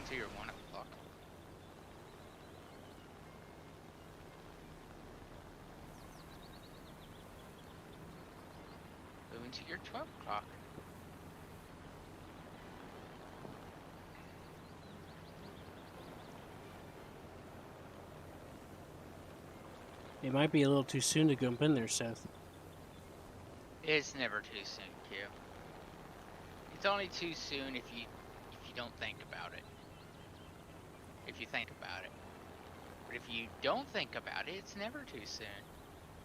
to your 1 o'clock. Moving to your 12 o'clock. It might be a little too soon to jump in there, Seth. It's never too soon, Q. It's only too soon if you don't think about it. If you think about it. But if you don't think about it, it's never too soon.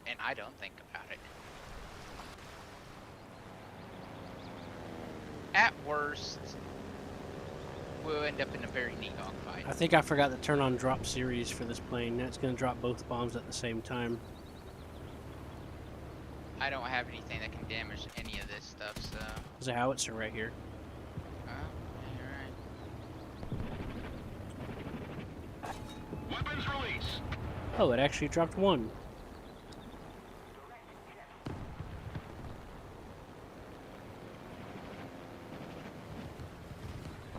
And I don't think about it. At worst, we'll end up in a very neat dogfight. I think I forgot to turn on drop series for this plane. That's going to drop both bombs at the same time. I don't have anything that can damage any of this stuff, so... There's a howitzer right here. Oh, yeah, you're right. Weapons release. Oh, it actually dropped one.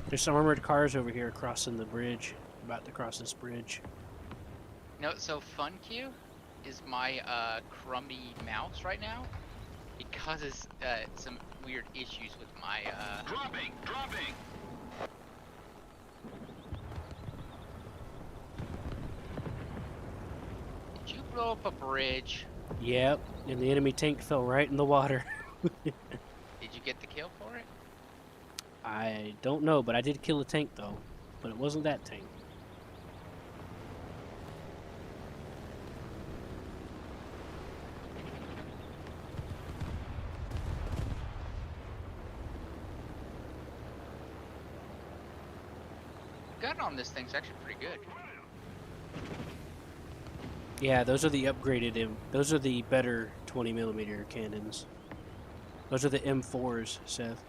There's some armored cars over here crossing the bridge. About to cross this bridge. You know what's so fun, Q? Is my crummy mouse right now. It causes some weird issues with my Dropping. Did you blow up a bridge? Yep, and the enemy tank fell right in the water. Did you get the kill for it? I don't know, but I did kill a tank though. But it wasn't that tank. Gun on this thing's actually pretty good. Yeah, those are the upgraded those are the better 20mm cannons. Those are the M4s, Seth.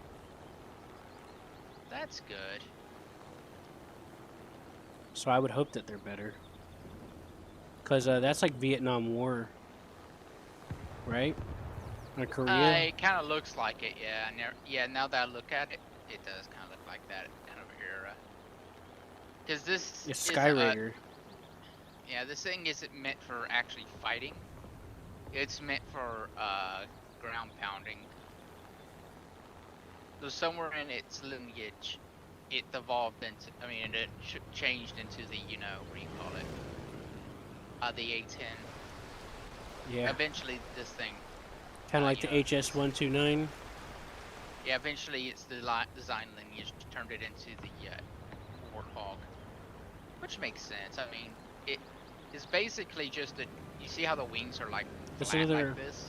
That's good. So I would hope that they're better. Because that's like Vietnam War. Right? Or Korea? It kind of looks like it, yeah. Yeah, now that I look at it, it does kind of look like that kind of era. Because this It's is, Sky Raider. yeah, this thing isn't meant for actually fighting. It's meant for ground pounding. So somewhere in its lineage, it evolved into, it changed into the, what do you call it? The A-10. Yeah. Eventually this thing, Kind of like the HS-129. yeah, eventually its design lineage turned it into the Warthog. Which makes sense. I mean, it is basically just a, you see how the wings are like flat like this?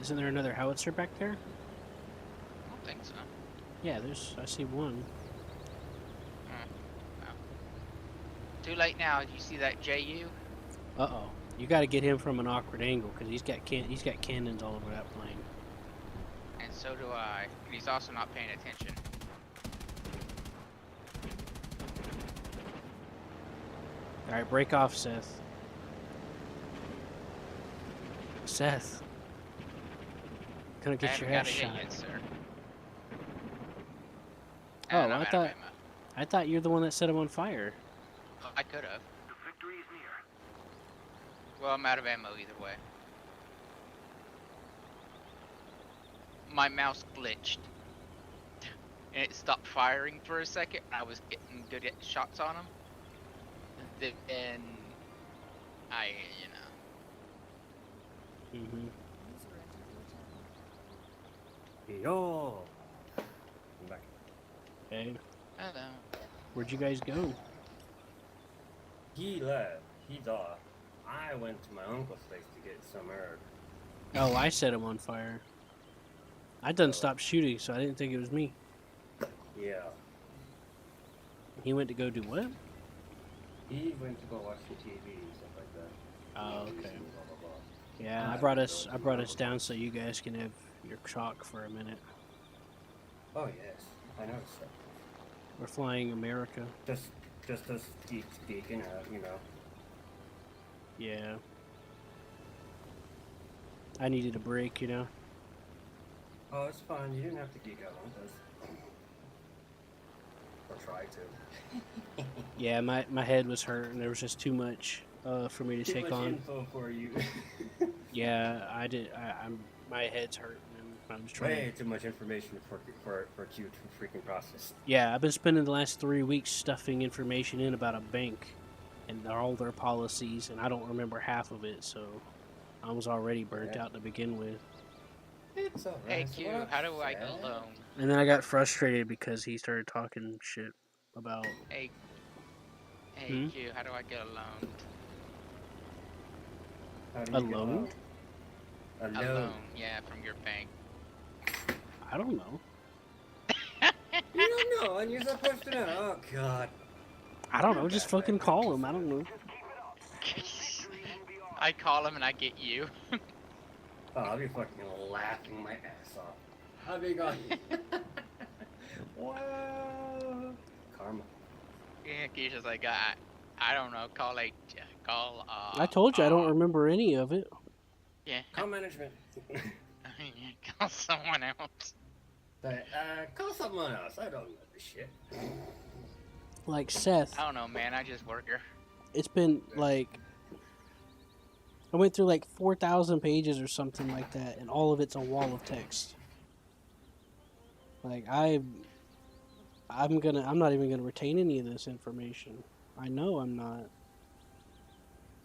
Isn't there another howitzer back there? I don't think so. Yeah, I see one. No. Too late now. You see that JU? Uh-oh. You got to get him from an awkward angle because he's got cannons all over that plane. And so do I. And he's also not paying attention. All right, break off, Seth. Seth. Gonna get your ass shot. Yet, sir. Oh, And I'm out of ammo. I thought you're the one that set him on fire. I could have. The victory is near. Well, I'm out of ammo either way. My mouse glitched. And it stopped firing for a second. I was getting good shots on him. And I, Mm-hmm. Yo. I'm back. Okay. Hello. Where'd you guys go? He left. He's off. I went to my uncle's place to get some herb. Oh, I set him on fire. I done stopped shooting, so I didn't think it was me. Yeah. He went to go do what? He went to go watch the TV and stuff like that. Oh, Movies okay. and blah, blah, blah. Yeah, I brought us down so you guys can have your talk for a minute. Oh yes, I noticed that. We're flying America. Just us geeking out, you know. Yeah. I needed a break, you know. Oh, it's fine. You didn't have to geek out on this. try to. Yeah, my head was hurt, and there was just too much for me to Too take much on. info for you. Yeah, I did. I'm my head's hurting, and I'm just trying. Way too much information for you to freaking process. Yeah, I've been spending the last 3 weeks stuffing information in about a bank and all their policies, and I don't remember half of it, so I was already burnt out to begin with. It's alright. Hey Q, how do I get a loan? And then I got frustrated because he started talking shit about. Hey, Hmm? Q, how do I get a loan? How do A you get loan? A A loan. loan, yeah, from your bank. I don't know. You don't know, and you're supposed to know. Oh god. I don't know. Just fucking call him. I don't know. I call him and I get you. Oh, I'll be fucking laughing my ass off. I'll be going. Wow. Karma. Yeah, Keisha's like, I don't know, call I told you I don't remember any of it. Yeah, Call management. call someone else. But, call someone else. I don't know this shit. Like Seth, I don't know, man, I just work here. it's been like I went through like 4,000 pages or something like that, and all of it's a wall of text. Like I'm not even gonna retain any of this information. I know I'm not.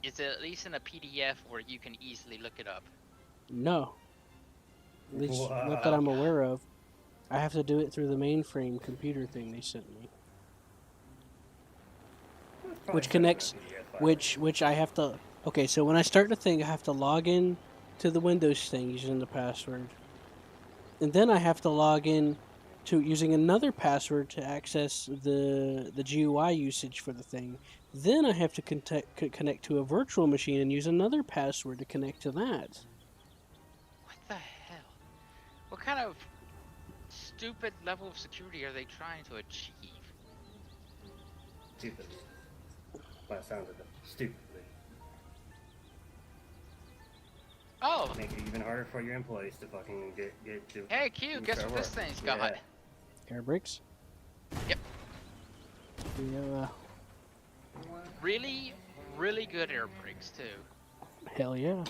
Is it at least in a PDF where you can easily look it up? No. At least Wow. not that I'm aware of. I have to do it through the mainframe computer thing they sent me. Which connects, which I have to. Okay, so when I start the thing, I have to log in to the Windows thing using the password, and then I have to log in to using another password to access the GUI usage for the thing. Then I have to connect to a virtual machine and use another password to connect to that. What the hell? What kind of stupid level of security are they trying to achieve? Stupid. That sounded stupidly. Oh! Make it even harder for your employees to fucking get to. Hey Q, guess what this thing's got? Yeah. Air brakes? Yep. Yeah. Really, really good air brakes too. Hell yeah.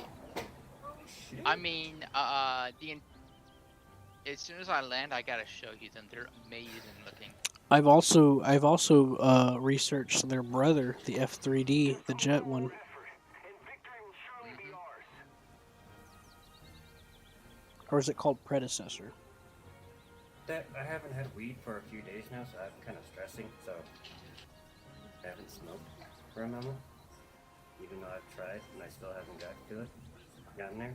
Shit. I mean, as soon as I land, I gotta show you them. They're amazing looking. I've also researched their brother, the F3D, the jet one. Mhm. Or is it called predecessor? That I haven't had weed for a few days now, so I'm kind of stressing. So I haven't smoked for a moment, even though I've tried and I still haven't gotten there.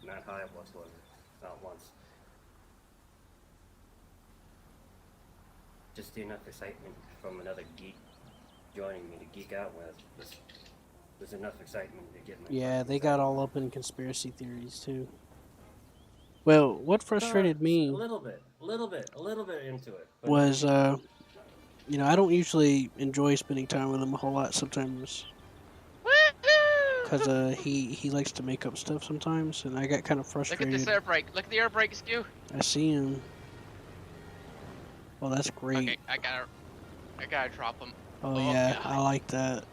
Not high whatsoever, not once. Just enough excitement from another geek joining me to geek out with. There's enough excitement to get my. Yeah, they got all up in conspiracy theories too. Well, what frustrated me a little bit into it. But was, you know, I don't usually enjoy spending time with him a whole lot sometimes. Because he likes to make up stuff sometimes, and I got kind of Look frustrated. at this air brake. Look at the air brake, Skew. I see him. Well, that's great. Okay, I gotta drop them. Oh, Oh, yeah, God. I like that.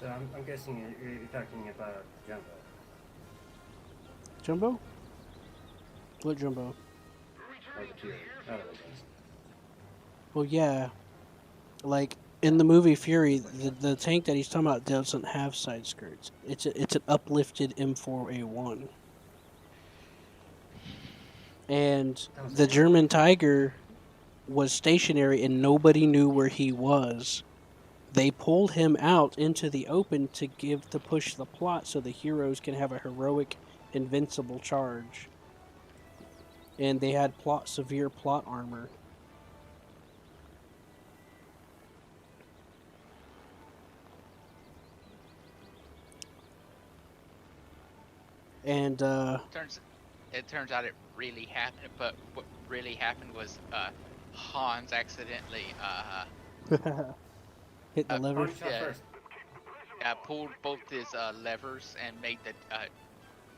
So I'm guessing you're talking about Jumbo. Jumbo? What Jumbo? Or the Fury. Out of those ones. Well, yeah. Like, in the movie Fury, the tank that he's talking about doesn't have side skirts. It's an uplifted M4A1. And the German Tiger was stationary and nobody knew where he was. They pulled him out into the open to push the plot so the heroes can have a heroic, invincible charge. And they had severe plot armor. And It turns out it really happened, but what really happened was Hans accidentally hit the lever. Punch out Yeah. first. pulled both his levers and made the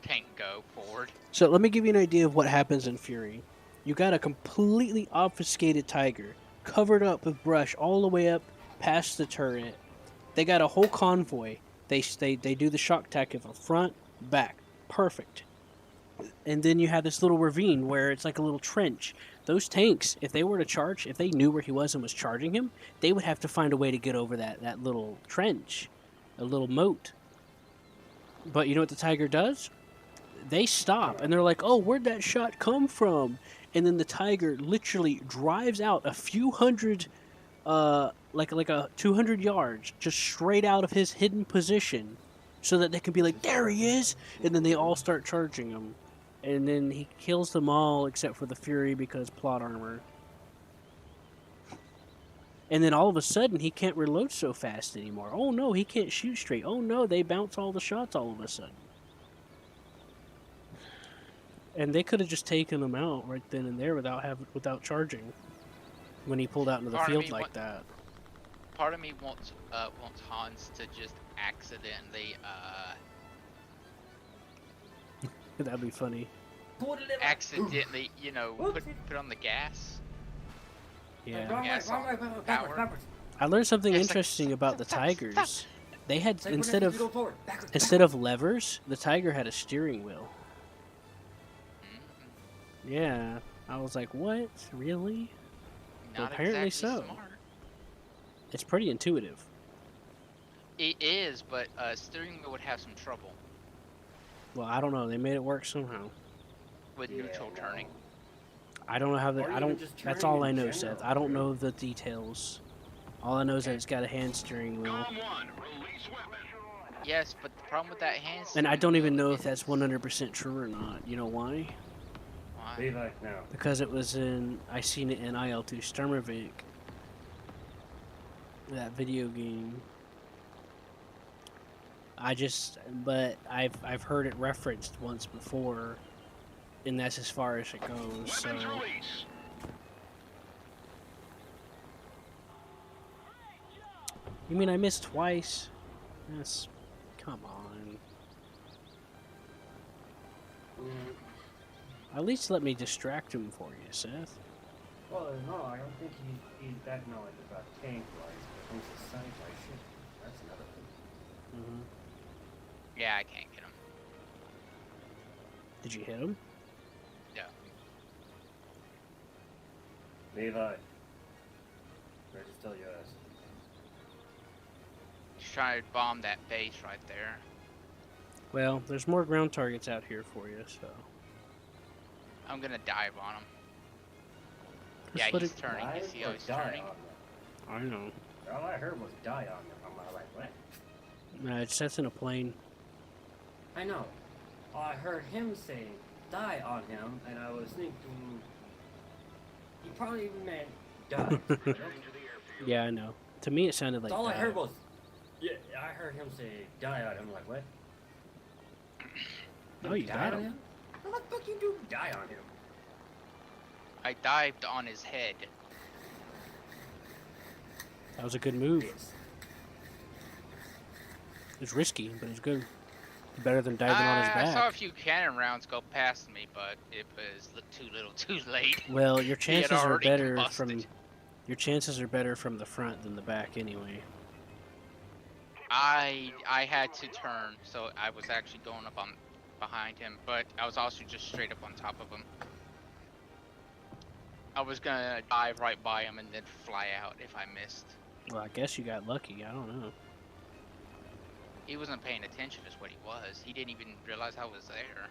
tank go forward. So let me give you an idea of what happens in Fury. You got a completely obfuscated Tiger. covered up with brush all the way up past the turret. They got a whole convoy. They do the shock tactic from front, back, perfect. And then you have this little ravine where it's like a little trench. Those tanks, if they were to charge, if they knew where he was and was charging him, they would have to find a way to get over that little trench, a little moat. But you know what the Tiger does? They stop and they're like, "Oh, where'd that shot come from?" And then the Tiger literally drives out a few hundred, like a 200 yards, just straight out of his hidden position, so that they can be like, "There he is!" And then they all start charging him, and then he kills them all except for the Fury because plot armor. And then all of a sudden, he can't reload so fast anymore. Oh no, he can't shoot straight. Oh no, they bounce all the shots all of a sudden. And they could have just taken him out right then and there without charging. When he pulled out into the field like that. Part of me wants Hans to just accidentally That'd be funny. accidentally, you know, put on the gas. Yeah. Backwards. I learned something It's like, interesting about the stop. Tigers. They had Say, instead go of forward. instead of levers, the Tiger had a steering wheel. Yeah, I was like, what? Really? Well, Not apparently exactly so. smart. It's pretty intuitive. It is, but steering wheel would have some trouble Well, I don't know. They made it work somehow. with neutral turning. I don't know how they. Or I even don't. just That's turning all in I know, general, Seth. I don't too. know the details. All I know is that it's got a hand steering wheel, Yes, but the problem with that hand and I steering don't even wheel know if is- that's 100% true or not. You know why? Why? Levi, no. Because it was in. I seen it in IL2 Sturmovik. That video game. But I've heard it referenced once before, and that's as far as it goes. So. You mean I missed twice? Yes. Come on. At least let me distract him for you, Seth. Well, no, I don't think he's that knowledge about tank life. But when it's a sci-fi shit, that's another thing. Mm-hmm. Yeah, I can't get him. Did you hit him? No. Levi, where's still your ass? Just trying to bomb that base right there. Well, there's more ground targets out here for you, so. I'm gonna dive on him. Just Yeah, let he's it- turning. You Dive see how or he's die turning? on them? I know. All I heard was die on them. I'm like, what? Nah, it sets in a plane. I know. I heard him say die on him, and I was thinking he probably meant die. Yeah, I know. To me, it sounded like All I that. heard was, yeah, I heard him say die on him. I'm like, what? Oh, you die got on him. How the fuck you do die on him? I dived on his head. That was a good move. Yes. It was risky, but it's good. Better than diving on his I saw a back. few cannon rounds go past me, but it was too little, too late. Well, your He had chances are already better combusted. from your chances are better from the front than the back anyway. I had to turn, so I was actually going up on behind him, but I was also just straight up on top of him. I was gonna dive right by him and then fly out if I missed. Well, I guess you got lucky. I don't know. He wasn't paying attention is what he was. He didn't even realize I was there.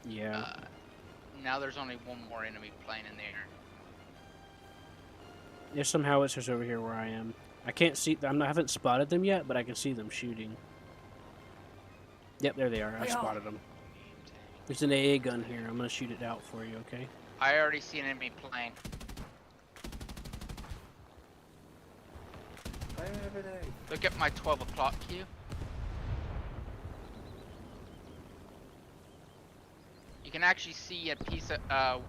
Yeah. Now there's only one more enemy plane in the air. There's some howitzers over here where I am. I can't see. I haven't spotted them yet, but I can see them shooting. Yep, there they are. I spotted them. There's an AA gun here. I'm gonna shoot it out for you. Okay. I already see an enemy plane. Fire everything. Look at my 12 o'clock queue. You can actually see a piece of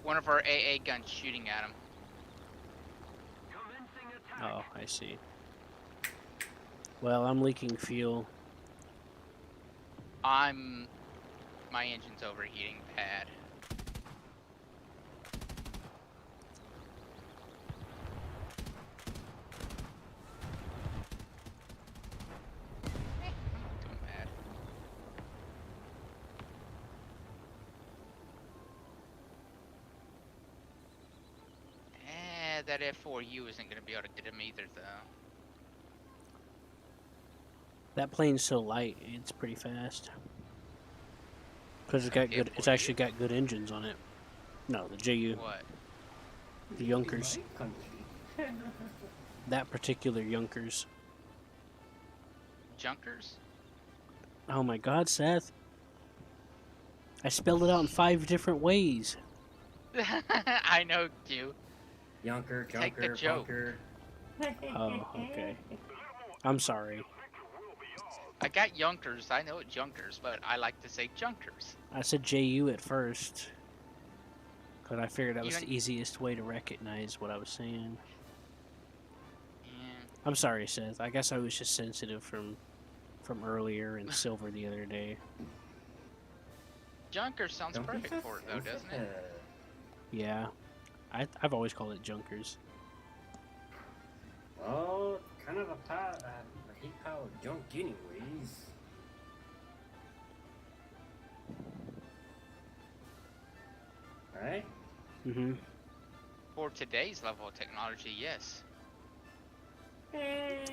one of our AA guns shooting at him. Oh, I see. Well, I'm leaking fuel. My engine's overheating bad. that F4U isn't going to be able to get him either, though. That plane's so light, it's pretty fast. Because it's got The good. It's F4U? actually got good engines on it. No, the JU, What? the Junkers. In my country. That particular Junkers. Junkers? Oh my God, Seth! I spelled it out in 5 different ways. I know, Q. Yunker, Take the junker, joke. bunker. Oh, okay. I'm sorry. I got Junkers. I know it's Junkers, but I like to say Junkers. I said JU at first. Because I figured that was Even- the easiest way to recognize what I was saying. Yeah. I'm sorry, Seth. I guess I was just sensitive from earlier and Silver the other day. Junker sounds Don't be perfect so for it, though, doesn't it? sensitive. Yeah. I've always called it Junkers. Oh, kind of a heat power junk anyways. Right? Mm-hmm. For today's level of technology, yes.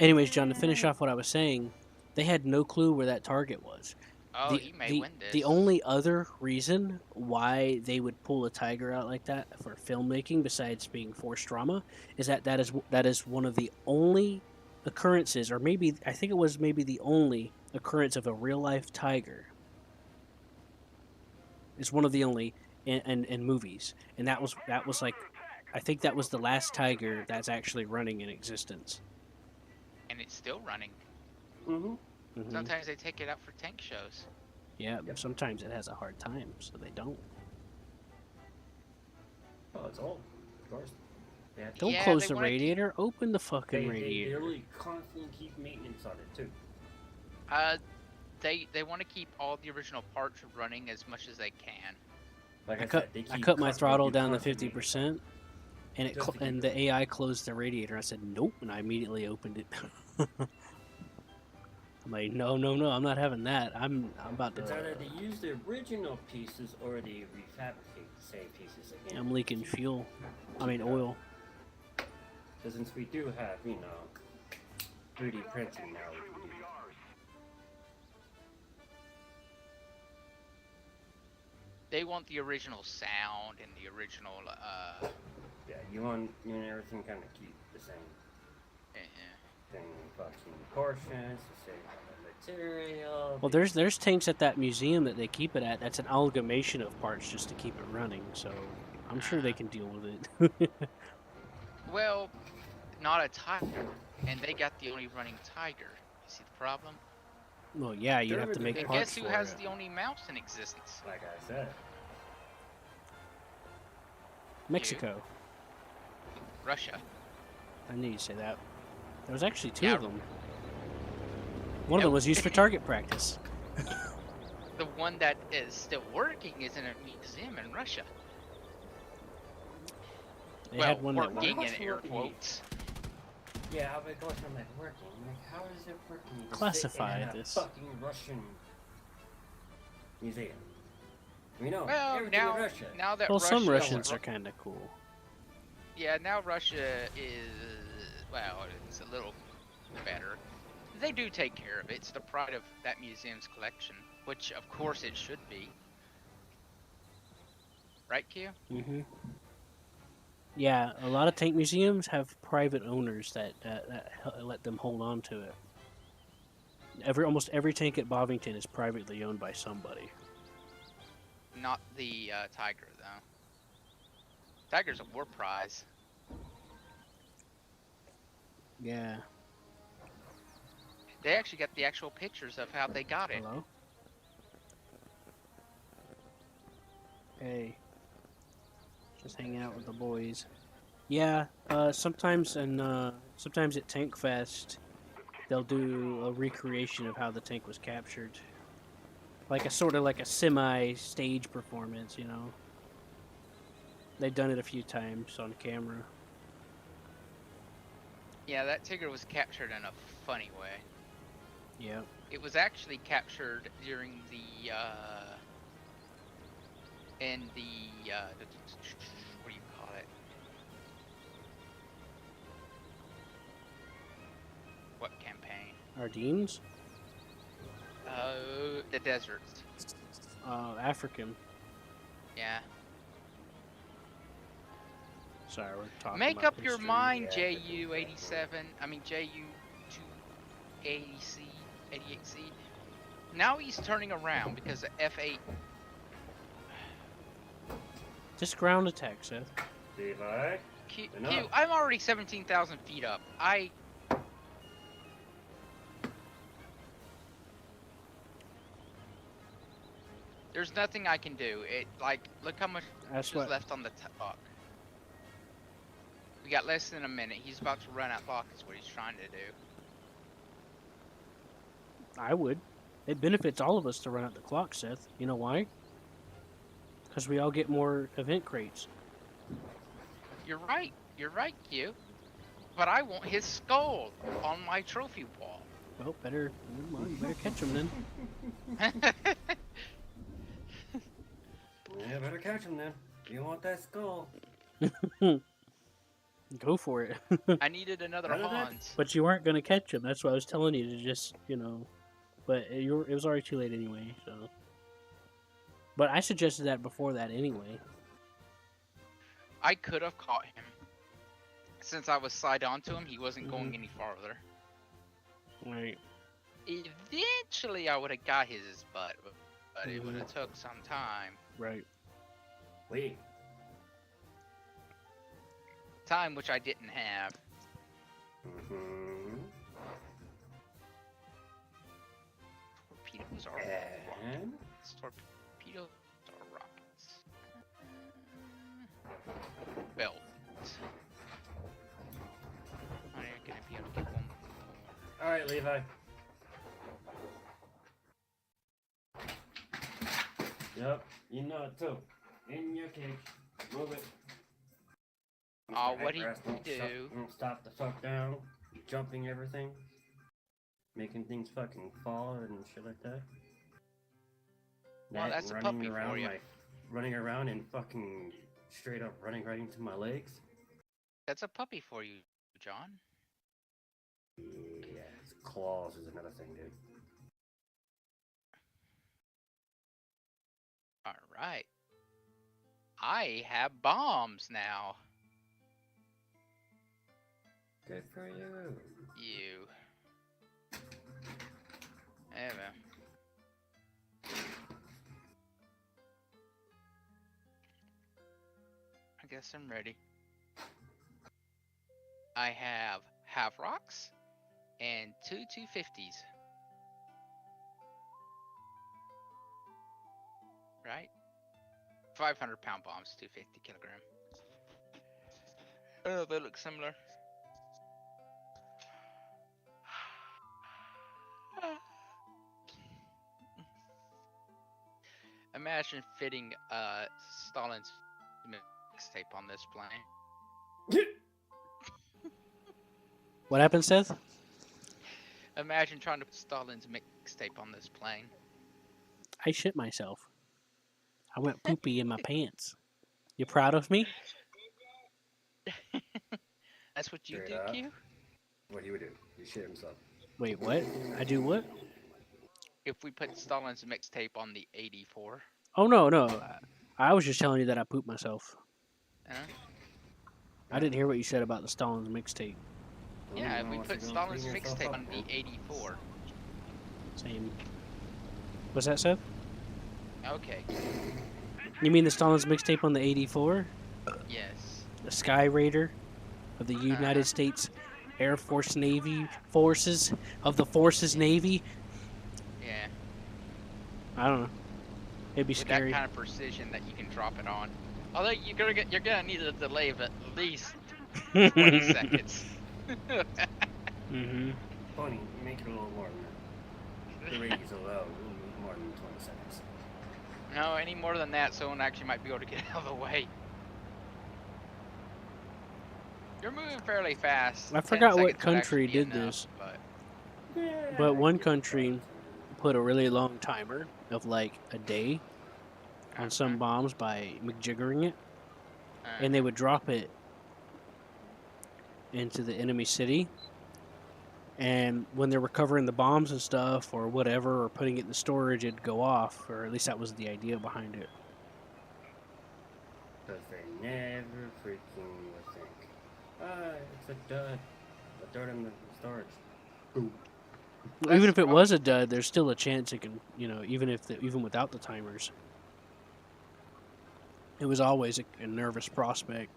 Anyways, John, to finish off what I was saying, they had no clue where that target was. Oh, he may win this. The only other reason why they would pull a Tiger out like that for filmmaking, besides being forced drama, is that is one of the only occurrences, or maybe I think it was maybe the only occurrence of a real life tiger. It's one of the only in movies, and that was like, I think that was the last tiger that's actually running in existence. And it's still running. Mm-hmm. Mhm. Sometimes they take it out for tank shows. Yeah, Yep. sometimes it has a hard time, so they don't. Oh, it's old. Of course. They have to- Don't Yeah, close they the wanna keep- radiator. Open the fucking They radiator. really constantly keep maintenance on it too. They want to keep all the original parts running as much as they can. Like I I, cut said, they I keep cut my constant- throttle do down to constant maintenance 50%, and Just to keep and it the running. AI closed the radiator. I said nope, and I immediately opened it. I'm like, no, I'm not having that. I'm about It's to. either they use the original pieces or they refabricate the same pieces again. I'm leaking fuel. I mean oil. So since we do have, 3D printing now, we can do They want the original sound and the original, yeah, you want everything kind of keep the same eh, thing, fucking portions, the same kind of material. Well, there's tanks at that museum that they keep it at. That's an amalgamation of parts just to keep it running. So I'm sure they can deal with it. well, not a tiger, and they got the only running tiger. You see the problem? Well, yeah, you'd have to make And parts guess who for has it. the only mouse in existence? Like I said, Mexico. Russia. I knew you'd say that. There was actually 2 Yeah. of them. One of them was used for target practice. The one that is still working is in a museum in Russia. They well, had one that working worked. in air quotes. yeah, I would go from like working. Like, how is it working? You just Classify sit in a this. fucking Russian museum. We know Well, everything now, in Russia. now that Well, Russia, some Russians are kind of cool. yeah, now Russia is, well, it's a little better. They do take care of it. It's the pride of that museum's collection, which of course it should be. Right, Q? Hmm. Yeah, a lot of tank museums have private owners that let them hold on to it. Almost every tank at Bovington is privately owned by somebody. Not the tiger, though. Tiger's a war prize. Yeah. They actually got the actual pictures of how they got it. Hello? Hey. Just hanging out with the boys. Yeah, sometimes at Tank Fest, they'll do a recreation of how the tank was captured. Like a sort of like a semi-stage performance, you know. They've done it a few times on camera. Yeah, that tiger was captured in a funny way. Yeah. It was actually captured during the what do you call it? Ardennes? The deserts. African. Yeah. Sorry, we're talking Make about up your history. mind, Yeah. JU87. I mean JU280C, 88C. Now he's turning around because of F8. Just ground attack, Seth. Levi. Q, Enough. I'm already 17,000 feet up. There's nothing I can do. Look how much That's is what. left on the clock. We got less than a minute. He's about to run out clock is what he's trying to do. I would. It benefits all of us to run out the clock, Seth. You know why? Because we all get more event crates. You're right, Q. But I want his skull on my trophy wall. Well, better. Well, you better catch him then. Yeah, better catch him then. You want that skull? Go for it. I needed another None of that? Hans. But you weren't gonna catch him. That's why I was telling you to just, But it was already too late anyway. So. But I suggested that before that anyway. I could have caught him. Since I was side onto him, he wasn't going any farther. Right. Eventually, I would have got his butt, but it would have took some time. Right. Wait. Time which I didn't have. Mm-hmm. Torpedoes are And? rockets. Torpedoes are rockets. Belt. I'm gonna be able to get one more. Alright, Levi. Yep, you know it too. In your cage. Move it. Oh, what'd he Ass won't do? Won't stop the fuck down. Jumping everything. Making things fucking fall and shit like that. Well, That that's a running puppy for around you. running around and fucking straight up running right into my legs. That's a puppy for you, John. Yeah, his claws is another thing, dude. Alright. I have bombs now. Good for you. You. Ever. I guess I'm ready. I have half rocks and two 250s. Right? 500-pound bombs, 250 kilogram. Oh, they look similar. Imagine fitting Stalin's mixtape on this plane. What happened, Seth? Imagine trying to put Stalin's mixtape on this plane. I shit myself. I went poopy in my pants. You proud of me? That's what you Straight do, up. Q? What he would do? He shit himself. Wait, what? I do what? If we put Stalin's mixtape on the 84. Oh, no. I was just telling you that I pooped myself. Huh? I didn't hear what you said about the Stalin's mixtape. Yeah, if we Wants to put go Stalin's clean yourself mixtape up, on man. the 84. Same. What's that, Seth? Okay. You mean the Stalin's mixtape on the 84? Yes. The Sky Raider of the United States Air Force Navy Forces of the Forces Navy? Yeah. I don't know. It'd be With scary. that kind of precision that you can drop it on. Although you're gonna need a delay of at least 20 seconds. Mm-hmm. Funny, make it a little more than that. The rate is low, a little more than 20 seconds. No, any more than that, someone actually might be able to get out of the way. You're moving fairly fast. I 10 forgot what seconds would actually country be did enough, this. But But one country put a really long timer of like a day on some bombs by McJiggering it, and they would drop it into the enemy city, And when they're recovering the bombs and stuff or whatever, or putting it in the storage, it'd go off, or at least that was the idea behind it. Because they never freaking would think, it's a dud. A dud in the storage. Boom. Well, even That's if the it was a problem. dud, there's still a chance it can, even without the timers. It was always a nervous prospect.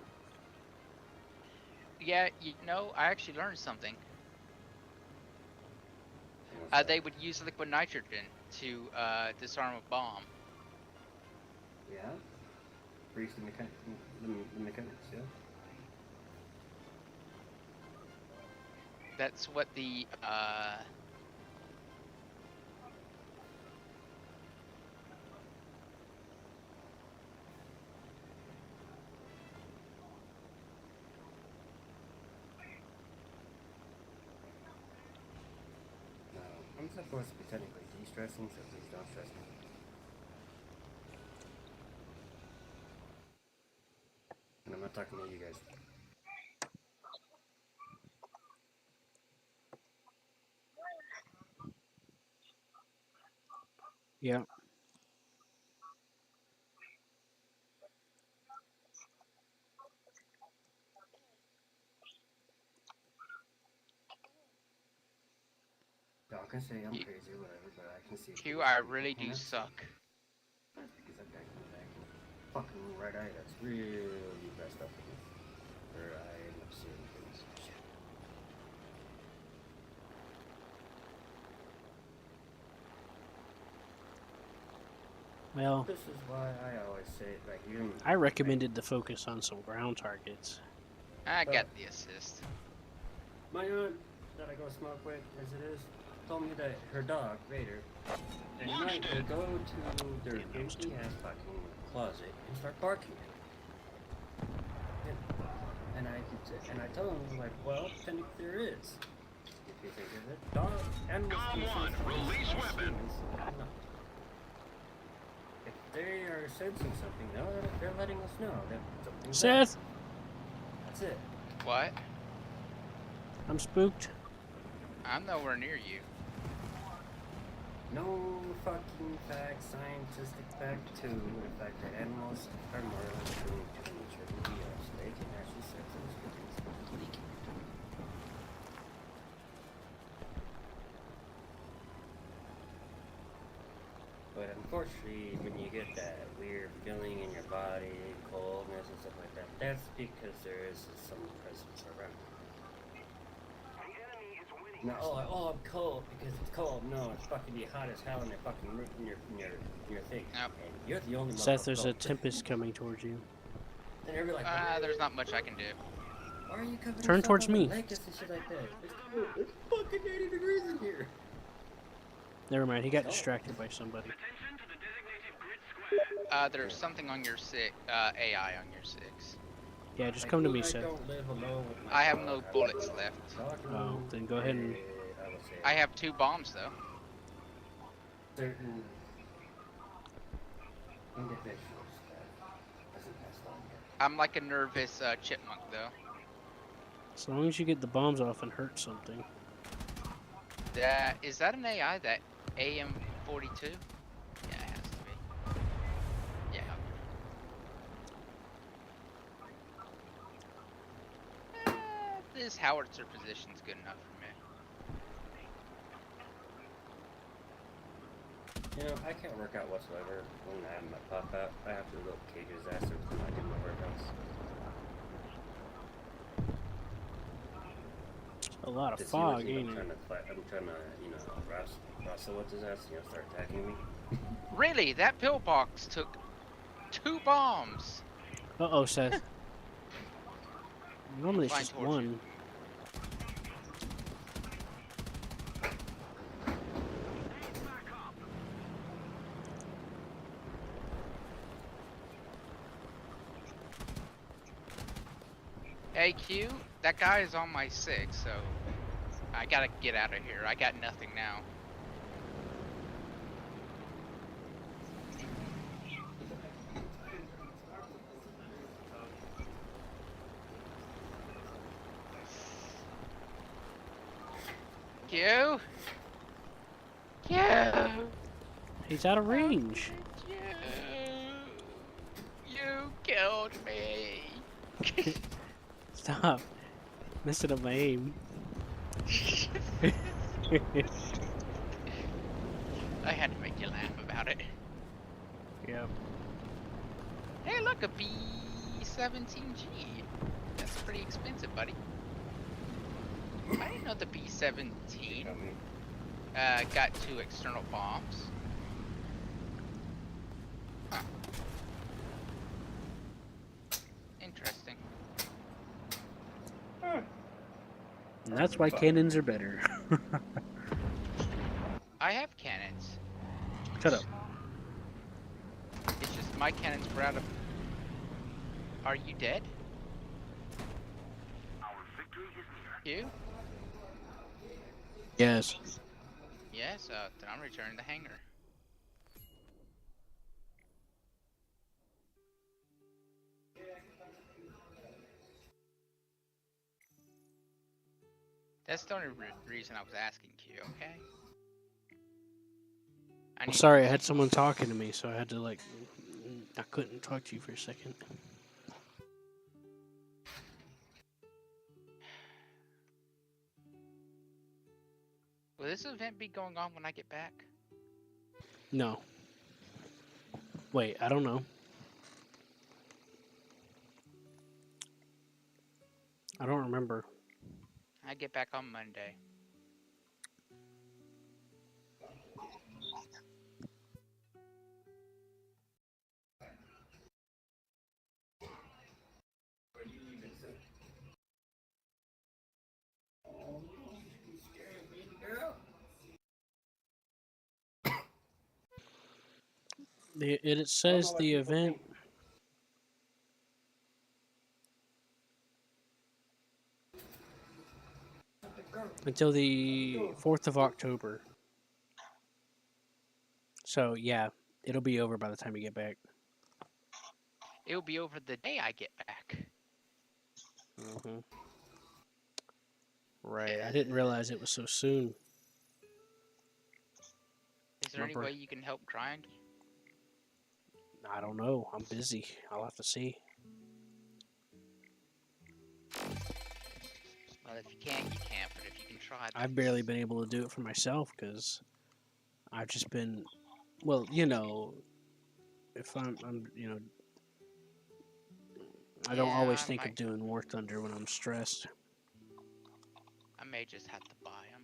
Yeah, you know, I actually learned something. What's that? They would use liquid nitrogen to disarm a bomb. Yeah? Freeze the mechanics, yeah? That's what the No, I'm supposed to be technically de-stressing, so please don't stress me. And I'm not talking to you guys. Yeah. Y'all can say I'm crazy or whatever, but I can see Q. things I that people really do cannot see. suck. That's because I've got that fucking right eye that's really messed up with me. Where I end up seeing things. Shit. Well, This is why I always say, like, you. I recommended to focus on some ground targets. I got the assist. My aunt that I go smoke with, as it is, told me that her dog, Vader, at night will go to their empty ass fucking closet and start barking. And I told him, like, well, technically there is. If you think of it, dog, animals can sense things as humans cannot. If they are sensing something, they're letting us know that something's Seth, there. That's it. What? I'm spooked. I'm nowhere near you. No fucking fact, scientific fact to the fact that animals are more attuned to nature than we are, so they can actually sense those things, but we can't. But unfortunately, when you get that weird feeling in your body, coldness and stuff like that, that's because there is some presence around. No, I'm cold because it's cold. No, it's fucking be hot as hell in your fucking in your thing. Nope. And you're the only Seth, motherfucker there's a cold. tempest coming towards you. And you'll be like, There's not much I can do. why are you covering Turn yourself towards up me. with blankets and shit like that? It's cold. It's fucking 80 degrees in here. Never mind, he got distracted by somebody. There's something on your AI on your 6. Yeah, just come to me, I Seth. don't live alone with my I have dog. no I bullets live left. with Oh, then go ahead and... I would say I have 2 bombs though. certain individuals that hasn't passed on yet. I'm like a nervous chipmunk though. As long as you get the bombs off and hurt something. Is that an AI? That AM-42? Yeah, it has to be. Yeah. This howitzer position's good enough for me. You know, I can't work out whatsoever when I have my pop out. I have to little cage his ass every time I do my workouts. A lot of To see fog, what, you know, ain't I'm it? trying to, wrestle with his ass, start attacking me. Really? That pillbox took 2 bombs. Uh-oh, Seth. Normally it's Flying just towards you. one. Hey Q, that guy is on my 6, so I gotta get out of here. I got nothing now. Q. Q. He's out of How range. did you killed me. Stop messing up my aim. I had to make you laugh about it. Yeah. Hey, look, a B-17G. That's pretty expensive, buddy. I didn't know the B-17 got 2 external bombs. Huh. Interesting. And that's why cannons are better. I have cannons. Shut up. It's just my cannons were out of... Are you dead? Our victory is near. You? Yes. Yes, then I'm returning the hangar. That's the only reason I was asking you, okay? I'm sorry, I had someone talking to me, so I had to, like, I couldn't talk to you for a second. Will this event be going on when I get back? No. Wait, I don't know. I don't remember. I get back on Monday. It says the event until the 4th of October. So, yeah, it'll be over by the time you get back. It'll be over the day I get back. Mm-hmm. Right, I didn't realize it was so soon. Is there any Remember- way you can help grind? I don't know. I'm busy. I'll have to see. Well, if you can't, you can't. But if you can try, I've barely been able to do it for myself because I've just been, well, you know, if I'm you know, I don't Yeah, always I think of might- doing War Thunder when I'm stressed. I may just have to buy them.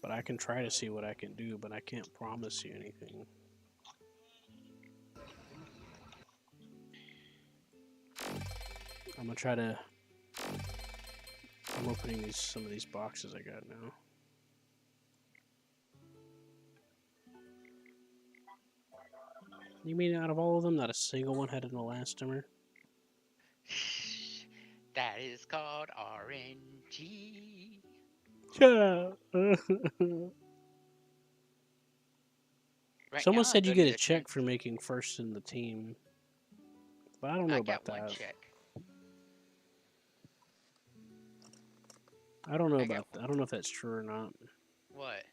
But I can try to see what I can do, but I can't promise you anything. I'm gonna try to. I'm opening some of these boxes I got now. You mean out of all of them, not a single one had an elastomer? That is called RNG. Yeah. Right Someone now, said I'm you good get at a check defense. for making first in the team, but I don't know I about got one that. check. I don't know I got about. I don't know if that's true or not. What?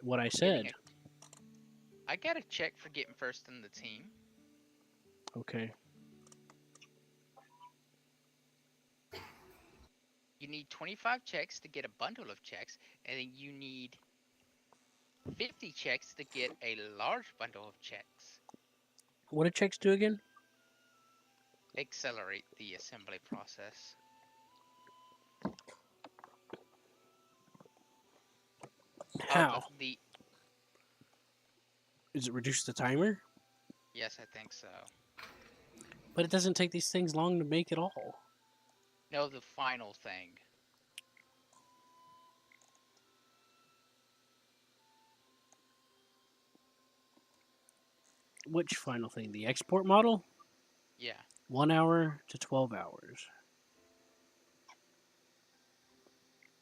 What I Getting said. I got a check for getting first in the team. Okay. You need 25 checks to get a bundle of checks, and then you need 50 checks to get a large bundle of checks. What do checks do again? Accelerate the assembly process. How? The Does it reduce the timer? Yes, I think so. But it doesn't take these things long to make at all. No, the final thing. Which final thing? The export model? Yeah. 1 hour to 12 hours.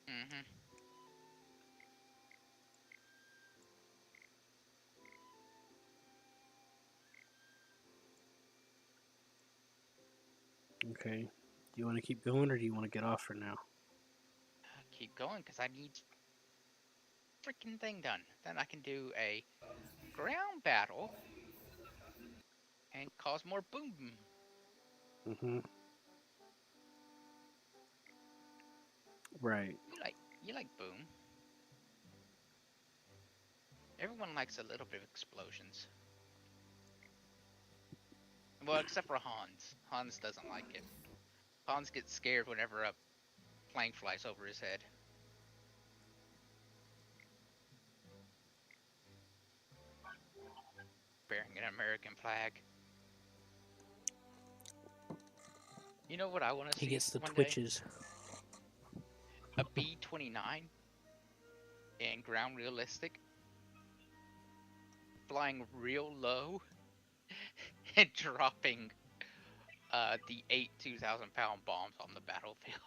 Mm-hmm. Okay. Do you want to keep going or do you want to get off for now? Keep going, because I need freaking thing done. Then I can do a ground battle and cause more boom. Mm-hmm. Right. You like boom. Everyone likes a little bit of explosions. Well, except for Hans. Hans doesn't like it. Hans gets scared whenever a plane flies over his head. Bearing an American flag. You know what I want to He see gets the one day? twitches. A B-29 in ground realistic, flying real low and dropping the 8 2,000-pound bombs on the battlefield.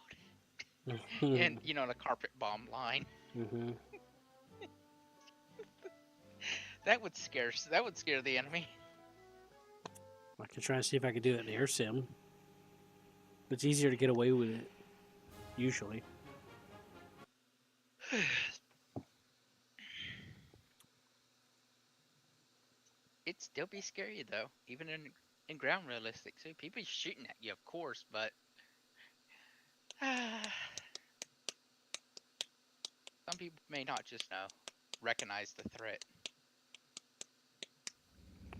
And, you know, the carpet bomb line. Mm-hmm. That would scare the enemy. I could try and see if I could do it in air sim. It's easier to get away with it, usually. It'd still be scary though, even in ground realistic too. People shooting at you, of course, but some people may not just recognize the threat.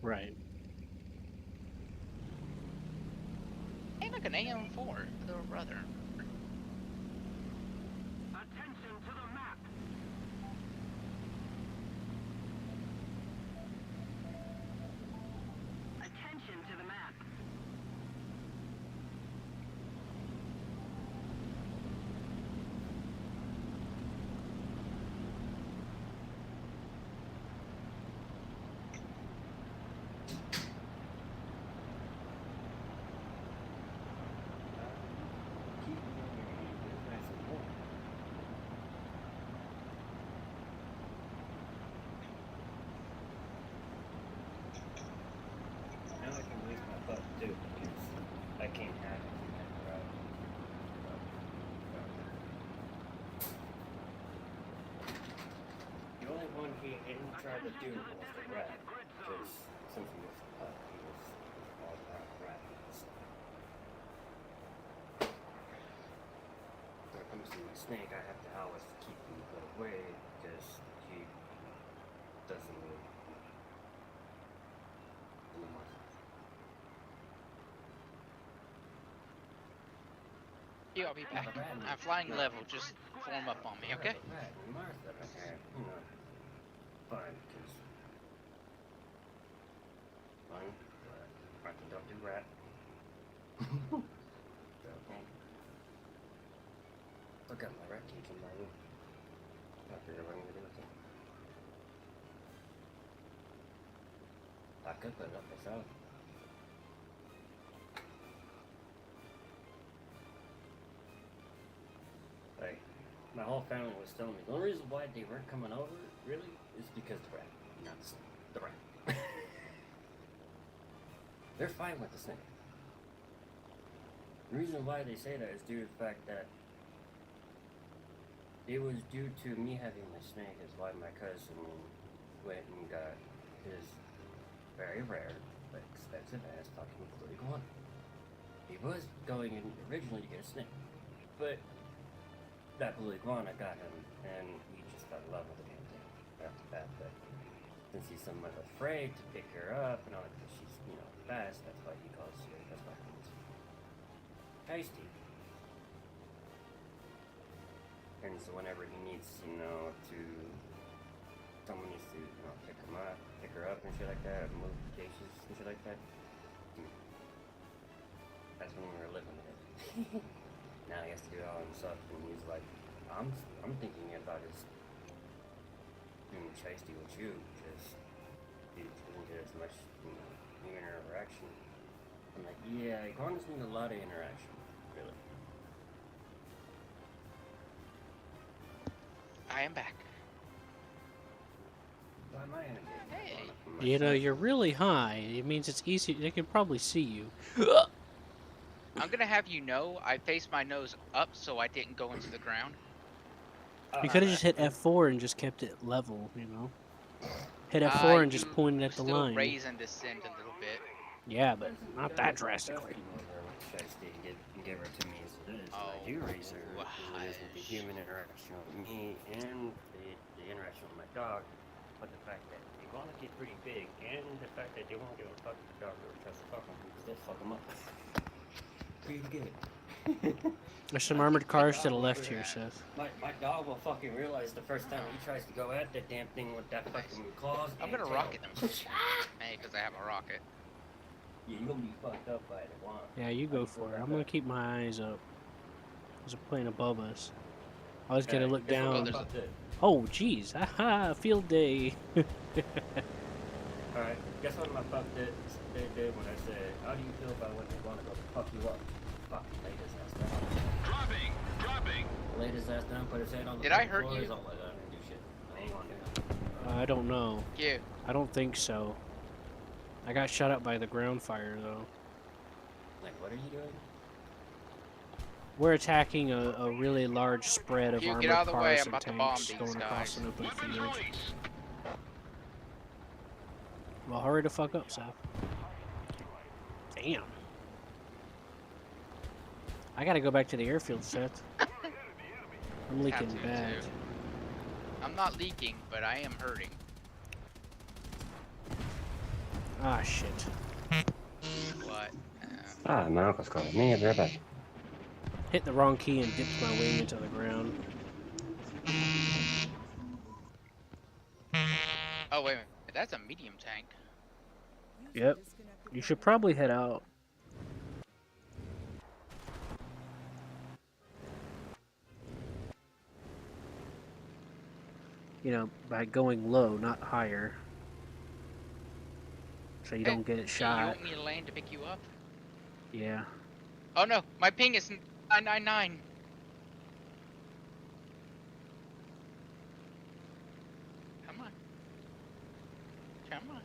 Right. Hey, look, an AM4, little brother. Attention to the map. Attention to the map. Now I can raise my butt too, because I can't have it in that route. The only one he didn't try to do was the rat, because since he was a pup, he was all about rat. When it comes to my snake, I have to always keep him away, because he doesn't really I'll be back. I'm flying level. Just form up on me, okay? Rat and Martha had, fun, because fun, but Martha don't do rat. Okay. Look at my rat cage in my room. I figure what I'm gonna do with it. I could put it up myself. Like, my whole family was telling me the only reason why they weren't coming over, really, is because the rat, not the snake. The rat. They're fine with the snake. The reason why they say that is due to the fact that it was due to me having my snake is why my cousin went and got his very rare but expensive ass fucking blue iguana. He was going in originally to get a snake, but that blue iguana got him, and he just fell in love with the damn thing after that. But since he's somewhat afraid to pick her up and all that, because she's, fast, that's why he calls her, that's why he's tasty. And so whenever he needs, someone needs to, pick her up and shit like that, or move cases and shit like that, that's when we were living with it. Now he has to do it all himself, and he's like, I'm thinking about his doing chasty with you, because he doesn't get as much, human interaction. I'm like, yeah, iguanas need a lot of interaction, really. I am back. Why am I gonna get Hey. iguana from You know, myself? you're really high. It means it's easy. They can probably see you. I'm gonna have you know I faced my nose up so I didn't go into the ground. You could have just hit F4 and just kept it level, you know? Hit You F4 and just pointed at the still line. raise and descend a little bit. Yeah, but not that drastically. Give her to me as it is. Oh, I do raise her as it is with the hush. human interaction with me and the interaction with my dog. But the fact that they want to get pretty big and the fact that they won't give a fuck if the dog really tries to fuck them, still fuck them up. Pretty good. There's some armored cars to the left here, Seth. My dog will fucking realize the first time he tries to go at that damn thing with that fucking claws. I'm gonna rocket them. Hey, because I have a rocket. Yeah, you're gonna be fucked up by the one. Yeah, you go for it. I'm gonna keep my eyes up. There's a plane above us. I always gotta look down. Oh, jeez. Aha, field day. Alright, guess what my pup did when I said, how do you feel about when they want to go fuck you up? Fuck, laid his ass down. Dropping. Laid his ass down, put his head on the Did I hurt floor, you? he's all like, I didn't do shit. I ain't gonna do that. I don't know. Yeah. I don't think so. I got shot up by the ground fire, though. Like, what are you doing? We're attacking a really large spread of You armored get out of the way, cars I'm and about to bomb tanks these going across guys. an open Weapons field. released. Well, hurry the fuck up, Seth. Damn. I gotta go back to the airfield, Seth. I'm leaking Have to, bad. too. I'm not leaking, but I am hurting. Ah, shit. What? Ah, my uncle's calling me. I'll be right back. Hit the wrong key and dipped my wing into the ground. Oh, wait a minute. That's a medium tank. Yep. You should probably head out. You know, by going low, not higher. So you Hey, don't get it You shot. want me to land to pick you up? Yeah. Oh no, my ping is 999. Come on. Come on.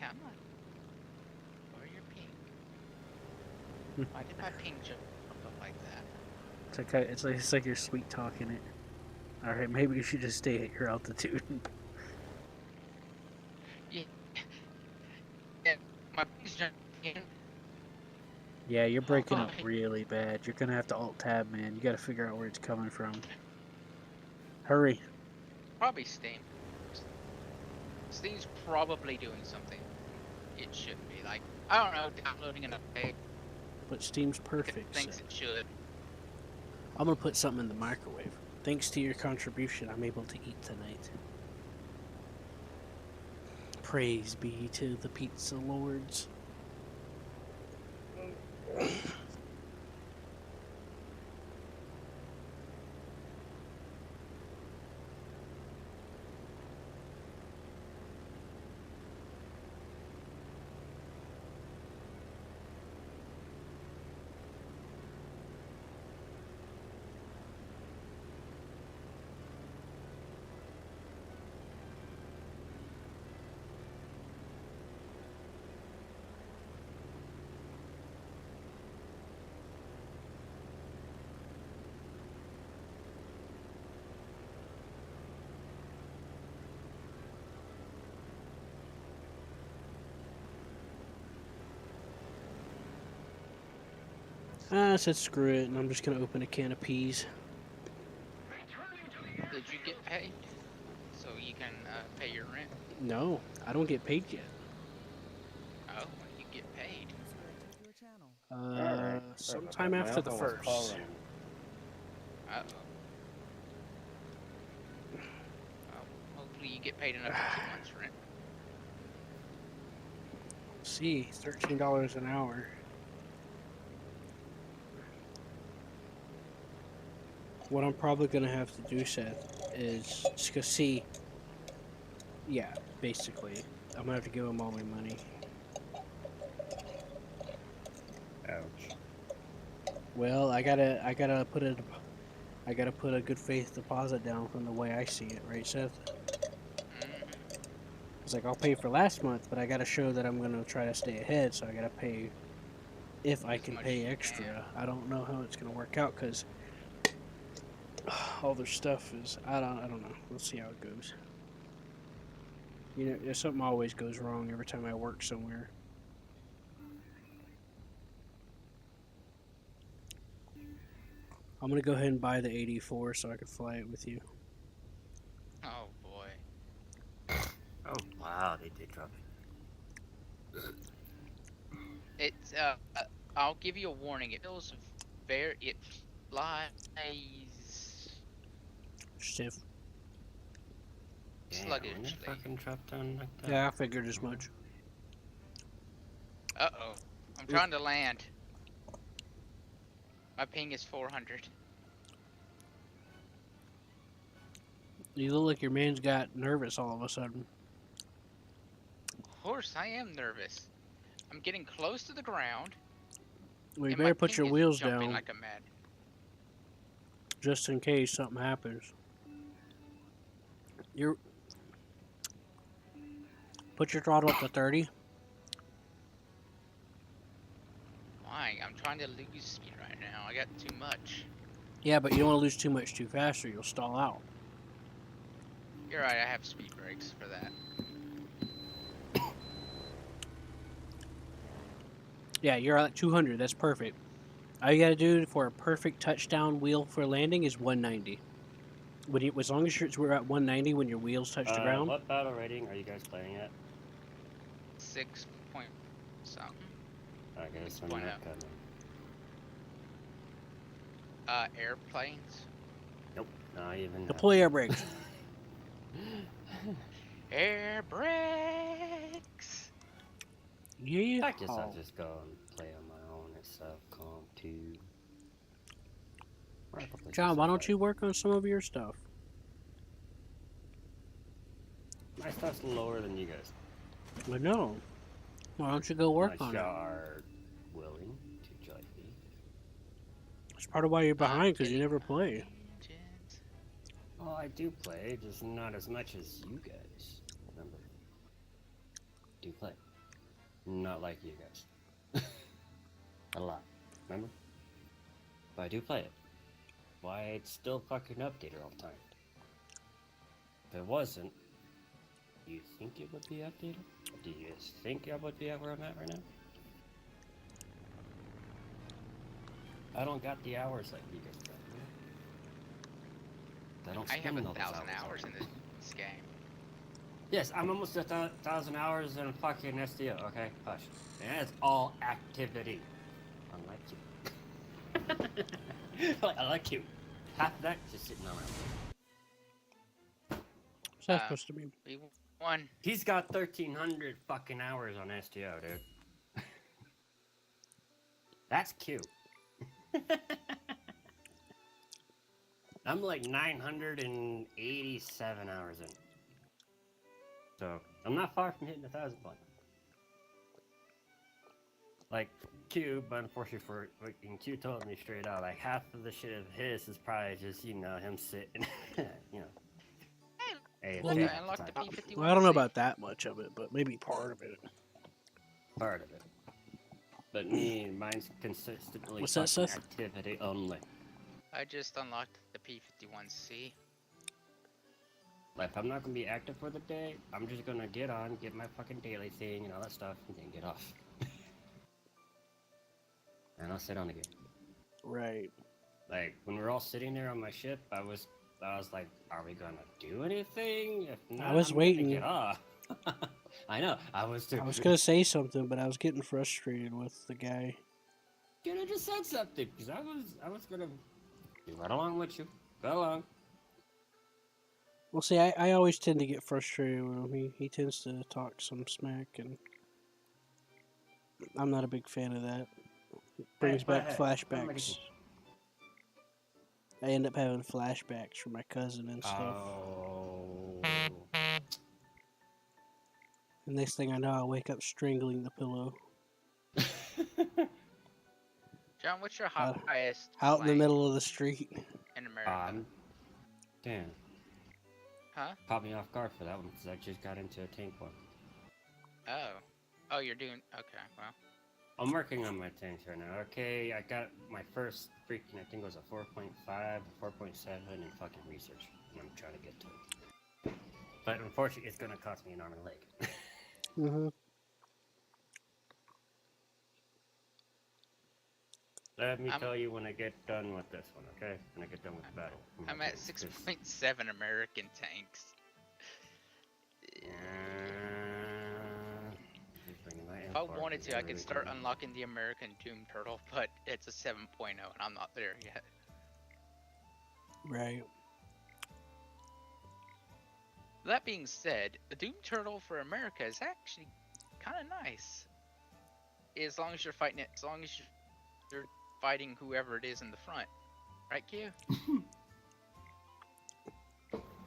Come on. Where's your ping? Why did my ping jump up like that? It's like you're sweet talking it. All right, maybe you should just stay at your altitude. Yeah, my ping's jumping. Yeah, you're breaking up Oh. really bad. You're gonna have to alt tab, man. You gotta figure out where it's coming from. Hurry. Probably Steam. Steam's probably doing something. It should be like, I don't know, downloading an update. But Steam's It perfect. thinks So it should. I'm gonna put something in the microwave. Thanks to your contribution, I'm able to eat tonight. Praise be to the pizza lords. I said screw it, and I'm just gonna open a can of peas. Did you get paid? So you can pay your rent? No, I don't get paid yet. Oh, when do you get paid? Sometime after the first. Uh-oh. Well, hopefully you get paid enough for 2 months' rent. See, $13 an hour. What I'm probably gonna have to do, Seth, is just see. Yeah, basically, I'm gonna have to give him all my money. Ouch. Well, I gotta put a good faith deposit down from the way I see it, right, Seth? It's like I'll pay for last month, but I gotta show that I'm gonna try to stay ahead, so I gotta pay if I as can much pay as you extra. can. I don't know how it's gonna work out because all their stuff is. I don't know. We'll see how it goes. You know, there's something always goes wrong every time I work somewhere. I'm gonna go ahead and buy the 84 so I can fly it with you. Oh boy. Oh wow, they did drop it. It's I'll give you a warning. It feels very. It flies Stiff. Damn, when did it sluggishly. fucking drop down like that? Yeah, I figured as much. Uh-oh. I'm trying to land. My ping is 400. You look like your man's got nervous all of a sudden. Of course, I am nervous. I'm getting close to the ground, Well, you and my better put ping your is wheels jumping down like a mad. just in case something happens. You're put your throttle up to 30. Why? I'm trying to lose speed right now. I got too much. Yeah, but you don't want to lose too much too fast or you'll stall out. You're right, I have speed brakes for that. Yeah, you're at 200. That's perfect. All you got to do for a perfect touchdown wheel for landing is 190. As long as we're at 190 when your wheels touch the ground. What battle rating are you guys playing at? 6 point something. Okay, so 6.0. not coming. Airplanes. Nope, not even. Deploy air brakes. Air brakes. Yeah. I guess I'll just go and play on my own itself. Calm too. John, why don't you work on some of your stuff? My stuff's lower than you guys. I know. Why don't you go work Unless on you it? are willing to join me. It's part of why you're behind because you Getting never play. engines. Oh, I do play, just not as much as you guys. Remember? Do play. Not like you guys. A lot. Remember? But I do play it. Why it's still fucking updated all the time. If it wasn't, do you think it would be updated? Do you think I would be at where I'm at right now? I don't got the hours like you guys got. I don't I have spend all those 1,000 hours in this game. Yes, I'm almost at 1,000 hours in fucking SDO, okay? Hush. And it's all activity. Unlike you. I like you. Half of that just sitting around. What's that supposed to mean? We won. He's got 1,300 fucking hours on SDO, dude. That's cute. I'm like 987 hours in. So, I'm not far from hitting 1,000 point. Like, Q, but unfortunately for, like, and Q told me straight out, like, half of the shit of his is probably just, you know, him sitting, you know. Hey, Well, look, you- I unlocked the P-51C. Well, I don't know about that much of it, but maybe part of it. Part of it. But me, mine's consistently What's that, fucking Seth? activity only. I just unlocked the P-51C. Like, if I'm not gonna be active for the day, I'm just gonna get on, get my fucking daily thing and all that stuff, and then get off. And I'll sit on again. Right. Like, when we're all sitting there on my ship, I was like, are we gonna do anything? If not, I was I'm waiting. gonna get off. I know, I was too. I was gonna say something, but I was getting frustrated with the guy. Could have just said something, because I was gonna be right along with you. Go along. Well, see, I always tend to get frustrated with him. He tends to talk some smack, and I'm not a big fan of that. It brings but back hey, I'm ready flashbacks. to- I end up having flashbacks from my cousin and stuff. Oh. The next thing I know, I'll wake up strangling the pillow John, what's your Out- highest out in the plane middle of the street. in America? Damn. Huh? Caught me off guard for that one, because I just got into a tank one. Oh. Oh, you're doing... Okay, well. I'm working on my tanks right now. Okay, I got my first freaking, I think it was a 4.5, 4.7 in fucking research. And I'm trying to get to it. But unfortunately, it's gonna cost me an arm and a leg. Mm-hmm. Let me I'm tell you when I get done with this one, okay? When I get done with the battle. I'm at 6.7 American tanks. If I wanted to, I could start unlocking the American Doom Turtle, but it's a 7.0 and I'm not there yet. Right. That being said, the Doom Turtle for America is actually kind of nice. As long as you're fighting it, as long as you're fighting whoever it is in the front. Right, Q?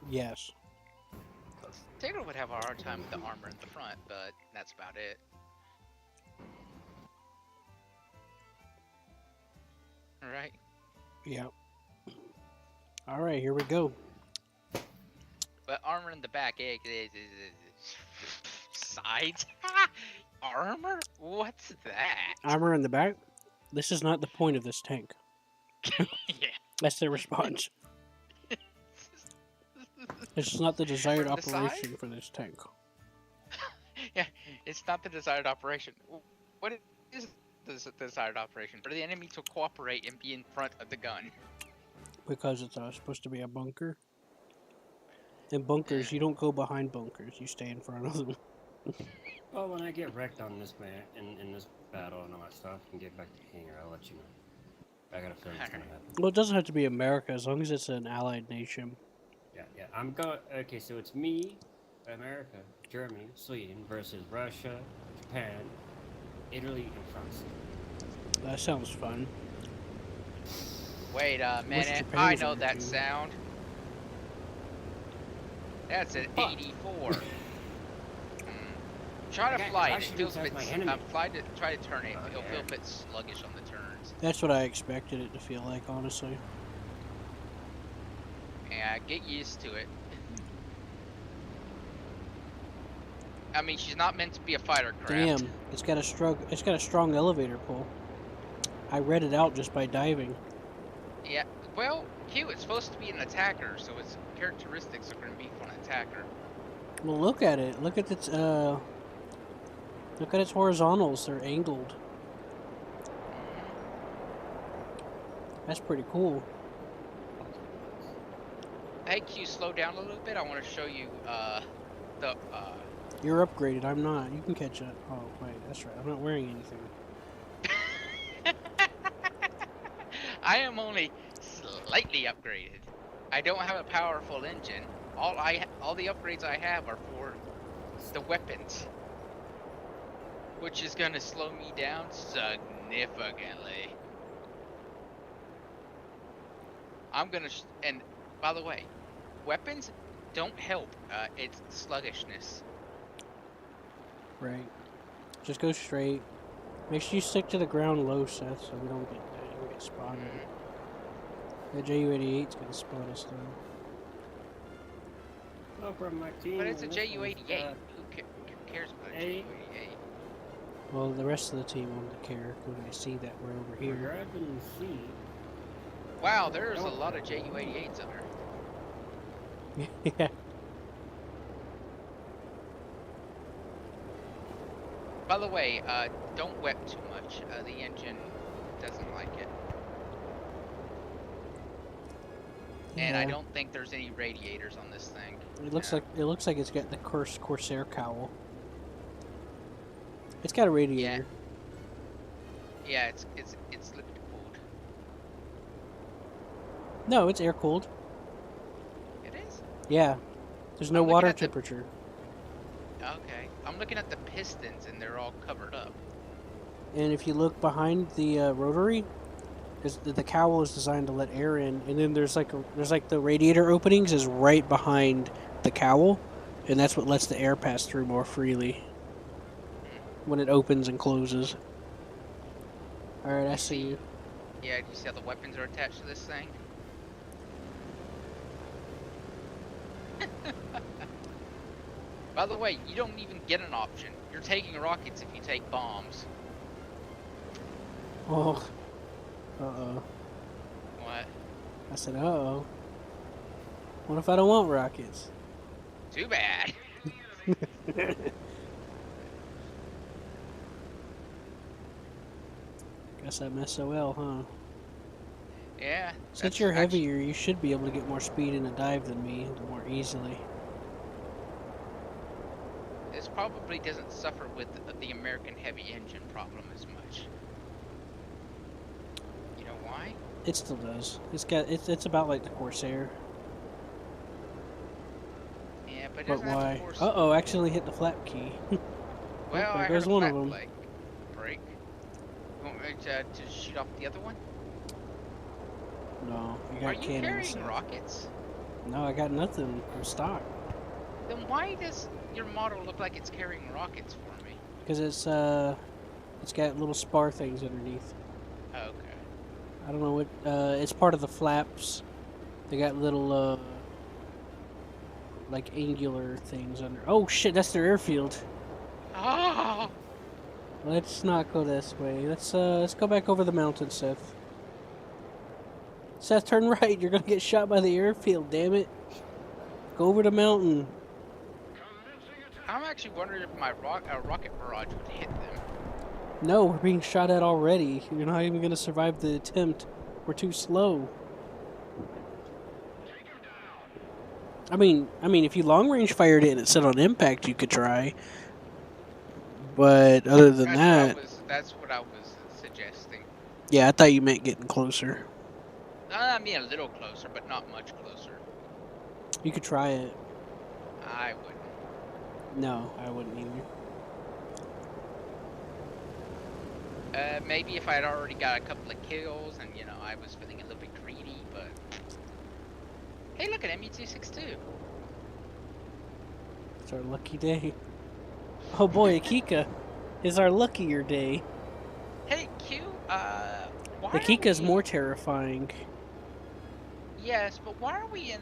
Yes. Taylor would have a hard time with the armor in the front, but that's about it. Alright. Yeah. All right, here we go. But armor in the back, sides? Armor? What's that? Armor in the back. This is not the point of this tank. Yeah. That's their response. It's not the desired Or the side? operation for this tank. Yeah, it's not the desired operation. What is the desired operation? For the enemy to cooperate and be in front of the gun. Because it's supposed to be a bunker. In bunkers, you don't go behind bunkers. You stay in front of them. Well, when I get wrecked on this in this battle and all that stuff, and get back to hangar, I'll let you know. I got a feeling it's gonna happen. Well, it doesn't have to be America as long as it's an allied nation. Yeah. I'm going. Okay, so it's me, America, Germany, Sweden versus Russia, Japan, Italy, and France. That sounds fun. Wait a minute, Japan I was know on that your team? sound. That's an 84. Try to fly it. It feels a bit. Try to turn it. It'll feel a bit sluggish on the turns. That's what I expected it to feel like, honestly. Yeah, get used to it. I mean, she's not meant to be a fighter craft. Damn, it's got a strong elevator pull. I read it out just by diving. Yeah, well, Q, it's supposed to be an attacker, so its characteristics are going to be for an attacker. Well, look at it. Look at its horizontals. They're angled. That's pretty cool. Hey, Q, slow down a little bit. I want to show you the. You're upgraded. I'm not. You can catch up. Oh wait, that's right. I'm not wearing anything. I am only slightly upgraded. I don't have a powerful engine. All the upgrades I have are for the weapons, which is gonna slow me down significantly. And by the way, weapons don't help. It's sluggishness. Right. Just go straight. Make sure you stick to the ground low, Seth, so we don't get spotted. The Ju-88's gonna spot us though. Hello from my team. But it's a Ju-88. Who cares about a Ju-88? Well, the rest of the team won't care when they see that we're over here. Grabbing the sea. Wow, there's a lot of Ju-88s up there. Yeah. By the way, don't wet too much. The engine doesn't like it. And I don't think there's any radiators on this thing. It looks like it's got the Corsair cowl. It's got a radiator. Yeah, it's liquid cooled. No, it's air cooled. It is? Yeah. There's no I'm looking water at the- temperature. Okay. I'm looking at the pistons and they're all covered up. And if you look behind the rotary, because the cowl is designed to let air in, and then there's like the radiator openings is right behind the cowl, and that's what lets the air pass through more freely when it opens and closes. All right, I see you. Yeah, do you see how the weapons are attached to this thing? By the way, you don't even get an option. You're taking rockets if you take bombs. Oh. Uh-oh. What? I said, uh-oh. What if I don't want rockets? Too bad. Guess I'm SOL, huh? Yeah. Since that's you're actu- heavier, you should be able to get more speed in a dive than me, more easily. This probably doesn't suffer with the American heavy engine problem as much. You know why? It still does. It's about like the Corsair. Yeah, but it But doesn't have the why? force. Uh-oh, accidentally hit the flap key. Well, there I goes heard a one of flat them. leg break. You want me to shoot off the other one? No, you Are got you cannons. carrying So. rockets? No, I got nothing. I'm stock. Then why does your model look like it's carrying rockets for me? Because it's got little spar things underneath. Okay. I don't know what. It's part of the flaps. They got little like angular things under. Oh shit, that's their airfield. Ah! Let's not go this way. Let's go back over the mountain, Seth. Seth, turn right. You're gonna get shot by the airfield. Damn it. Go over the mountain. I'm actually wondering if my rocket barrage would hit them. No, we're being shot at already. You're not even gonna survive the attempt. We're too slow. I mean, if you long range fired it and it set on impact, you could try. But other than that, That's what I was suggesting. yeah, I thought you meant getting closer. I mean, a little closer, but not much closer. You could try it. I wouldn't. No, I wouldn't either. Maybe if I had already got a couple of kills and, you know, I was feeling a little bit greedy, but... Hey, look at ME262. It's our lucky day. Oh boy, Akika is our luckier day. Hey, Q, why Akika's are we... more terrifying. Yes, but why are we in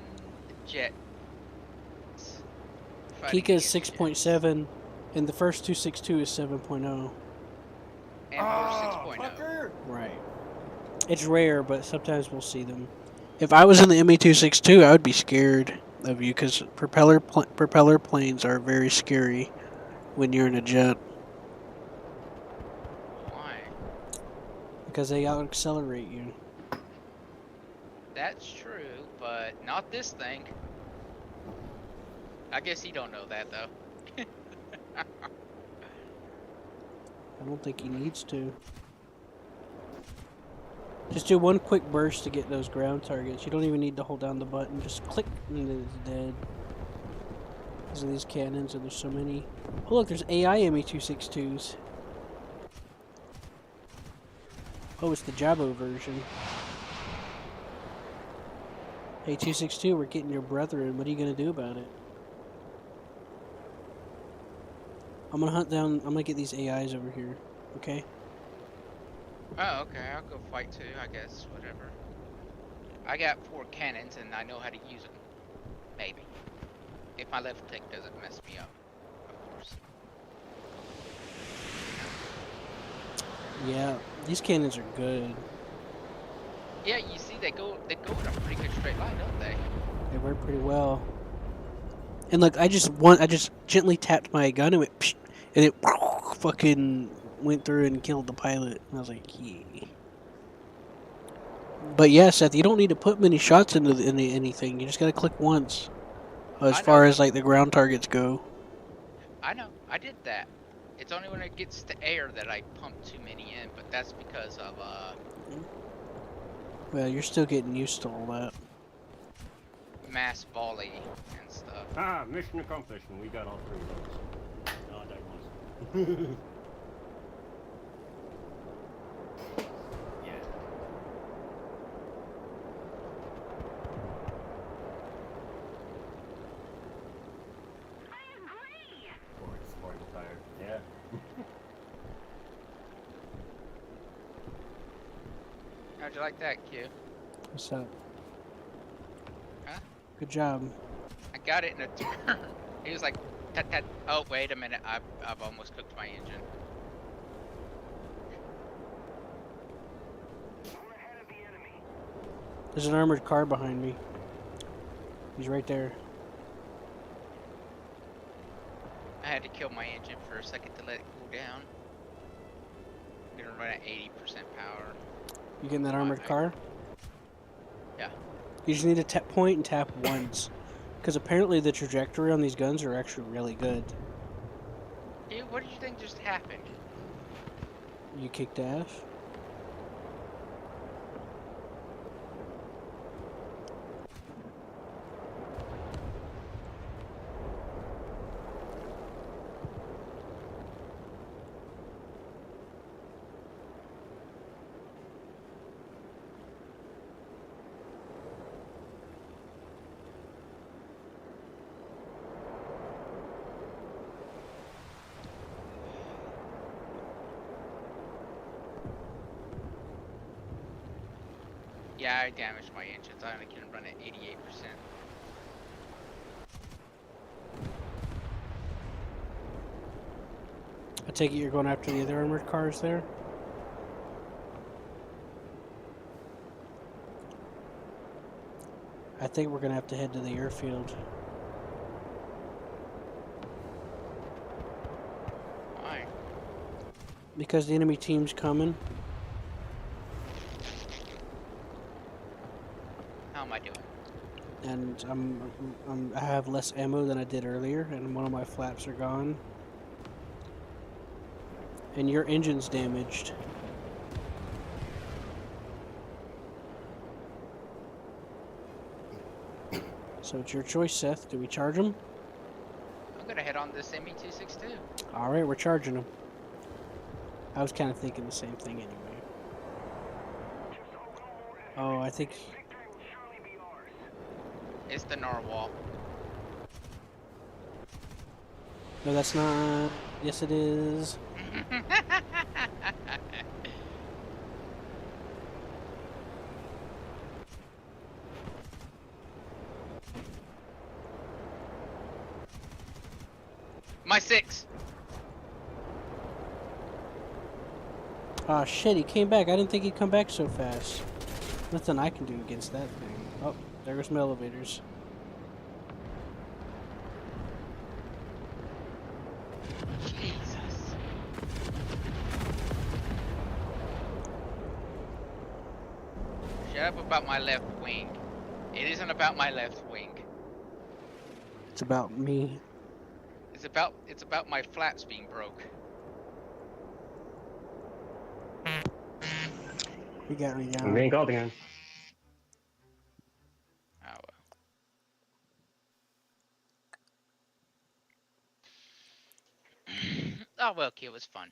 the jet? Akika is 6.7, and the first 262 is 7.0. And we're 6.0. Right. It's rare, but sometimes we'll see them. If I was in the ME262, I would be scared of you, because propeller planes are very scary when you're in a jet. Why? Because they out-accelerate you. That's true, but not this thing. I guess he don't know that, though. I don't think he needs to. Just do one quick burst to get those ground targets. You don't even need to hold down the button. Just click and then it's dead. Because of these cannons, and there's so many. Oh look, there's AI ME262s. Oh, it's the Jabo version. Hey, 262, we're getting your brethren. What are you going to do about it? I'm going to get these AIs over here. Okay? Oh, okay, I'll go fight too, I guess, whatever. I got 4 cannons and I know how to use them. Maybe. If my left click doesn't mess me up, of course. Yeah, these cannons are good. Yeah, you see, they go in a pretty good straight line, don't they? They work pretty well. And look, I just gently tapped my gun and it, and it fucking went through and killed the pilot. And I was like, yeah. But yeah, Seth, you don't need to put many shots into anything. You just gotta click once. As far as like the ground targets go. I know, I did that. It's only when it gets to air that I pump too many in, but that's because of Well, you're still getting used to all that. mass volley and stuff. Ah, mission accomplished, and we got all 3 of those. Oh, that was. Yeah. I agree. Or it's tired. Yeah. How'd you like that, Q? What's up? Huh? Good job. I got it in a turn. He was like, tat, tat. Oh, wait a minute. I've almost cooked my engine. There's an armored car behind me. He's right there. I had to kill my engine for a second to let it cool down. I'm gonna run at 80% power. You getting that armored car? Yeah. You just need to tap point and tap once. Because apparently the trajectory on these guns are actually really good. Dude, what did you think just happened? You kicked ass? Yeah, I damaged my engines. I only can run at 88%. I take it you're going after the other armored cars there? I think we're going to have to head to the airfield. Why? Because the enemy team's coming. How am I doing? And I have less ammo than I did earlier, and one of my flaps are gone. And your engine's damaged. So it's your choice, Seth. Do we charge him? I'm gonna head on this ME-262. Alright, we're charging him. I was kind of thinking the same thing anyway. Oh, I think... It's the narwhal. No, that's not... Yes, it is. My 6! Ah, shit, he came back. I didn't think he'd come back so fast. Nothing I can do against that thing. Oh, there goes my elevators. Jesus. Shut up about my left wing. It isn't about my left wing. It's about me. It's about my flaps being broke. He got me I'm down. being called again. Oh well. Oh well, it was fun.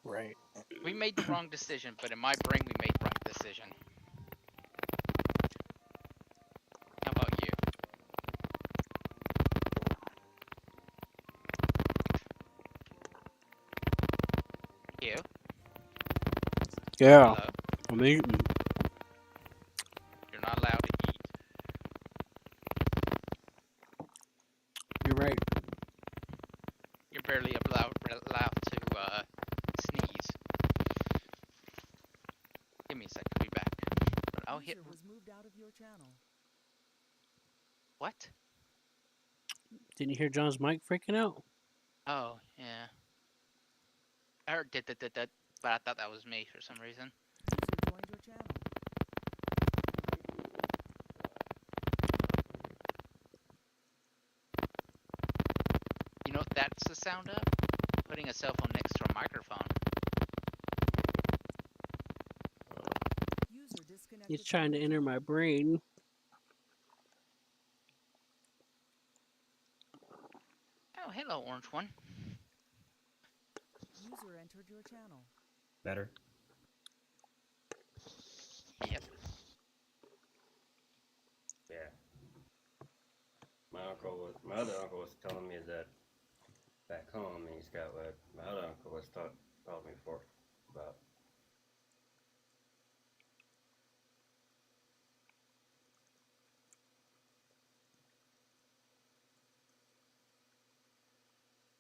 Right. We made the wrong decision, but in my brain we made the right decision. How about you? You? Yeah. Hello? I'm eating. You're not allowed to eat. You're right. You're barely allowed to sneeze. Give me a second, I'll be back. But I'll hit. Was moved out of your channel. What? Didn't you hear John's mic freaking out? Oh, yeah. I heard that, but I thought that was me for some reason. User joined your channel. You know what that's the sound of? Putting a cell phone next to a microphone. User disconnected. He's trying to enter my brain. Oh, hello, orange one. User entered your channel. Better. Yep. Yeah. My other uncle was telling me that back home, he's got what my other uncle was told me before about.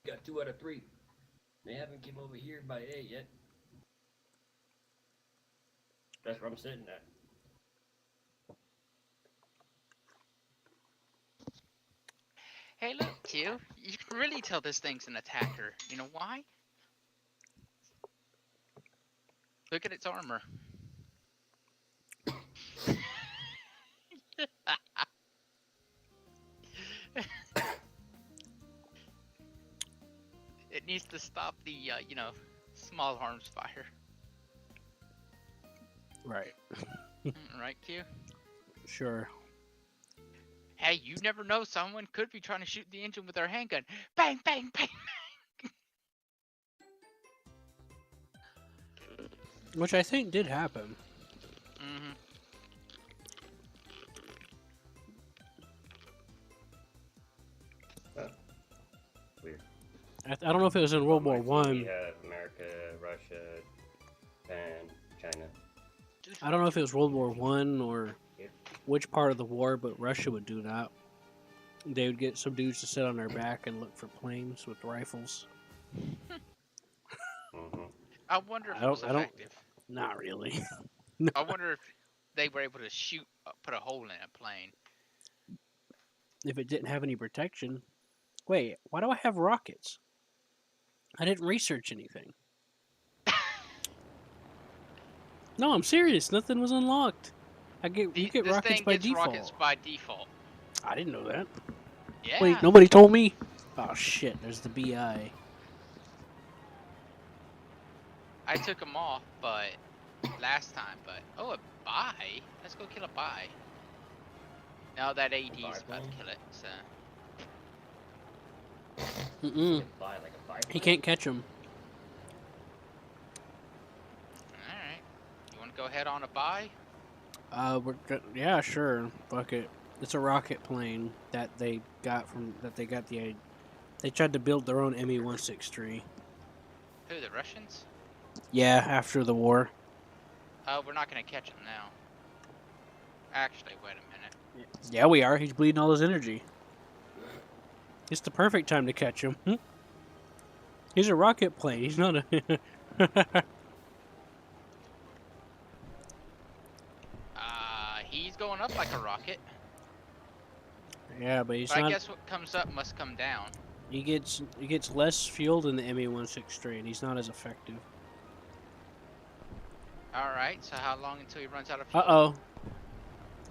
Got 2 out of 3. They haven't came over here by 8 yet. That's where I'm sitting at. Hey, look, Q. You can really tell this thing's an attacker. You know why? Look at its armor. It needs to stop the, small arms fire. Right. Right, Q? Sure. Hey, you never know. Someone could be trying to shoot the engine with their handgun. Bang, bang, bang. Which I think did happen. Mm-hmm. Weird. I don't know if it was in World War We One. have America, Russia, Japan, China. I don't know if it was World War One or Yep. which part of the war, but Russia would do that. They would get some dudes to sit on their back and look for planes with rifles. Mm-hmm. I wonder if I it don't- was I don't- effective. Not really. I wonder if they were able to put a hole in a plane. If it didn't have any protection. Wait, why do I have rockets? I didn't research anything. No, I'm serious. Nothing was unlocked. You get This rockets thing by gets default. rockets by default. I didn't know that. Yeah. Wait, nobody told me. Oh shit! There's the BI. I took them off, but last time. But a buy. Let's go kill a buy. Now that AD's about to kill it. So Mm-mm. Buy like a bike. He can't catch him. all right. You want to go ahead on a buy? Yeah, sure. Fuck it. It's a rocket plane that they got They tried to build their own Me-163. Who, the Russians? Yeah, after the war. Oh, we're not gonna catch him now. Actually, wait a minute. Yeah, we are. He's bleeding all his energy. It's the perfect time to catch him. He's a rocket plane. He's not a. He's going up like a rocket. Yeah, but he's But I not. guess what comes up must come down. He gets less fuel than the Me-163, and he's not as effective. Alright, so how long until he runs out of fuel? Uh-oh.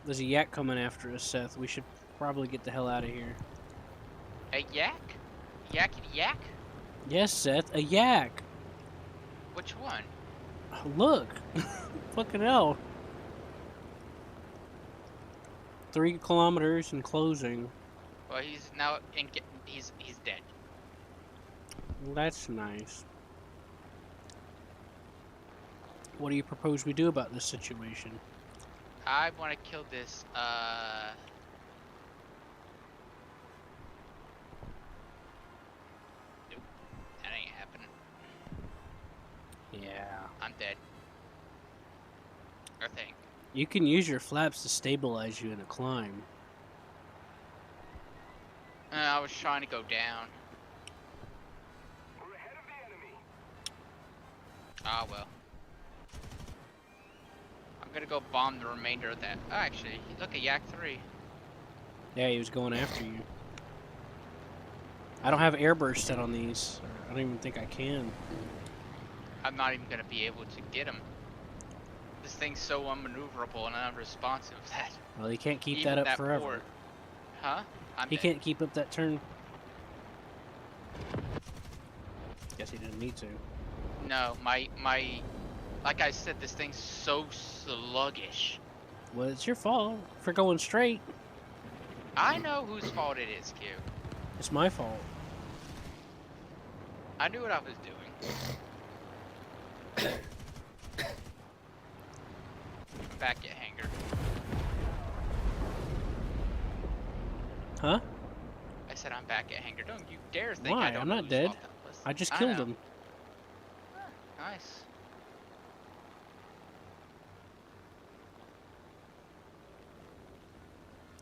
There's a yak coming after us, Seth. We should probably get the hell out of here. A yak? Yakety yak? Yes, Seth, a yak. Which one? Look. Fucking hell. 3 kilometers and closing. Well, he's now he's dead. Well, that's nice. What do you propose we do about this situation? I want to kill this. Nope, that ain't happening. Yeah. I'm dead. I think. You can use your flaps to stabilize you in a climb. I was trying to go down. We're ahead of the enemy. Ah well. I'm gonna go bomb the remainder of that. Oh, actually, look at Yak 3. Yeah, he was going after you. I don't have airburst set on these. I don't even think I can. I'm not even gonna be able to get him. This thing's so unmaneuverable and unresponsive that Well, he can't keep even that up forever. port- Huh? I'm He dead. can't keep up that turn. Guess he didn't need to. No, my like I said, this thing's so sluggish. Well, it's your fault for going straight. I know whose fault it is, Q. It's my fault. I knew what I was doing. I'm back at hangar. Huh? I said I'm back at hangar. Don't you dare think Why? I don't I'm know not whose dead. fault that was. I just I killed know. him. Nice.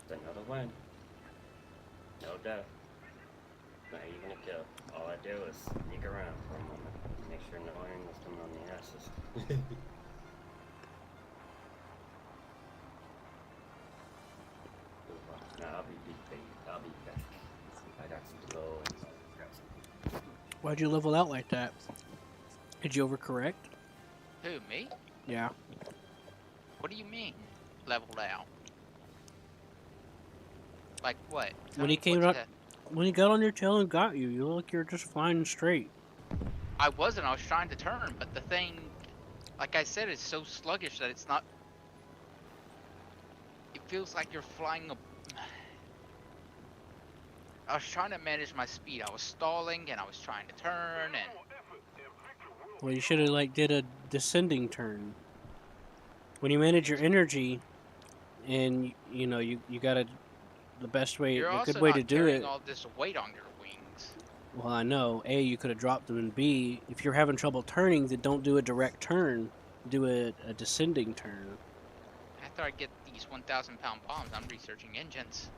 It's another win. No doubt. Now you're gonna kill. All I do is sneak around for a moment. Make sure no one is coming on the asses. I'll be back. I got some glow and grab some. Why'd you level out like that? Did you overcorrect? Who, me? Yeah. What do you mean? Leveled out? Like what? Tell When he me came what's up, that? when he got on your tail and got you, you look like you're just flying straight. I wasn't. I was trying to turn, but the thing, like I said, is so sluggish that it's not. It feels like you're flying a. I was trying to manage my speed. I was stalling and I was trying to turn and. Well, you should have like did a descending turn. When you manage your energy, and you know you gotta the best way, You're a good also way to not do carrying it. all this weight on your wings. Well, I know. A, you could have dropped them, and B, if you're having trouble turning, then don't do a direct turn. Do a descending turn. After I get these 1,000-pound bombs, I'm researching engines.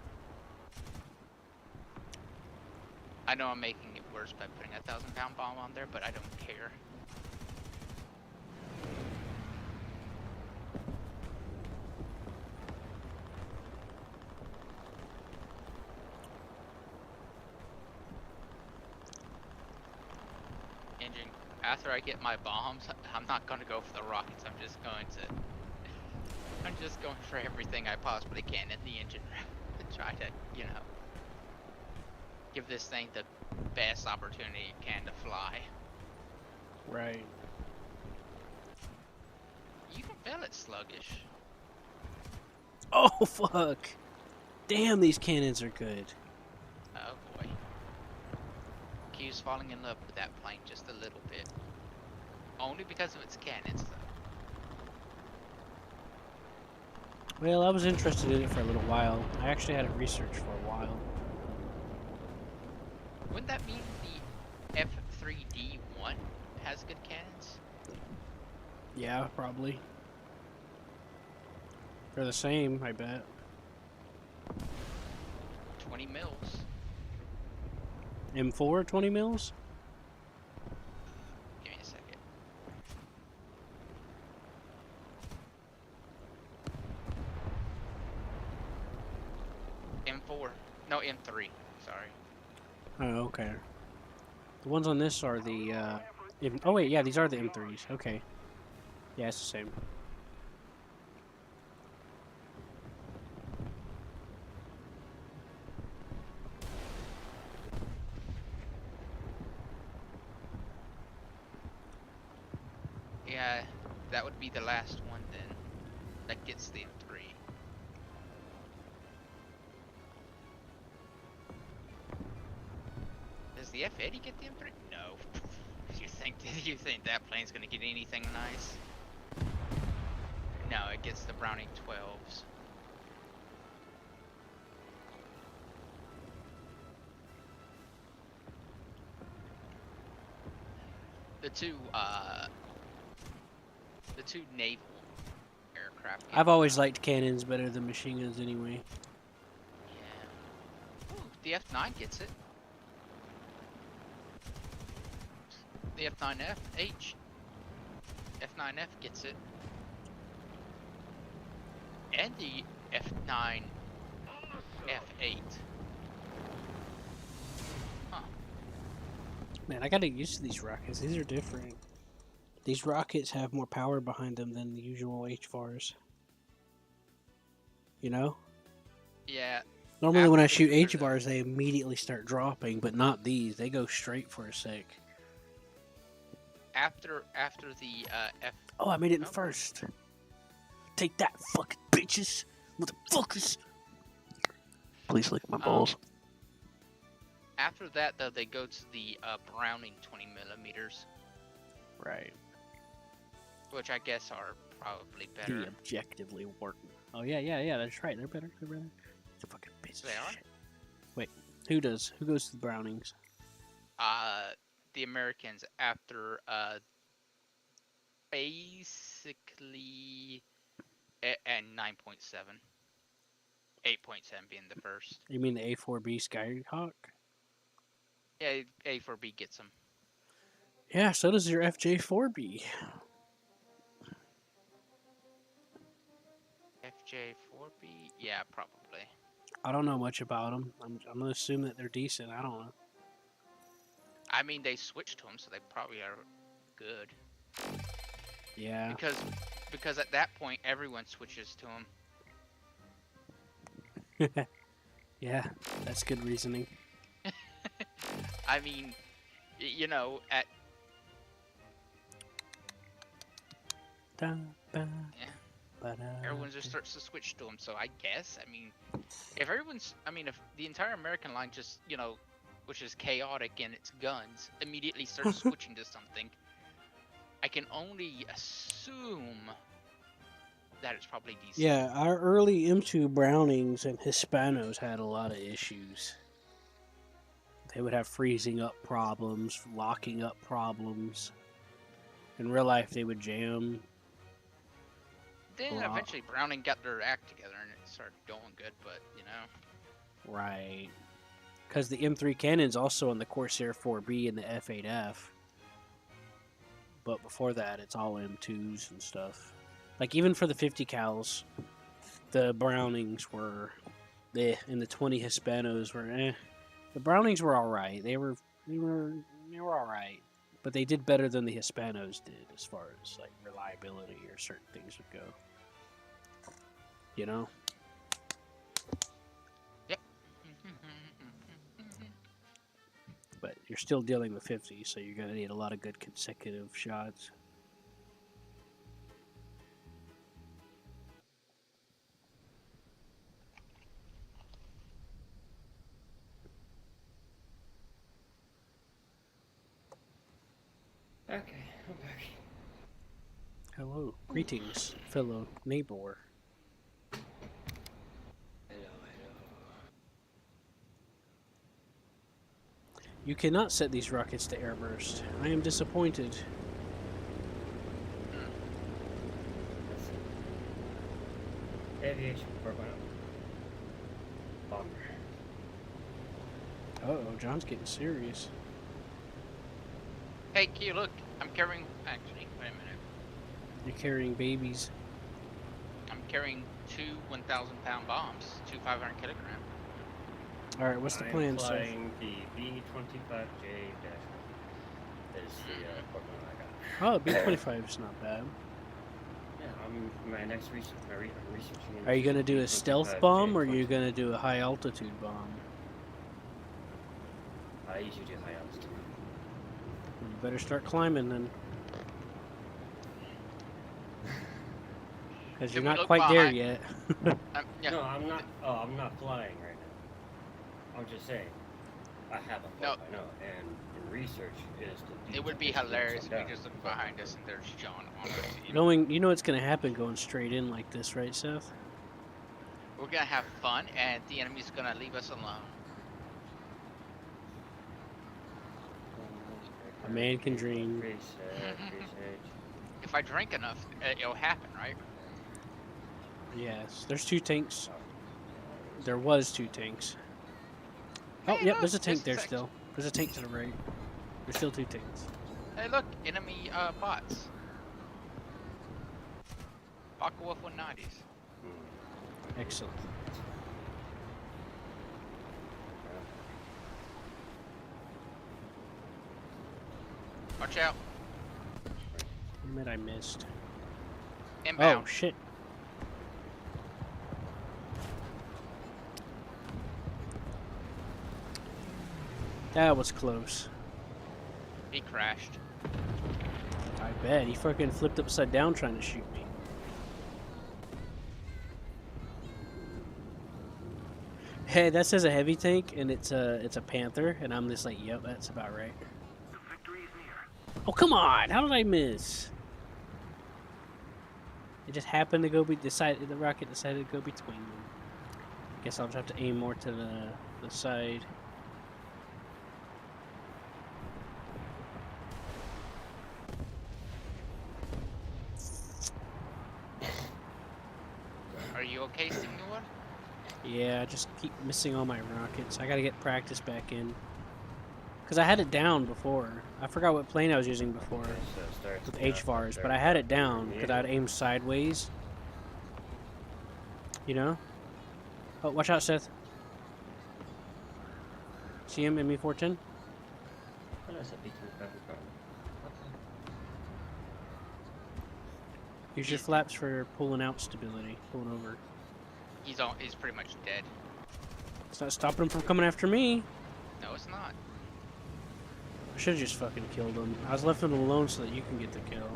I know I'm making it worse by putting a 1,000-pound bomb on there, but I don't care. Engine. After I get my bombs, I'm not going to go for the rockets. I'm just going for everything I possibly can in the engine to try to, you know, give this thing the best opportunity it can to fly. Right. You can feel it sluggish. Oh fuck! Damn, these cannons are good. Oh boy. Q's falling in love with that plane just a little bit. Only because of its cannons, though. Well, I was interested in it for a little while. I actually had it researched for a while. Wouldn't that mean the F3D1 has good cannons? Yeah, probably. They're the same, I bet. 20 mils. M4, 20 mils? Give me a second. M4. No, M3. Sorry. Oh, okay. The ones on this are the, oh wait, yeah, these are the M3s. Okay. Yeah, it's the same. Yeah, that would be the last one then. That gets the M3. Does the F80 get the M3? No. You think that plane's gonna get anything nice? No, it gets the Browning 12s. The two naval aircraft. I've always liked cannons better than machine guns anyway. Yeah. Ooh, the F9 gets it. The F9F gets it. And the F9 F8. Huh. Man, I gotta get used to these rockets. These are different. These rockets have more power behind them than the usual HVARs. You know? Yeah. Normally when I shoot After the- HVARs, they immediately start dropping, but not these. They go straight for a sec. After the F. Oh, I made it in Oh. first. Take that, fucking bitches. Motherfuckers. Please lick my balls. After that, though, they go to the Browning 20 millimeters, Right. which I guess are probably The better. objectively working. Oh, yeah, that's right. They're better. They're better. The fucking bitches. They are? Wait, who does? Who goes to the Brownings? The Americans after basically and 9.7, 8.7 being the first. You mean the A4B Skyhawk? Yeah, A4B gets them. Yeah, so does your FJ4B. FJ4B, yeah, probably. I don't know much about them. I'm gonna assume that they're decent. I don't know. I mean, they switched to them, so they probably are good. Yeah. Because at that point, everyone switches to them. Yeah, that's good reasoning. I mean, you know, at Dun, dun, yeah, ba-da, everyone just starts to switch to them. So I guess, I mean, if the entire American line just, you know, which is chaotic in its guns, immediately starts switching to something, I can only assume that it's probably decent. Yeah, our early M2 Brownings and Hispanos had a lot of issues. They would have freezing up problems, locking up problems. In real life, they would jam. Then Wow. eventually Browning got their act together and it started going good, but you know. Right. Because the M3 cannon's also on the Corsair 4B and the F8F. But before that, it's all M2s and stuff. Like, even for the 50 cals, the Brownings were eh, and the 20 Hispanos were eh. The Brownings were alright. They were alright. But they did better than the Hispanos did as far as, like, reliability or certain things would go. You know? Yep. But you're still dealing with 50, so you're going to need a lot of good consecutive shots. Okay, I'm back. Hello. Greetings, fellow neighbor. Hello. You cannot set these rockets to airburst. I am disappointed. Let's see. Aviation 4.0. Bomber. Uh-oh, John's getting serious. Hey, Q, look, I'm carrying. Actually, wait a minute. You're carrying babies. I'm carrying 2 1,000-pound bombs, 2 500 kilogram. Alright, what's the plan, sir? I'm flying the B-25J-1. Is the 4.0 I got. Oh, B-25 is not bad. Yeah, my next research. I'm researching. Are you going to do a stealth bomb, or are you going to do a high-altitude bomb? I usually do high altitude. You better start climbing, then. Because you're Can we not look quite there behind- yet. Yeah. No, I'm not. Oh, I'm not flying right now. I'm just saying. I have a 4.0, No. and in research is to. It would be hilarious if we just look behind us and there's John on us. You know what's going to happen going straight in like this, right, Seth? We're gonna have fun, and the enemy's gonna leave us alone. A man can dream. Research. If I drink enough, it'll happen, right? Yes, there's 2 tanks. There was 2 tanks. Oh, Hey, yep, look, there's a tank this there is still. There's a tank to the right. There's still 2 tanks. Hey, look, enemy bots. Aqua Wolf 190s. Excellent. Watch out. Admit I missed. Inbound. Oh, shit. That was close. He crashed. I bet. He fucking flipped upside down trying to shoot me. Hey, that says a heavy tank, and it's a Panther, and I'm just like, yep, that's about right. The victory is near. Oh, come on! How did I miss? It just happened to go the rocket decided to go between them. Guess I'll just have to aim more to the side. Are you okay, Senor? Yeah, I just keep missing all my rockets. I gotta get practice back in. Because I had it down before. I forgot what plane I was using before with HVARs, but I had it down because I'd aim sideways. You know? Oh, watch out, Seth. See him, ME410? What is it? Between carbon carbon. Use your flaps for pulling out stability, pulling over. He's pretty much dead. It's not stopping him from coming after me. No, it's not. I should have just fucking killed him. I was left him alone so that you can get the kill.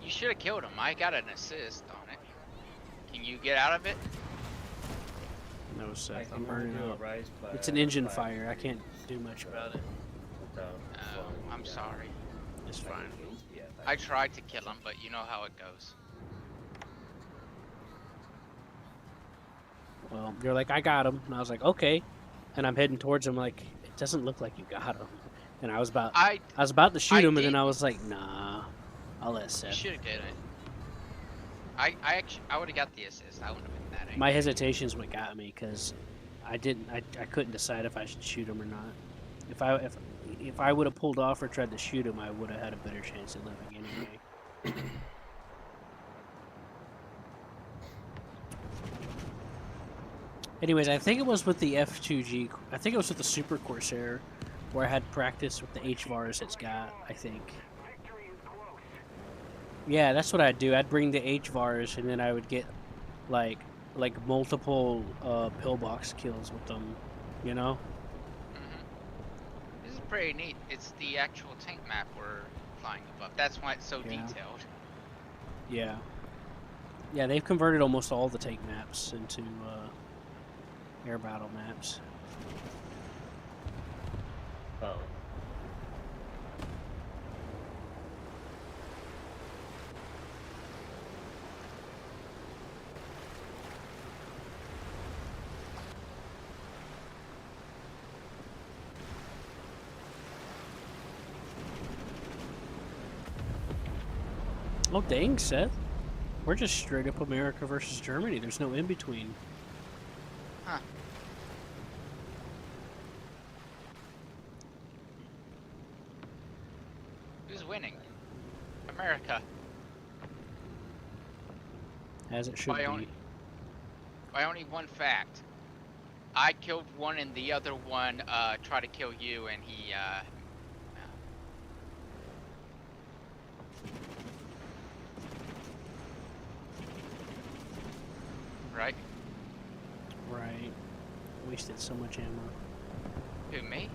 You should have killed him. I got an assist on it. Can you get out of it? No, I Seth, can I'm burning only do a out. rise by It's an engine 5 fire. I degrees, can't do much about it. without Oh, slowing I'm down. sorry. It's fine. Yeah, I tried to kill him, but you know how it goes. Well, you're like, I got him. And I was like, okay. And I'm heading towards him like, it doesn't look like you got him. And I was about to shoot him, and then I was like, nah, I'll let You Seth. should have did it. I would have got the assist. I wouldn't have been that angry. My hesitation's what got me, because I couldn't decide if I should shoot him or not. If I would have pulled off or tried to shoot him, I would have had a better chance at living anyway. Anyways, I think it was with the F2G. I think it was with the Super Corsair, where I had practice with the HVARs it's got. I think. Yeah, that's what I'd do. I'd bring the HVARs, and then I would get like multiple pillbox kills with them. You know. This is pretty neat. It's the actual tank map we're flying above. That's why it's so Yeah. detailed. Yeah. Yeah, they've converted almost all the tank maps into air battle maps. Oh. Oh dang, Seth. We're just straight up America versus Germany. There's no in between. Huh. Who's winning? America. As it should By be. only one fact. I killed one and the other one tried to kill you and he right? Right. Wasted so much ammo. Who, me?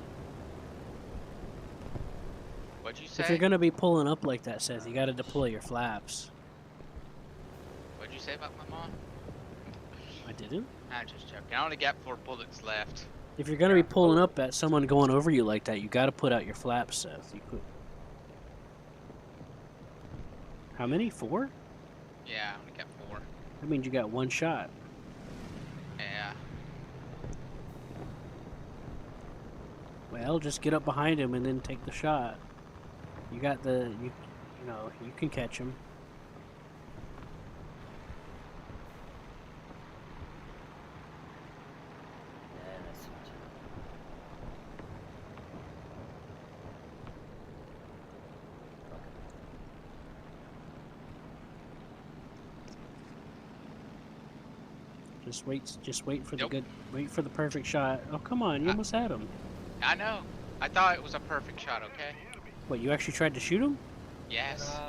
What'd you say? If you're gonna be pulling up like that, Seth, you gotta deploy your flaps. What'd you say about my mom? I didn't? I'm just joking. I only got 4 bullets left. If you're gonna be pulling up at someone going over you like that, you gotta put out your flaps, Seth. You could. How many? 4? Yeah, I only got 4. That means you got one shot. Yeah. Well, just get up behind him and then take the shot. You got the you know, you can catch him. Yeah, that's so much. Just wait for the Nope. wait for the perfect shot. Oh, come on, you almost had him. I know. I thought it was a perfect shot, okay? What, you actually tried to shoot him? Yes.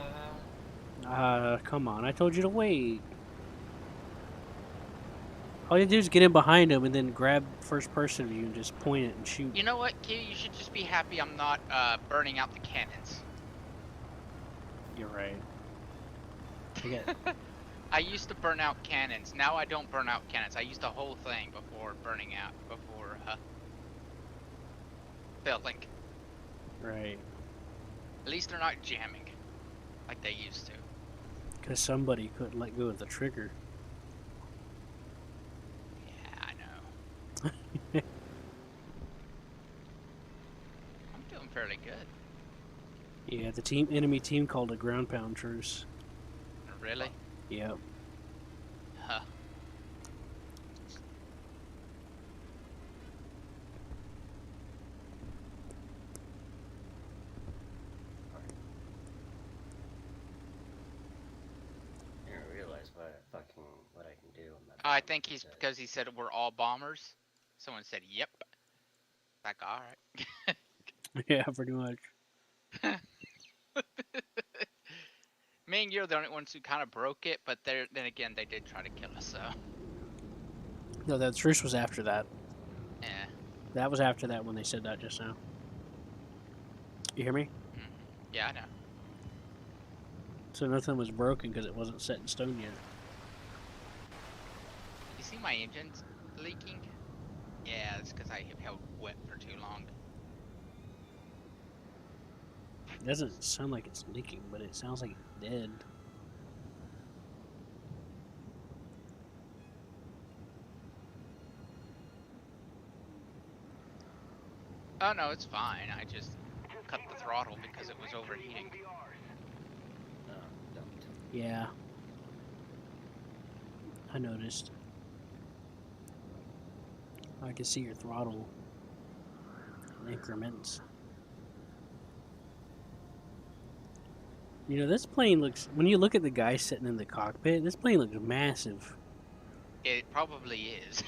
Come on, I told you to wait. All you do is get in behind him and then grab first person view and just point it and shoot. You know what, Q? You should just be happy I'm not burning out the cannons. You're right. I get, I used to burn out cannons. Now I don't burn out cannons. I use the whole thing before burning out, before filling. right. At least they're not jamming like they used to. Because somebody couldn't let go of the trigger. Yeah, I know. I'm doing fairly good. Yeah, the enemy team called a ground pound truce. Really? Yep. Huh. I didn't realize what I can do. On that I think he's today. because he said we're all bombers. Someone said, "Yep." Like, all right. Yeah, pretty much. Me and you are the only ones who kind of broke it, but then again, they did try to kill us, so. No, that truce was after that. Yeah. That was after that when they said that just now. You hear me? Hmm. Yeah, I know. So nothing was broken because it wasn't set in stone yet. You see my engine's leaking? Yeah, it's because I have held wet for too long. It doesn't sound like it's leaking, but it sounds like it's dead. Oh, no, it's fine. I just cut the throttle because it was overheating. Don't. Yeah. I noticed. I can see your throttle in increments. You know, this plane looks, when you look at the guy sitting in the cockpit, this plane looks massive. It probably is.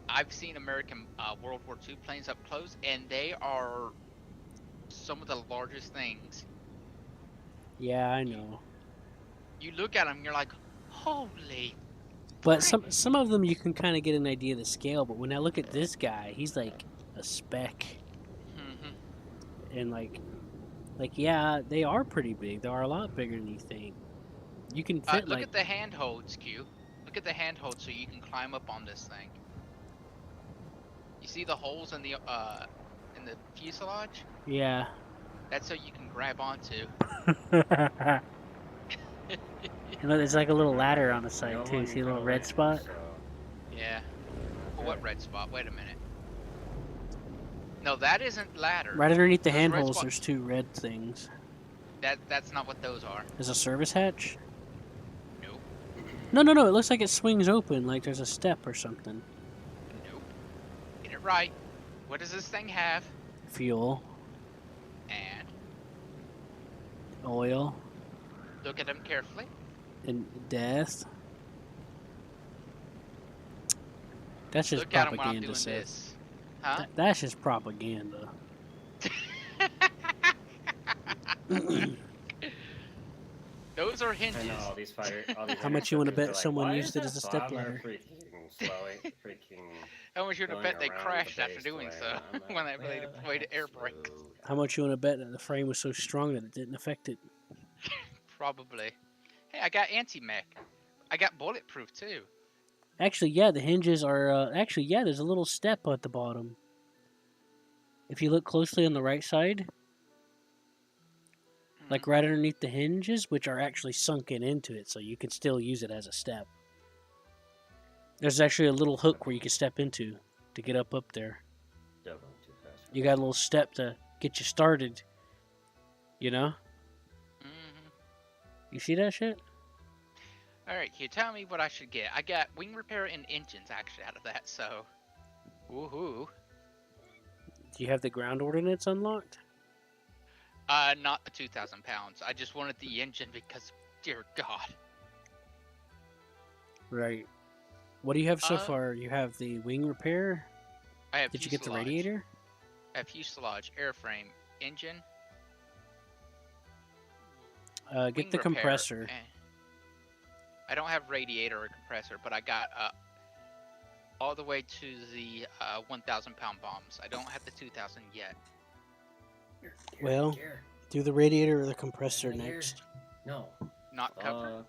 I've seen American World War II planes up close, and they are some of the largest things. Yeah, I know. You look at them, you're like, holy But frick. some of them you can kind of get an idea of the scale, but when I look at this guy, he's like a speck. Mm-hmm. And yeah, they are pretty big. They are a lot bigger than you think. You can fit Look like, at the handholds, Q. Look at the handholds so you can climb up on this thing. You see the holes in the fuselage? yeah. That's so you can grab onto. And look, there's like a little ladder on the No side too. one See a little gonna red land, spot? So Yeah. Well, what red spot? Wait a minute. No, that isn't ladder. Right underneath the Those red handholds, spot- there's two red things. That's not what those are. There's a service hatch? Nope. No. It looks like it swings open, like there's a step or something. Nope. Get it right. What does this thing have? Fuel, And oil, look at them carefully. and death. That's just Look at them when I'm propaganda, doing Seth. this. Huh? That's just propaganda. Those are I hinges. know all these fire. All these How much you wanna instructors bet are like, someone "Why used is it that as a step bomber ladder?" freaking How much you would have going bet they around the crashed after base doing the way so I'm like, when they "Well, deployed air brakes? slowed How much you want to bet that the frame was so strong that it didn't affect it? Probably. Hey, I got anti-mech. I got bulletproof too. Actually, yeah, the hinges are. Actually, yeah, there's a little step at the bottom. If you look closely on the right side, like right underneath the hinges, which are actually sunken into it, so you can still use it as a step. There's actually a little hook where you can step into to get up there. Still going too fast. You got a little step to get you started. You know? Mm-hmm. You see that shit? All right, Q, tell me what I should get. I got wing repair and engines actually out of that, so woohoo. Do you have the ground ordnance unlocked? Not the 2,000 pounds. I just wanted the engine because, dear God. Right. What do you have so Uh, far? You have the wing repair. I have Did you get the fuselage. radiator? I have fuselage, airframe, engine, Get wing the repair. compressor. I don't have radiator or compressor, but I got all the way to the 1,000 pound bombs. I don't have the 2,000 yet. Well, do the radiator or the compressor next. No. Not cover.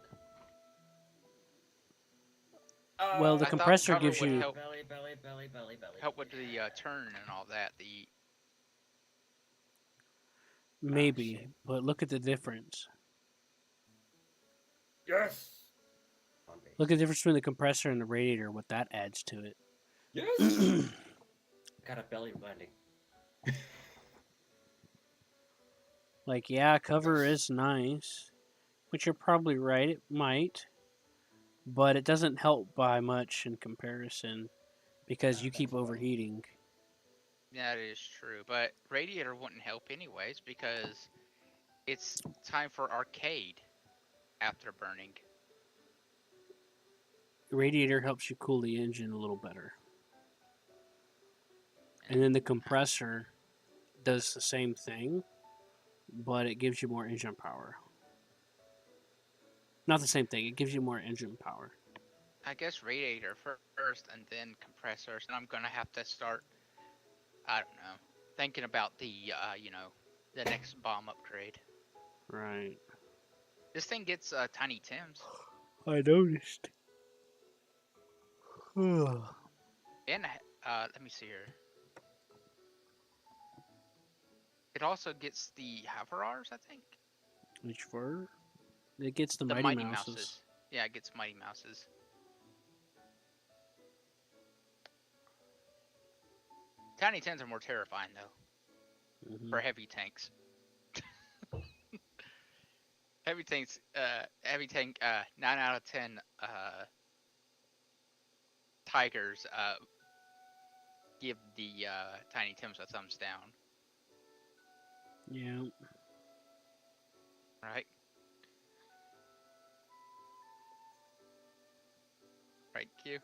Well, the I thought compressor cover gives would you. help. Belly. Help with the turn and all that. The Maybe, but look at the difference. Yes. On base. Look at the difference between the compressor and the radiator, what that adds to it. Yes. Got a belly landing. Like, yeah, cover is nice, which you're probably right, it might, but it doesn't help by much in comparison because you keep overheating. that is true, but radiator wouldn't help anyways because it's time for arcade after burning. The radiator helps you cool the engine a little better. And then the compressor does the same thing, but it gives you more engine power. Not the same thing, it gives you more engine power. I guess radiator first and then compressors. And I'm going to have to start, I don't know, thinking about the, the next bomb upgrade. Right. This thing gets Tiny Tims. I noticed. Which And, let me see here. It also gets the Haverars, I think. fur? It gets the The Mighty Mighty Mouses. Mouses. Yeah, it gets Mighty Mouses. Tiny Tims are more terrifying, though, Mhm. for heavy tanks. Heavy tank, 9 out of 10 Tigers give the Tiny Tims a thumbs down, Yeah. right? Right, Q?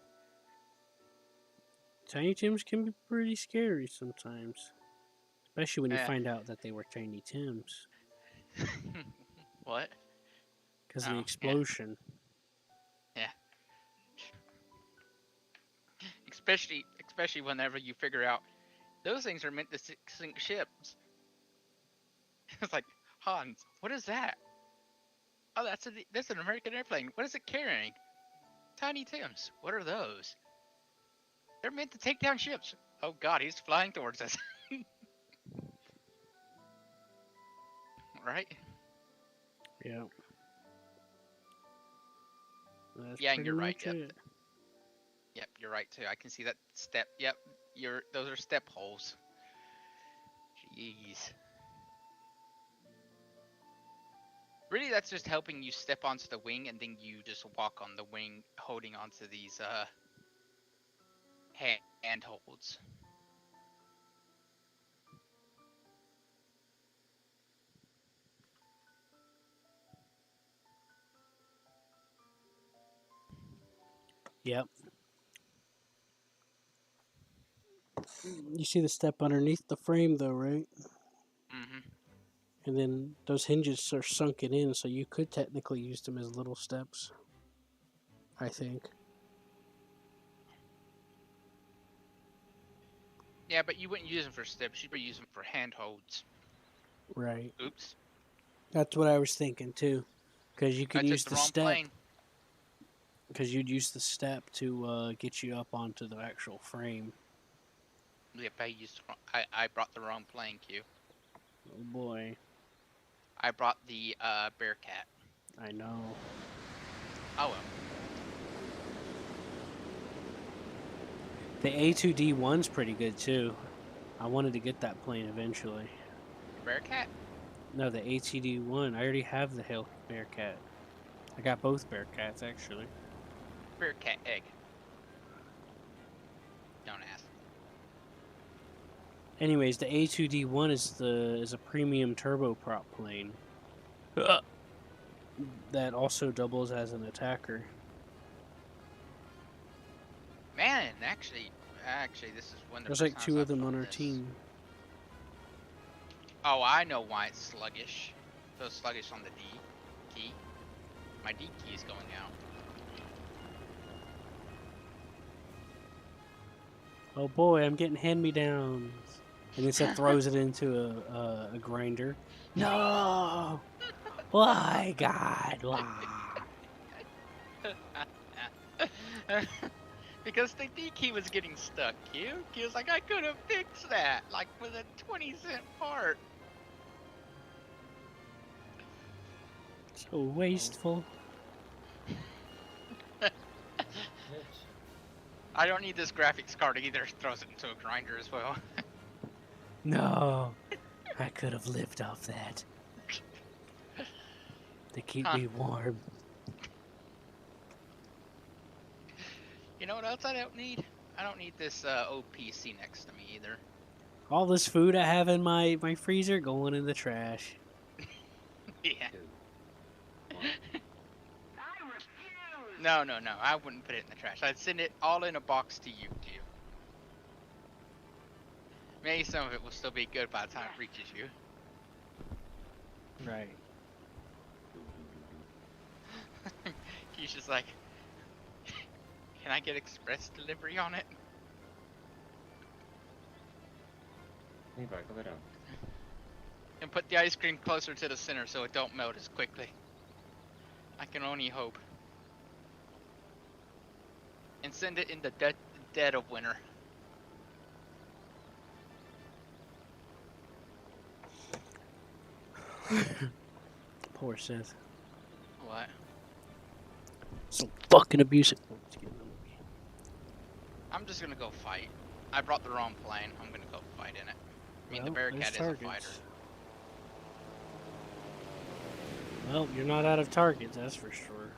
Tiny Tims can be pretty scary sometimes. Especially when you Eh. find out that they were Tiny Tims. What? Because of Oh, the yeah. explosion. Yeah. Especially whenever you figure out those things are meant to sink ships. It's like, Hans, what is that? Oh, that's an American airplane. What is it carrying? Tiny Tims. What are those? They're meant to take down ships. Oh God, he's flying towards us. Right? Yeah. That's Yeah, and pretty you're right. much Yep. it. Yep, you're right too. I can see that step. Yep, those are step holes. Jeez. Really, that's just helping you step onto the wing, and then you just walk on the wing, holding onto these handholds. Yep. You see the step underneath the frame, though, right? Mm-hmm. And then those hinges are sunken in, so you could technically use them as little steps. I think. Yeah, but you wouldn't use them for steps. You'd use them for handholds. Right. Oops, That's what I was thinking, too. Because you I could took use the the wrong step. plane. Because you'd use the step to get you up onto the actual frame. Yep, I brought the wrong plane, Q. Oh boy. I brought the Bearcat. I know. Oh well. The A2D1's pretty good, too. I wanted to get that plane eventually. The Bearcat? No, the ATD1. I already have the Hail Bearcat. I got both Bearcats, actually. Bearcat egg. Don't ask. Anyways, the A2D1 is a premium turboprop plane that also doubles as an attacker. Man, actually, this is one of the There's first like times 2 of I've them flown on our this. team. Oh, I know why it's sluggish. So sluggish on the D key. My D key is going out. Oh boy, I'm getting hand-me-downs. And then Seth throws it into a grinder. No! Why, God? Why? Because the D key was getting stuck, Q. Q was like, I could have fixed that, like with a 20-cent part. So wasteful. I don't need this graphics card either. Throws it into a grinder as well. No. I could have lived off that. To keep me warm. You know what else I don't need? I don't need this OPC next to me either. All this food I have in my freezer going in the trash. Yeah. I refuse. No, no, no. I wouldn't put it in the trash. I'd send it all in a box to you, Q. Maybe some of it will still be good by the time it reaches you. Right. He's just like, can I get express delivery on it? Hey, Bark, go down. And put the ice cream closer to the center so it don't melt as quickly. I can only hope. And send it in the dead of winter. Poor Seth. What? So fucking abusive. I'm just gonna go fight. I brought the wrong plane. I'm gonna go fight in it. I mean, the Well, Bearcat there's is a targets. fighter. Well, you're not out of targets, that's for sure.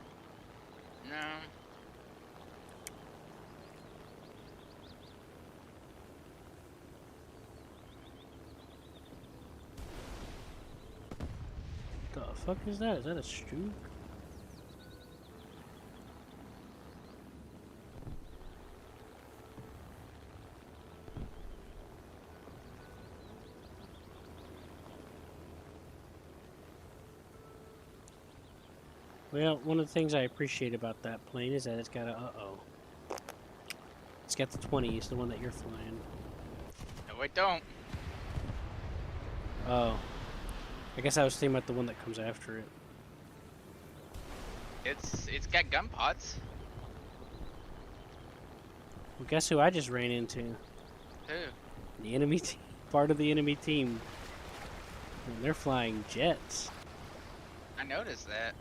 No. The fuck is that? Is that a Stook? Well, one of the things I appreciate about that plane is that it's got a It's got the 20, it's the one that you're flying. No, I don't. Oh. I guess I was thinking about the one that comes after it. It's got gun pods. Well, guess who I just ran into? Who? The enemy team. Part of the enemy team. And they're flying jets. I noticed that.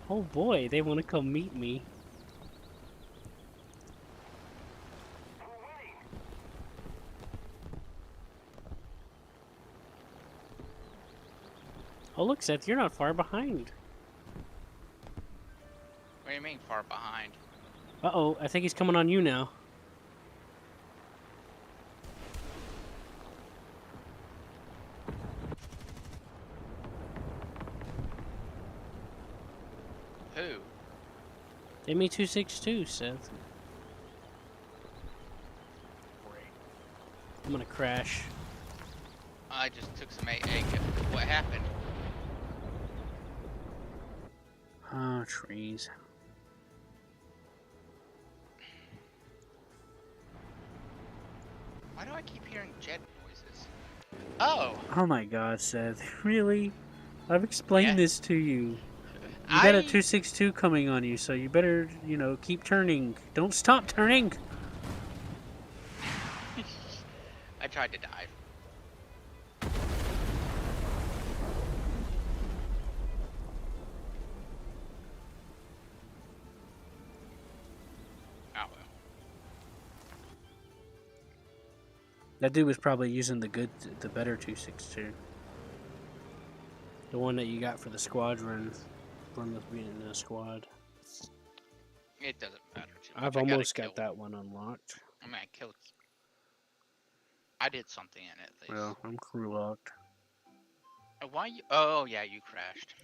Oh boy, they want to come meet me. Oh look, Seth, you're not far behind. What do you mean far behind? Uh-oh, I think he's coming on you now. Who? Enemy 262, Seth. I'm gonna crash. I just took some AA. What happened? Oh, trees. Why do I keep hearing jet noises? Oh! Oh my god, Seth. Really? I've explained Yeah. this to you. You got a I 262 coming on you, so you better, you know, keep turning. Don't stop turning! I tried to dive. Oh well. That dude was probably using the better 262. The one that you got for the squadron. From the being in a squad. It doesn't matter too much. I've I almost got got that one unlocked. I mean, I killed. I did something in it at least. Well, I'm crew locked. Why you? Oh yeah, you crashed.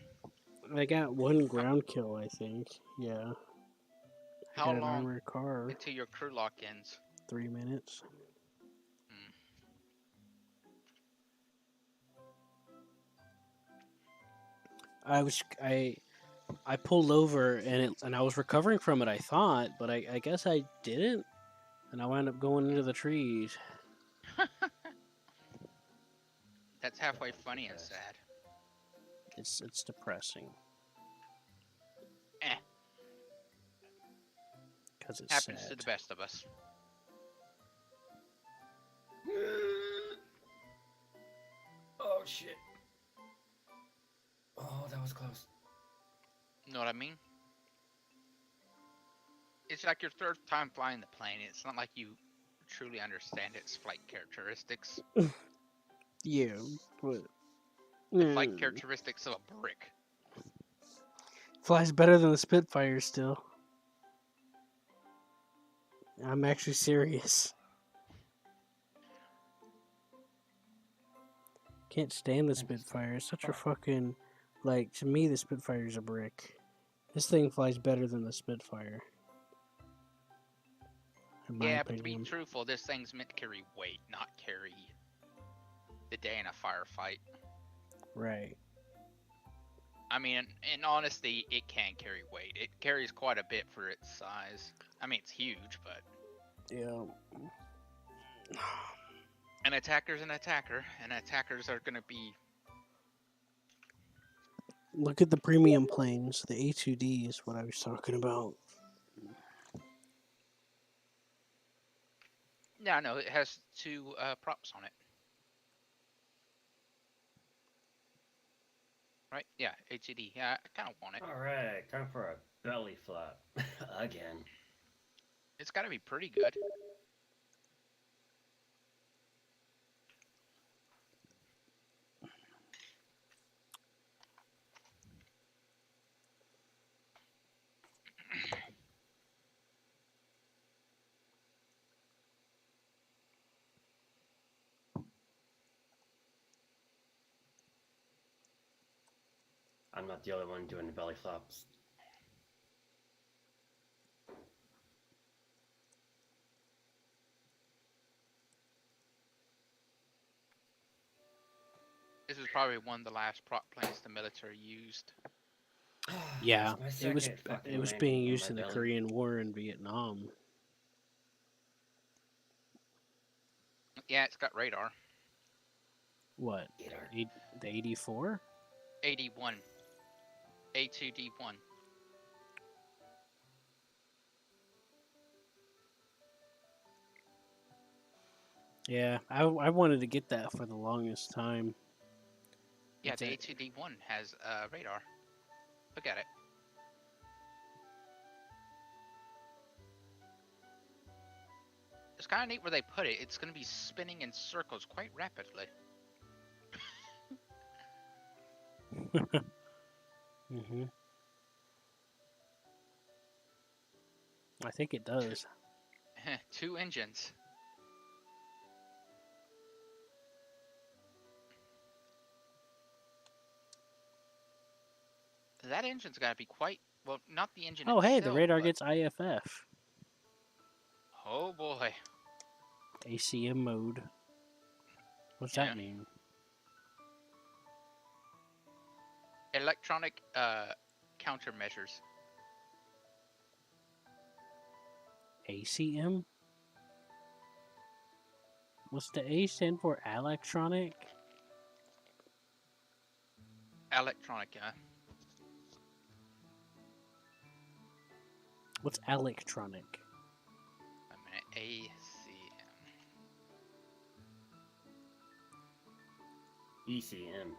I got one ground kill, I think. Yeah. I How got an long armored car. until your crew lock ends? 3 minutes. Hmm. I pulled over and I was recovering from it, I thought, but I guess I didn't, and I wound up going into the trees. That's halfway funny and sad. It's depressing Eh. because it's Happens sad. to the best of us. Oh shit. Oh, that was close. Know what I mean? It's like your third time flying the plane. It's not like you truly understand its flight characteristics. Yeah, but The flight characteristics of a brick. flies better than the Spitfire still. I'm actually serious. Can't stand the Spitfire. It's such a fucking, like, to me the Spitfire's a brick. This thing flies better than the Spitfire. In my Yeah, but to be opinion. truthful, this thing's meant to carry weight, not carry the day in a firefight. Right. I mean, in honesty, it can carry weight. It carries quite a bit for its size. I mean, it's huge, but Yeah. an attacker's an attacker, and attackers are gonna be. Look at the premium planes. The A2D is what I was talking about. Yeah, no, it has two props on it. Right? Yeah, HCD. Yeah, I kind of want it. Alright, time for a belly flop. Again. It's got to be pretty good. I'm not the only one doing the belly flops. This is probably one of the last prop planes the military used. Yeah, It's my it was second fucking it was landing being on used my in the belly. Korean War and Vietnam. Yeah, it's got radar. What? Gator. The 84? 81. A2D1. Yeah, I wanted to get that for the longest time. Yeah, It's the a- A2D1 has radar. Look at it. It's kind of neat where they put it. It's going to be spinning in circles quite rapidly. Mm-hmm. I think it does. 2 engines. That engine's got to be quite well. Not the engine Oh, itself. hey, the radar but- gets IFF. Oh boy. ACM mode. What's Yeah. that mean? Electronic countermeasures. ACM? What's the A stand for? Electronic? Electronic. What's electronic? A minute. ACM. ECM,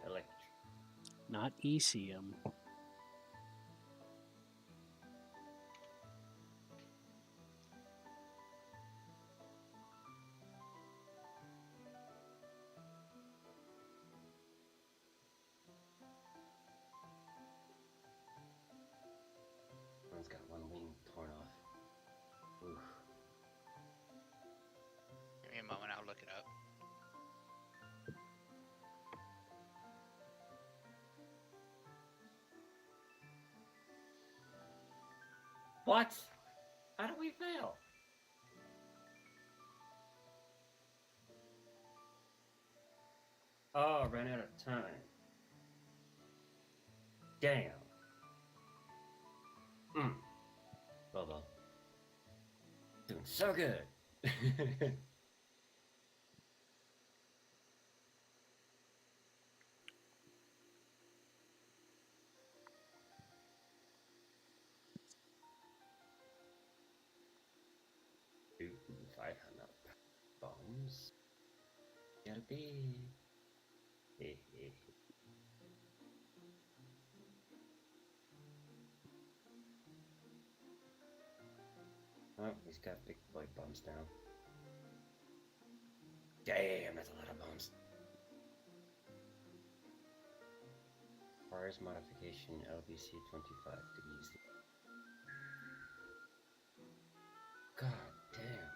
Not ECM. One's got one wing torn off. Oof. Give me a moment. I'll look it up. What? How do we fail? Oh, ran out of time. Damn. Well. Doing so good. Ooh, 500 bombs. Gotta be. Oh, he's got big boy bombs now. Damn, that's a lot of bombs. Requires modification LBC 25 to use. God damn.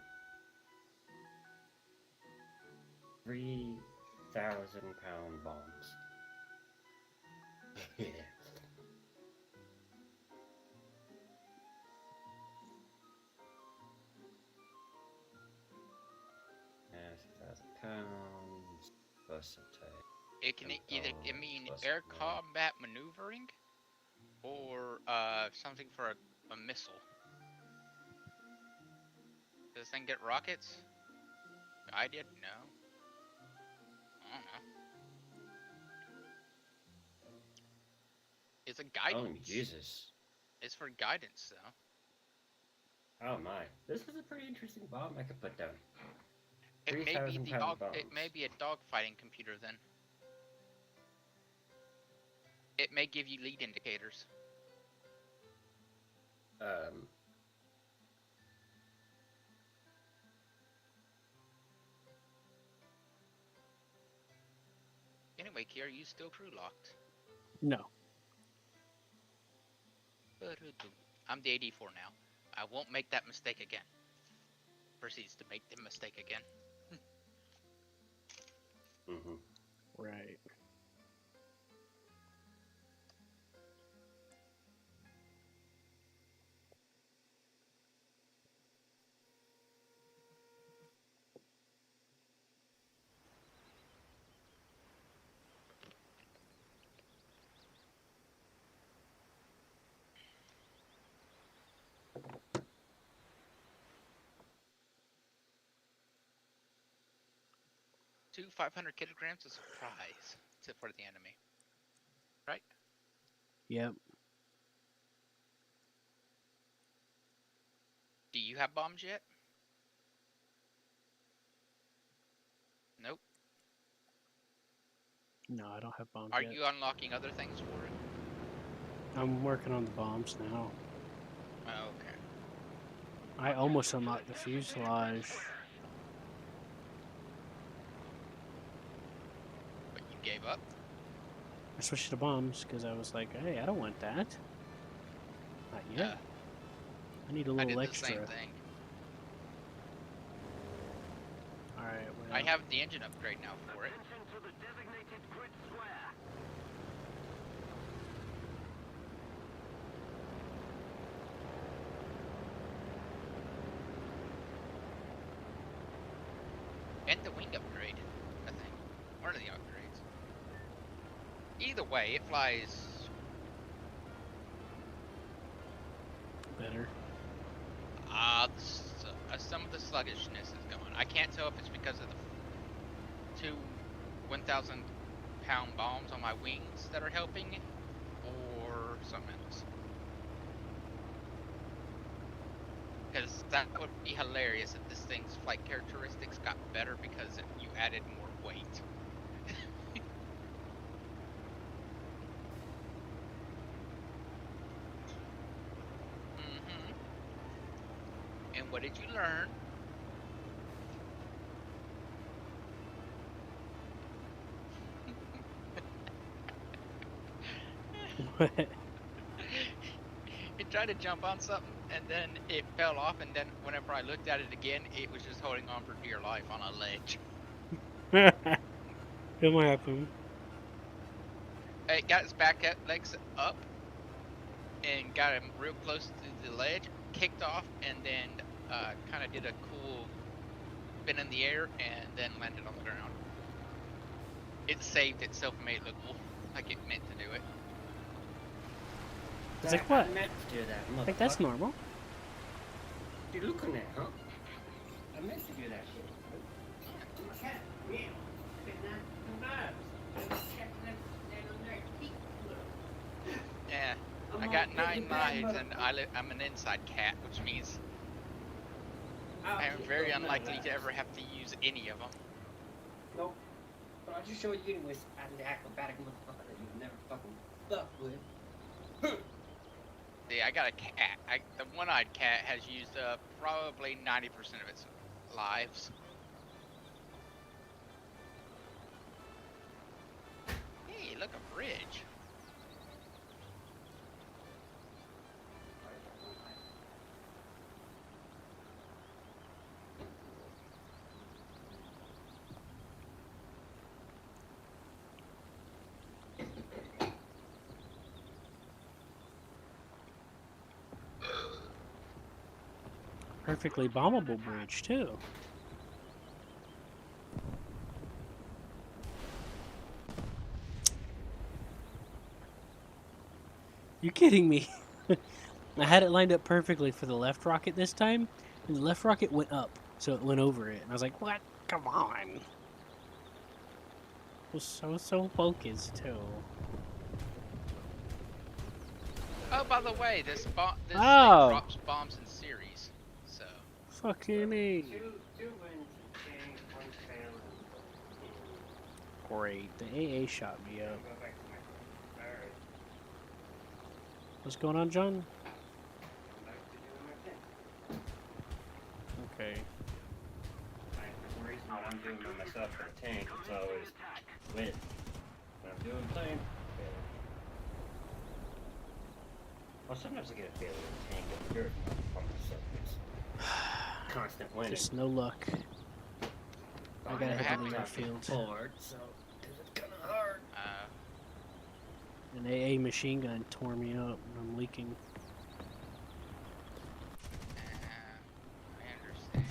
3,000-pound bombs. Yeah. Versatile. It can either Component mean plus air one. combat maneuvering or something for a missile. Does this thing get rockets? Guided? No. I don't know. It's a Oh, guidance. Jesus. It's for guidance, though. Oh my. This is a pretty interesting bomb I could put down. It may be 3,000 the pound dog. bombs. It may be a dogfighting computer then. It may give you lead indicators. Um. Anyway, Kier, are you still crew locked? No. I'm the AD4 now. I won't make that mistake again. Proceeds to make the mistake again. Mm-hmm. Right. Two 500 kilograms is a prize for the enemy. Right? Yep. Do you have bombs yet? Nope. No, I don't have bombs Are yet. you unlocking other things for it? I'm working on the bombs now. Oh, okay. I almost unlocked the fuselage. But you gave up? I switched to bombs because I was like, hey, I don't want that. Not yet. Yeah. I need a I little did extra. the same thing. Alright, well. I have the engine upgrade now for it. Attention to the designated grid square. And the wing upgrade, I think. One of the upgrades. Either way, it flies. Better. Some of the sluggishness is gone. I can't tell if it's because of the two 1,000 pound bombs on my wings that are helping or something else. Because that would be hilarious if this thing's flight characteristics got better because you added more weight. And what did you learn? It tried to jump on something and then it fell off, and then whenever I looked at it again, it was just holding on for dear life on a ledge. It might happen. It got its back legs up and got him real close to the ledge, kicked off, and then kind of did a cool spin in the air and then landed on the ground. It saved itself and made it look like it meant to do it. It's like, what? I meant to do that. I think that's motherfucker. normal. You're looking at, huh? I meant to do that shit. Cat, meow. Yeah, I got 9 lives and I'm an inside cat, which means I am very unlikely to ever have to use any of them. Nope. But I'll just show you anyways. I'm the acrobatic motherfucker that you've never fucking fucked with. See, I got a cat. The one-eyed cat has used up probably 90% of its lives. Hey, look, a bridge. Perfectly bombable bridge, too. You kidding me? I had it lined up perfectly for the left rocket this time, and the left rocket went up, so it went over it. And I was like, what? Come on. It was so focused, too. Oh, by the way, this thing Oh! drops bombs in series. So Fucking A. Two wins and change, one fail, and Great. The AA shot me up. go back to my. Alright, What's going on, John? I'm back to doing my thing. Okay. For some reason, when I'm doing by myself for a tank, it's always win. When I'm doing plane, fail. Well, sometimes I get a failure in tank and dirt on myself. It's constant winning. Just no luck. I gotta hit the happy. lead field. Forward, so it's kind of hard. An AA machine gun tore me up, and I'm leaking. I understand.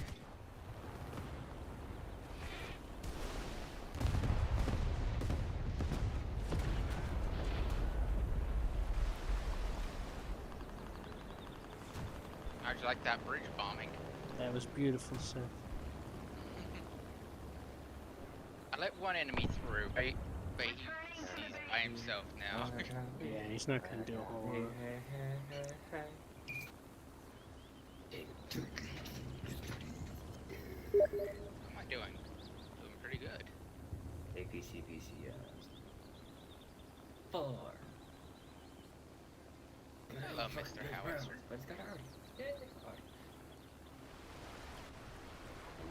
How'd you like that bridge bombing? That was beautiful, Seth. I let one enemy through, but he's by himself now. Yeah, he's not gonna do a whole lot. How am I doing? Doing pretty good. APCPC, 4. Hello, Mr. Howitzer. Let's go already. I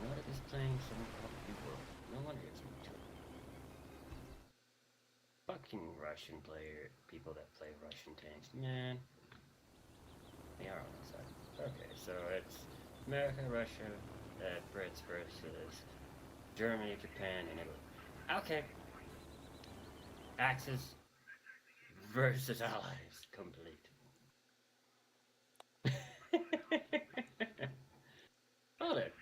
know that this playing some other people. No wonder it's me too. Fucking Russian people that play Russian tanks, man. They are on the side. Okay, so it's America, Russia, Brits versus Germany, Japan, and Italy. Okay. Axis versus Allies, complete. Hold it.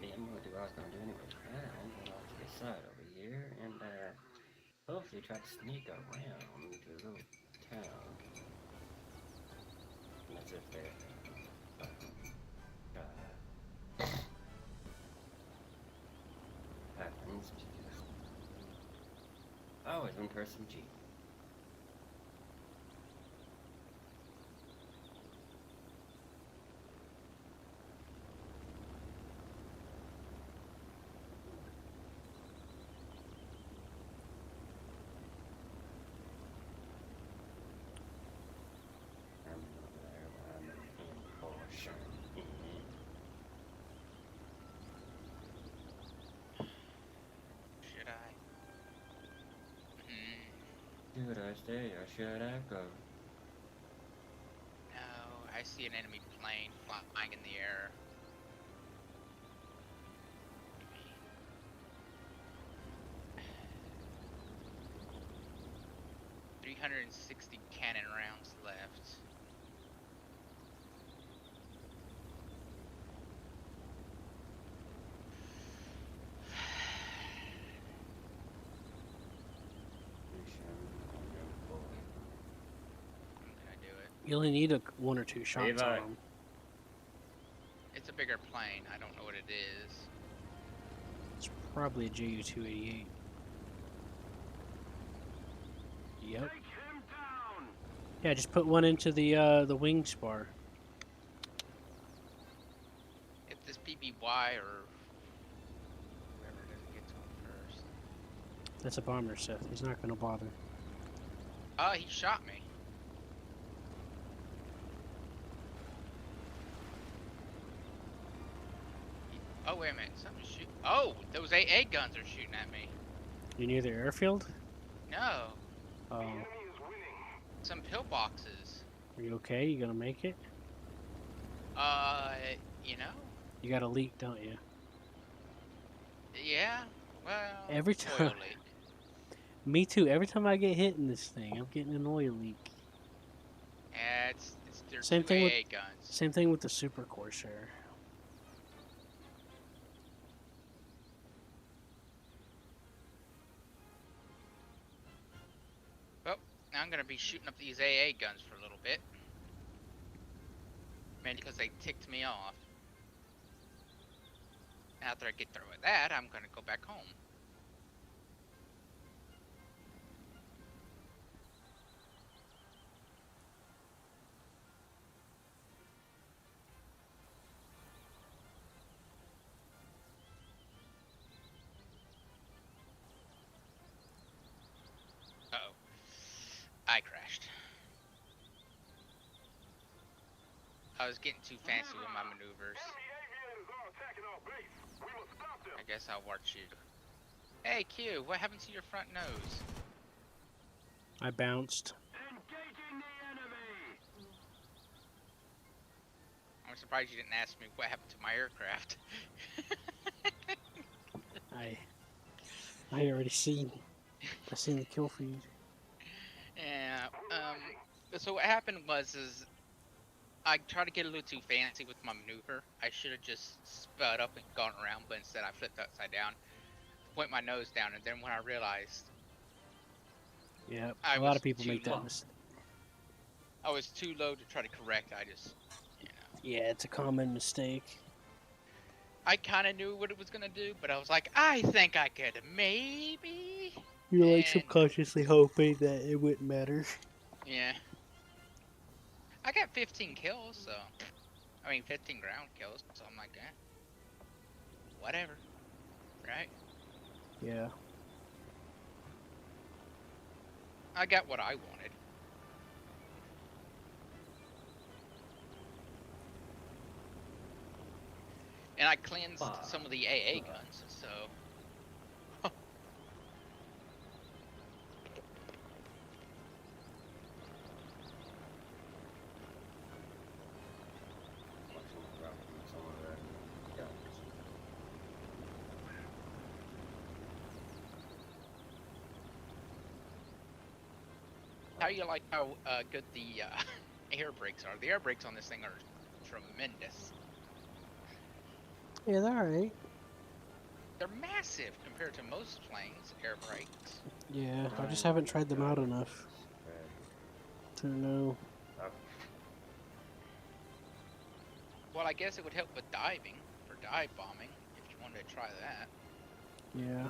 Yeah, I'm gonna do what I was gonna do anyway. I'm going off to the side over here and hopefully try to sneak around to a little town. And that's if they're happens to just always one person G. I'm over there, I'm in Porsche. Should I? Should I stay or should I go? No, I see an enemy plane flying in the air. 360 cannon rounds left. I'm gonna do it. You only need one or two shots Levi. on him. It's a bigger plane. I don't know what it is. It's probably a Ju-288. Yep. Take him down. Yeah, just put one into the wing spar. If this PBY or whoever doesn't get to him first. That's a bomber, Seth. He's not gonna bother. Oh, he shot me. Oh, wait a minute. Something's shooting. Oh, those AA guns are shooting at me. You near the airfield? No. Oh, Enemy is winning. Some pillboxes. are you okay? You gonna make it? You know? You got a leak, don't you? Yeah. Well, Every oil time. leak. Me too. Every time I get hit in this thing, I'm getting an oil leak. Yeah, they're Same two thing with- AA guns. Same thing with the Super Corsair. gonna be shooting up these AA guns for a little bit. Mainly because they ticked me off. After I get through with that, I'm gonna go back home. Uh-oh. I crashed. I was getting too fancy with my maneuvers. Enemy aviators are attacking our base. We must stop them. I guess I'll watch you. Hey Q, what happened to your front nose? I bounced. Engaging the enemy. I'm surprised you didn't ask me what happened to my aircraft. I already seen. I seen the kill feed. Yeah. So what happened was I tried to get a little too fancy with my maneuver. I should have just sped up and gone around, but instead I flipped upside down, went my nose down, and then when I realized Yeah, I a lot was of people too make that low. mistake. I was too low to try to correct, I just, you know. Yeah, it's a common mistake. I kind of knew what it was going to do, but I was like, I think I could maybe. You're like And, subconsciously hoping that it wouldn't matter. yeah. I got 15 kills, so. I mean, 15 ground kills, so I'm like, eh. Whatever. Right? Yeah. I got what I wanted. And I cleansed some of the AA guns, so. How do you like how good the air brakes are? The air brakes on this thing are tremendous. Yeah, they're alright. They're massive compared to most planes' air brakes. Yeah, I just haven't tried them out enough to know. Well, I guess it would help with diving, for dive bombing, if you wanted to try that. Yeah.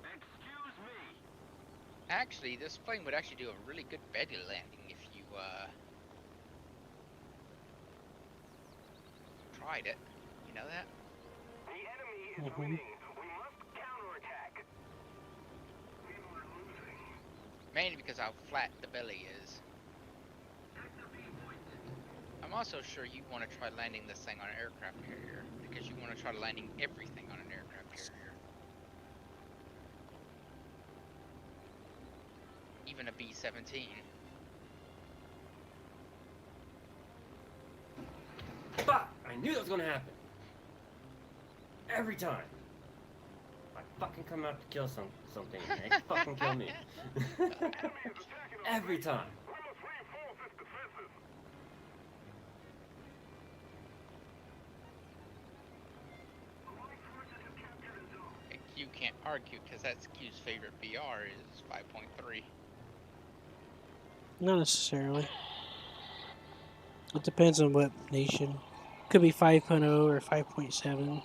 Excuse me. Actually, this plane would actually do a really good belly landing if you tried it. You know that? The enemy is winning. We must counterattack. We are losing. Mainly because how flat the belly is. I'm also sure you want to try landing this thing on an aircraft carrier, because you want to try landing everything on an aircraft carrier. Even a B-17. Bah! I knew that was gonna happen. Every time. I fucking come out to kill something and they fucking kill me. Every time. We must reinforce its defenses. You can't argue, because that's Q's favorite BR is 5.3. Not necessarily. It depends on what nation. Could be 5.0 or 5.7.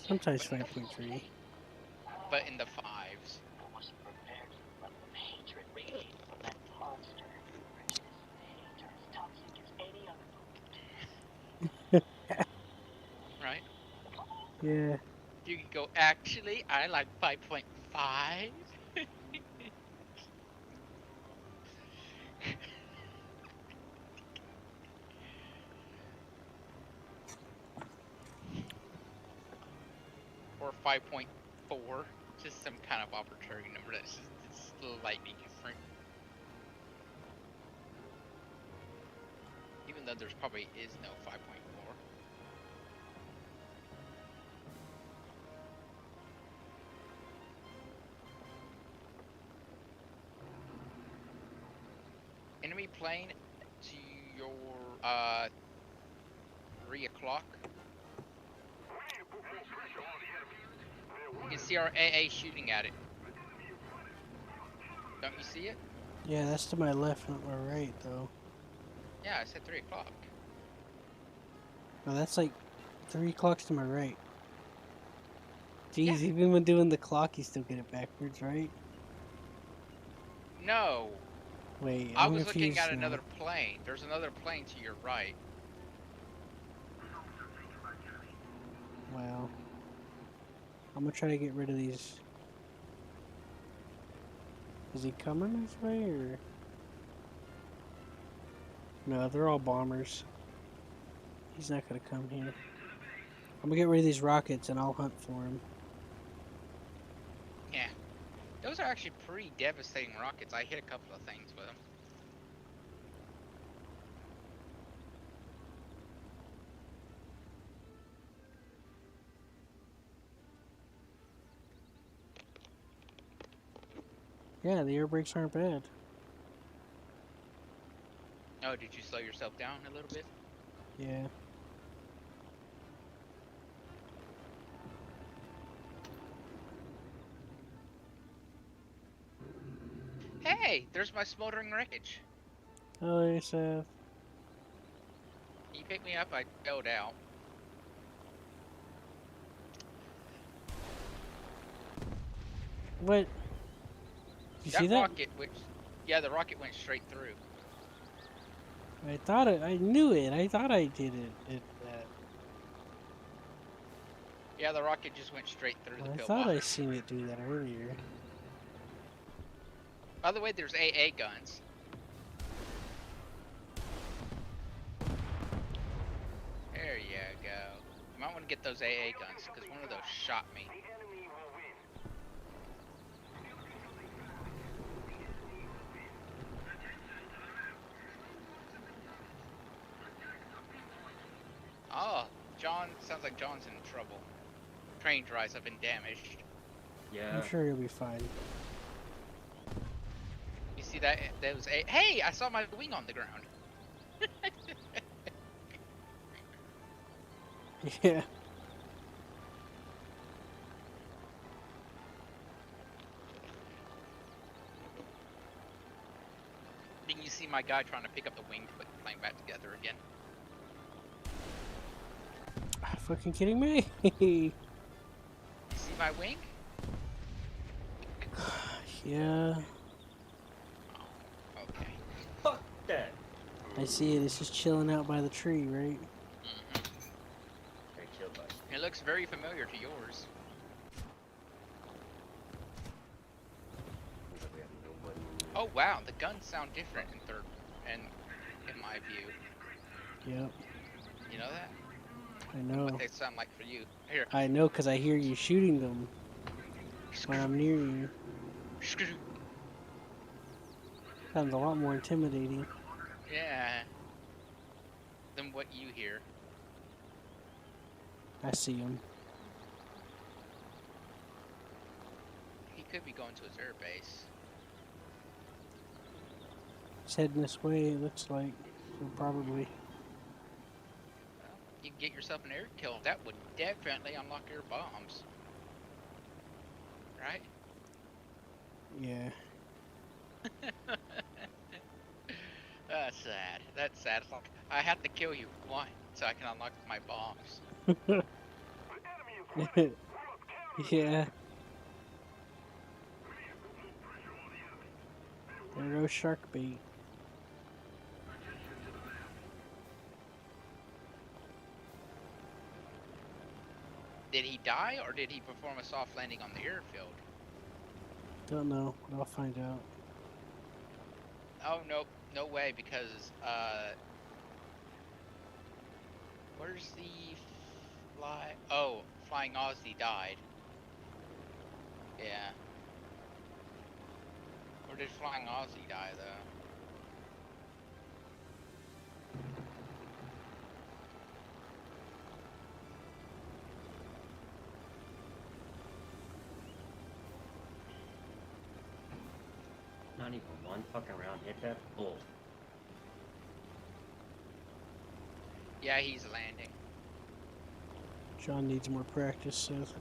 Sometimes 5.3. But in the fives. Right? Yeah. You could go, actually, I like 5.5. Or 5.4. Just some kind of arbitrary number that's just it's slightly different. Even though there's probably is no 5.4. Enemy plane to your 3 o'clock. see our AA shooting at it. Don't you see it? Yeah, that's to my left, not my right, though. Yeah, I said 3 o'clock. Oh, that's like 3 clocks to my right. Jeez, Yeah. even when doing the clock, you still get it backwards, right? No, Wait, I I'm was looking confused at now. another plane. There's another plane to your right. Wow. I'm gonna try to get rid of these. Is he coming this way, or...? No, they're all bombers. He's not gonna come here. I'm gonna get rid of these rockets, and I'll hunt for him. Yeah, those are actually pretty devastating rockets. I hit a couple of things with them. Yeah, the air brakes aren't bad. Oh, did you slow yourself down a little bit? Yeah. Hey, there's my smoldering wreckage. Oh, there's Can you pick me up? I bailed out. What? You see That that? rocket, which, yeah, the rocket went straight through. I thought I knew it. I thought I did it. Yeah, the rocket just went straight through the I thought pillbox. I seen it do that earlier. By the way, there's AA guns. There you go. You might want to get those AA guns, because one of those shot me. The enemy will win. Oh, John, sounds like John's in trouble. Train drives have been damaged. Yeah. I'm sure he'll be fine. You see that? That was a. Hey, I saw my wing on the ground. Yeah. Didn't you see my guy trying to pick up the wing to put the plane back together again? Fucking kidding me? You see my wing? Yeah. Oh, okay. Fuck that. I see it. It's just chilling out by the tree, right? Very chill, bud. It looks very familiar to yours. Looks like we have nobody. Oh wow, the guns sound different in third, and in my view. Yep. You know that? I know. What they sound like for you. Here. I know because I hear you shooting them when I'm near you. Sounds a lot more intimidating. Yeah. Than what you hear. I see him. He could be going to his air base. He's heading this way, it looks like. So probably. Well, you can get yourself an air kill. That would definitely unlock your bombs. Right? Yeah. That's sad. That's sad. It's like, I have to kill you once so I can unlock my bombs. The enemy is winning. We must counter. Yeah. There goes shark bait. Did he die or did he perform a soft landing on the airfield? Don't know, but I'll find out. Oh, nope. No way, because, where's the fly? Oh, Flying Aussie died. Yeah. Where did Flying Aussie die, though? Not even one fucking round hit that bull. Yeah, he's landing. John needs more practice, Seth.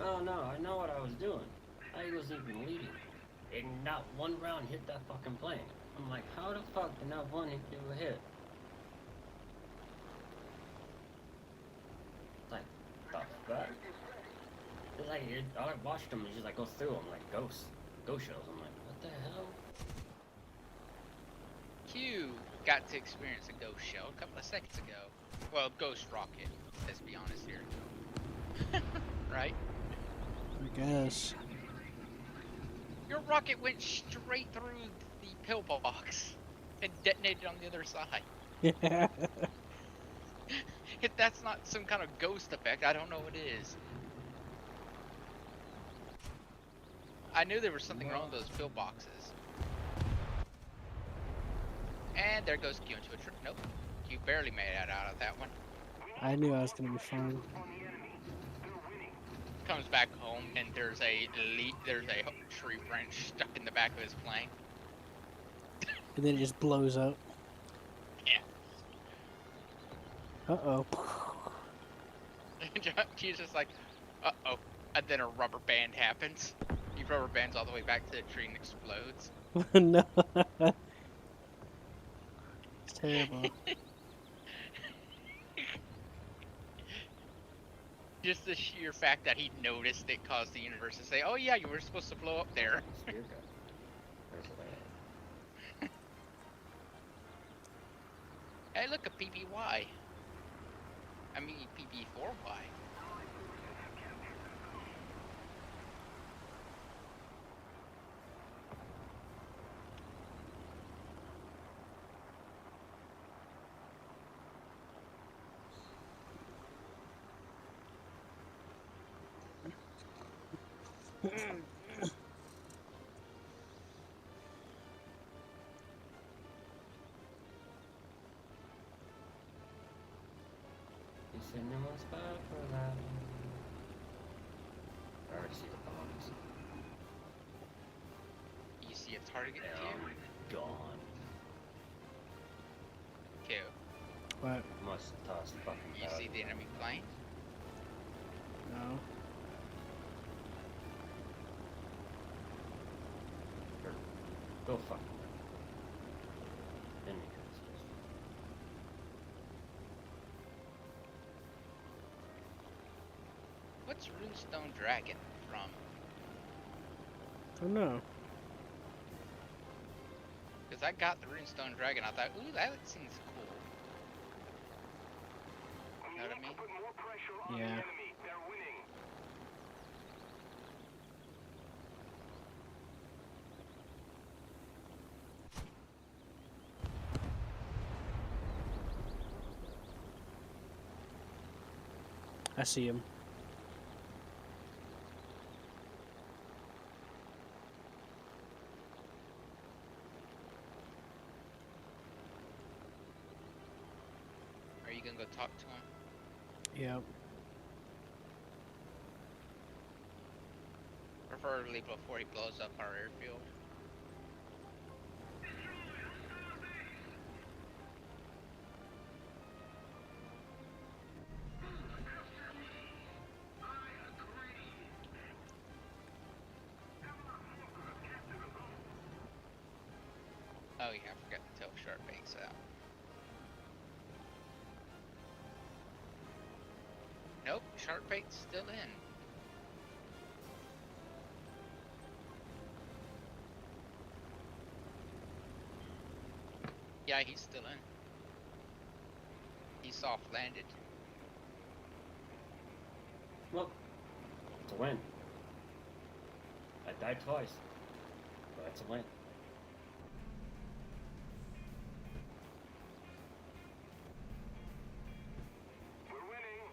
No, I know what I was doing. I wasn't even leading. And not one round hit that fucking plane. I'm like, how the fuck did not one do a hit? It's like, the fuck? It's like, I watched them just like go through them like ghost shows. I'm like, what the hell? Q got to experience a ghost show a couple of seconds ago. Well, ghost rocket, let's be honest here. Right? I guess. Your rocket went straight through the pillbox and detonated on the other side. Yeah. If that's not some kind of ghost effect, I don't know what is. I knew there was something wrong with those pillboxes. And there goes Q into a trip. Nope. Q barely made it out of that one. I knew I was gonna be fine. Comes back home and there's a tree branch stuck in the back of his plane. And then it just blows up. Yeah. Uh-oh. Q's just like, uh-oh. And then a rubber band happens. He rubber bands all the way back to the tree and explodes. No. It's terrible. Just the sheer fact that he noticed it caused the universe to say, oh yeah, you were supposed to blow up there. Spear gun. Where's it at? Hey, look, a PBY. I mean, PB4Y. You said no one spot for that. I already see the bombs. You see a target Yeah, here? I'm gone. Q. What? Must toss fucking You see the enemy plane? No. Go fuck. Enemy comes. What's Runestone Dragon from? Oh no. Because I got the Runestone Dragon, I thought, ooh, that seems cool. You know what I mean? Put more pressure on Yeah. the enemy. They're winning. I see him. Are you gonna go talk to him? Yep. Preferably before he blows up our airfield. Oh yeah, I forgot to tell Sharkbait's out. Nope, Sharkbait's still in. Yeah, he's still in. He soft landed. Well, it's a win. I died twice, but it's a win. We're winning.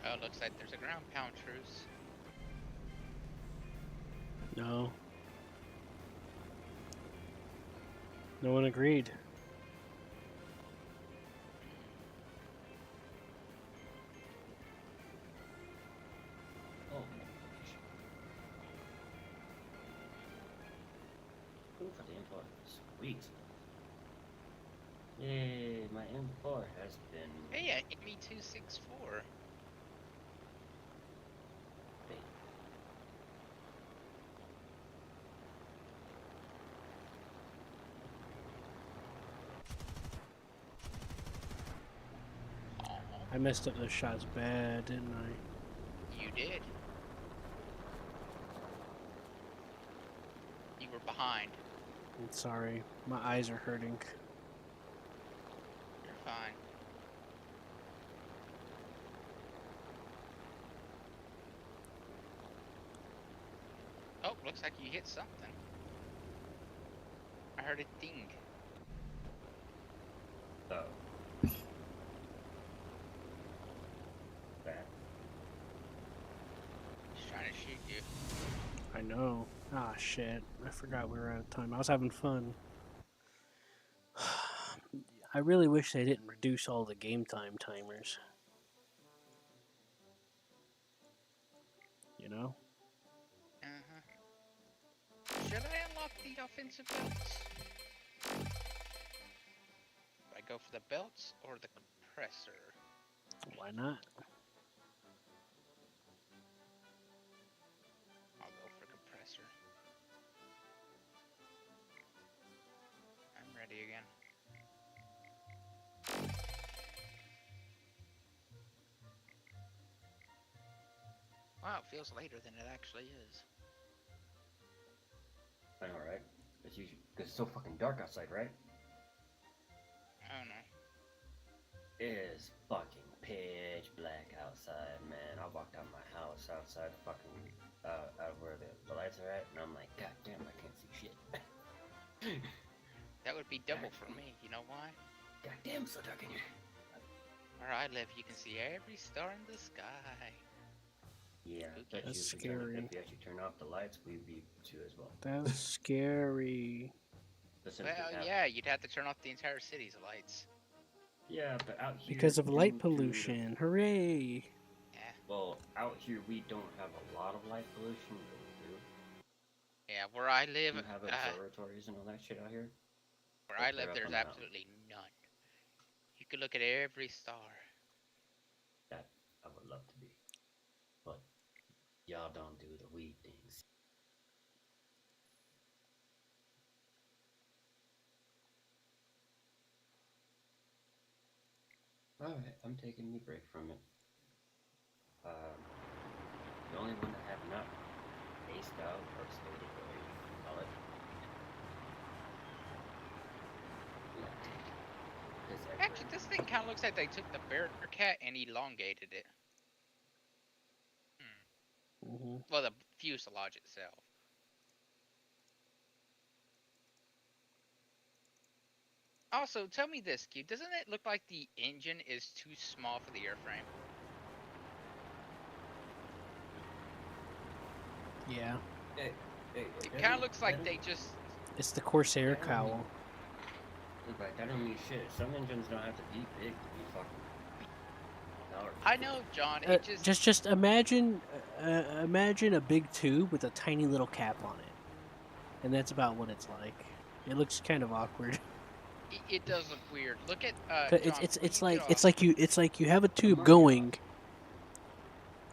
Oh, looks like there's a ground pound truce. No. No one agreed. Oh, for the import. Sweet. Yay, my import has been... Hey, yeah, ME264. Wait. I messed up those shots bad, didn't I? You did. You were behind. I'm sorry. My eyes are hurting. You're fine. Oh, looks like you hit something. I heard a ding. Oh. That. Just trying to shoot you. I know. Ah, shit. I forgot we were out of time. I was having fun. I really wish they didn't reduce all the game time timers. You know? Should I unlock the offensive belts? Do I go for the belts or the compressor? Why not? I'll go for compressor. I'm ready again. Wow, it feels later than it actually is. I know, right? It's so fucking dark outside, right? Oh no. It is fucking pitch black outside, man. I walked out of my house outside fucking out where the lights are at, and I'm like, God damn, I can't see shit. That would be double for me. You know why? God damn, it's so dark in here. Where I live, you can see every star in the sky. Yeah, Spooky. That's if scary. If you actually turn off the lights, we'd be too as well. That's scary. Specifically Well, out- yeah, you'd have to turn off the entire city's lights. Yeah, but out here Because of due light to pollution. Hooray! Yeah, well, out here we don't have a lot of light pollution, but we do. yeah. Where I live, You have observatories and all that shit out here. where Like I live, they're up there's on the mountain. absolutely none. You could look at every star. That I would love to be, but y'all don't do the weed things. Alright, I'm taking me break from it. The only one that have not aced out or stated or whatever you call it. Yeah. Actually, this thing kind of looks like they took the Bearcat and elongated it. Well, the fuselage itself. Also, tell me this, Q. Doesn't it look like the engine is too small for the airframe? Yeah. Hey, It kind of looks like they just... It's the Corsair cowl. Right, that don't mean shit. Some engines don't have to be big to be fucking powerful. I know, John. It Just imagine imagine a big tube with a tiny little cap on it, and that's about what it's like. It looks kind of awkward. It does look weird. Look at John, It's when you like get it's like you have a tube going,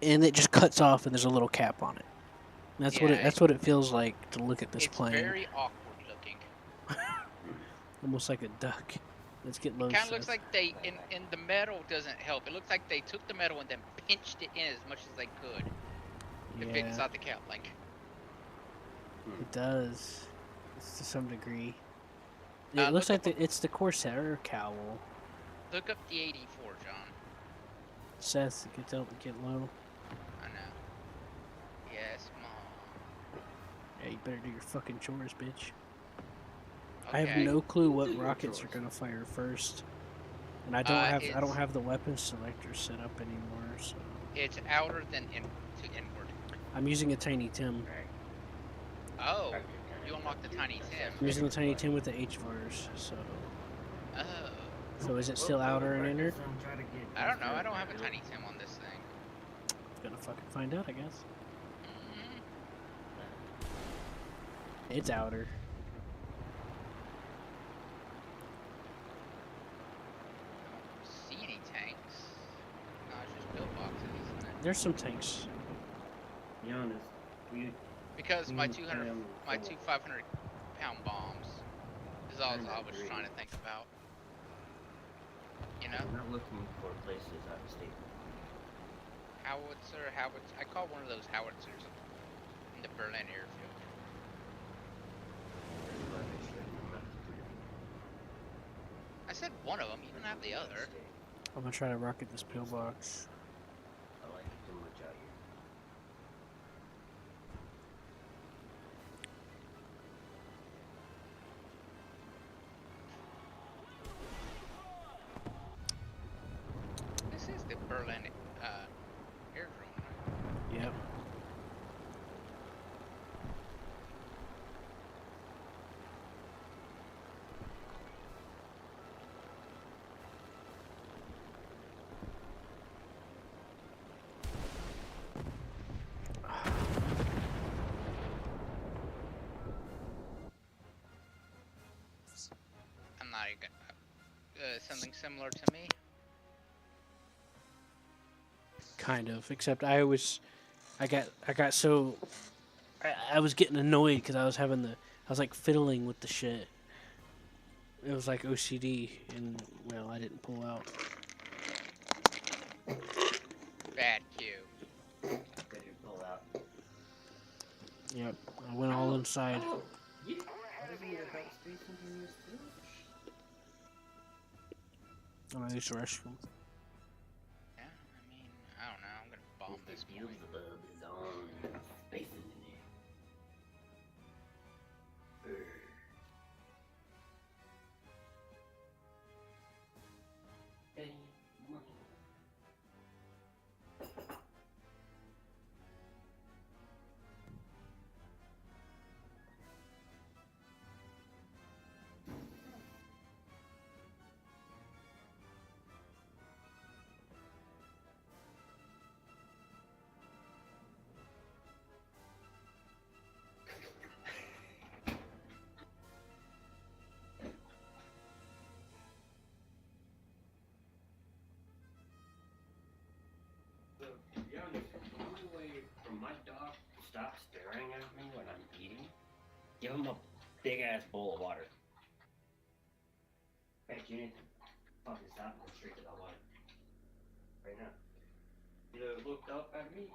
and it just cuts off, and there's a little cap on it. That's Yeah, that's what it feels like to look at this it's plane. very awkward looking. Almost like a duck. Let's get low. Kind of looks like they in the metal doesn't help. It looks like they took the metal and then pinched it in as much as they could to fit Yeah, inside the cap link. it does. It's to some degree. It looks look like it's the Corsair cowl. Look up the 84, John. Seth, get low. I know. Yes, Mom. Yeah, you better do your fucking chores, bitch. Okay. I have no clue what Do your rockets are chores. gonna fire first, and I don't I don't have the weapons selector set up anymore. So It's outer than to inward. I'm using a Tiny Tim. Oh, you unlocked the Tiny Tim. I'm using the Tiny Tim with the HVARs. So Oh. so is it still outer and inward? I don't know. I don't have a Tiny Tim on this thing. Gonna fucking find out, I guess. Mhm. It's outer. there's some tanks. Be honest, we Because my Mm, 200, my somewhat. two 500-pound bombs is all Kinda I was agree. trying to think about. You know, I'm not looking for places out of state. howitzer. I call one of those howitzers in the Berlin airfield. But I should not do it I said one of them. You don't have the out of other. state. I'm gonna try to rocket this pillbox. I like it too much out here. This is the Berlin airdrome. Yep. I'm not even. Something similar to me. Kind of, except I got so I was getting annoyed because I was like fiddling with the shit. It was like OCD, and well, I didn't pull out. Bad cue. Better pull out. Yep, I went all inside. Oh, yeah. Doesn't your belt space in here too? And I used the restroom. Yeah, I mean, I don't know. I'm gonna bomb this Mr. point. Beelzebub is on. Space in there. Hey, money. So, to be honest, the only way for my dog to stop staring at me when I'm eating, give him a big ass bowl of water. Hey, Junior, fucking stop and go straight to that water. Right now. You looked up at me.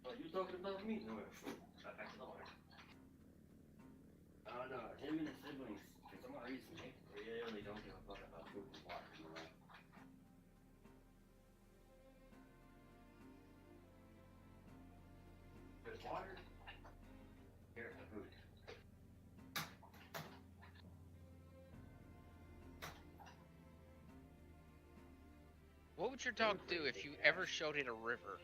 Are you talking about me? No, right back to the water. Oh no, him and his siblings, for some odd reason, they really don't give a fuck about food and water. You know that? There's water. Here's the food. What would your dog do if you ever showed it a river?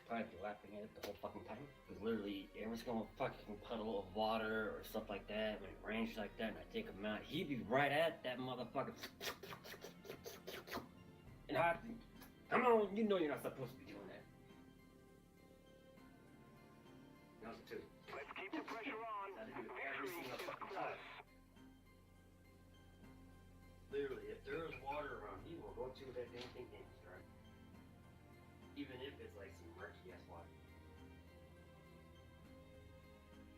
Probably be laughing at it the whole fucking time. Because literally, every single fucking puddle of water or stuff like that, when it rains like that, and I take him out, he'd be right at that motherfucker. And I, come on, you know you're not supposed to be doing that. Number two. Let's keep the pressure on. I do it every Victory single is fucking close. time. Literally, if there is water around, he will go to that damn thing and right? Even if it's like some murky ass water.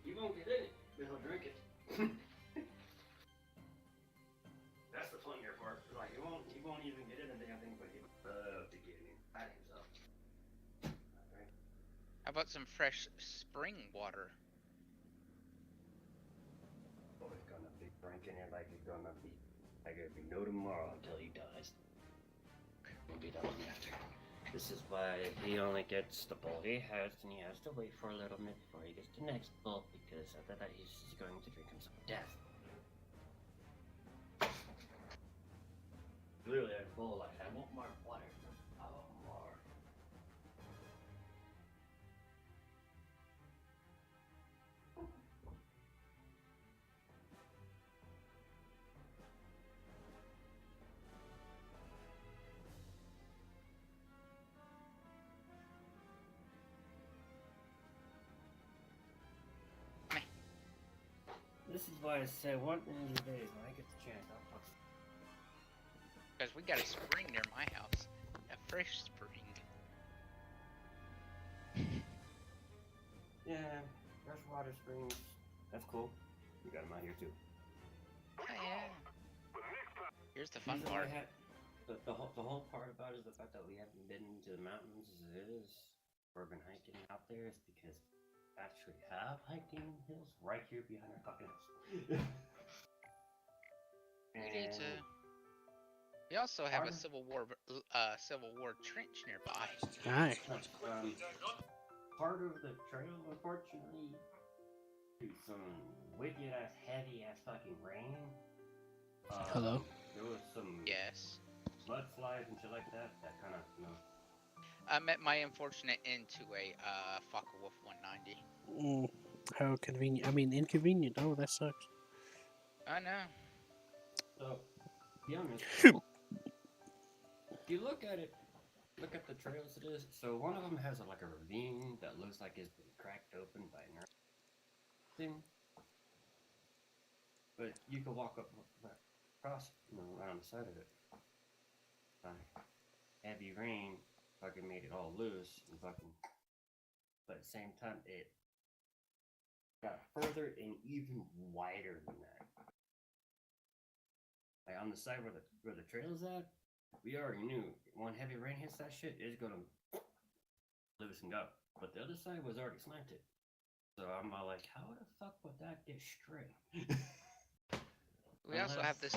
He won't get in it, but he'll drink it. That's the funnier part. Like he won't even get in the damn thing, but he would love to get in by himself. Alright. How about some fresh spring water? Oh, he's gonna be drinking it like it's gonna be no tomorrow until he dies. We'll be done after. This is why he only gets the bowl he has, and he has to wait for a little bit before he gets the next bowl, because after that he's going to drink himself to death. Literally, I bowl like, I want more water. I want more. This is why I say one of these days when I get the chance, I'll fuck. Because we got a spring near my house. That fresh spring. Yeah, freshwater springs. That's cool. We got them out here too. Oh, yeah. Here's the fun Reason part. the whole part about it is the fact that we haven't been to the mountains as it is. We've been hiking out there is because we actually have hiking hills right here behind our fucking house. We need to. We also have a Civil War trench nearby. Nice. Part of the trail, unfortunately, to some wicked ass, heavy ass fucking rain. Hello? There was some Yes. mudslides and shit like that. That kind of, you know. I met my unfortunate end to a Focke-Wulf 190. How convenient. I mean, inconvenient. Oh, that sucks. I know. So, to be honest, if you look at it, look at the trails it is. So one of them has like a ravine that looks like it's been cracked open by nothing. But you can walk up across, you know, around the side of it. Heavy rain fucking made it all loose and fucking. But at the same time, it got further and even wider than that. Like on the side where the trail's at, we already knew one heavy rain hits that shit, it's gonna loosen up. But the other side was already slanted. So I'm all like, how the fuck would that get straight? We also have this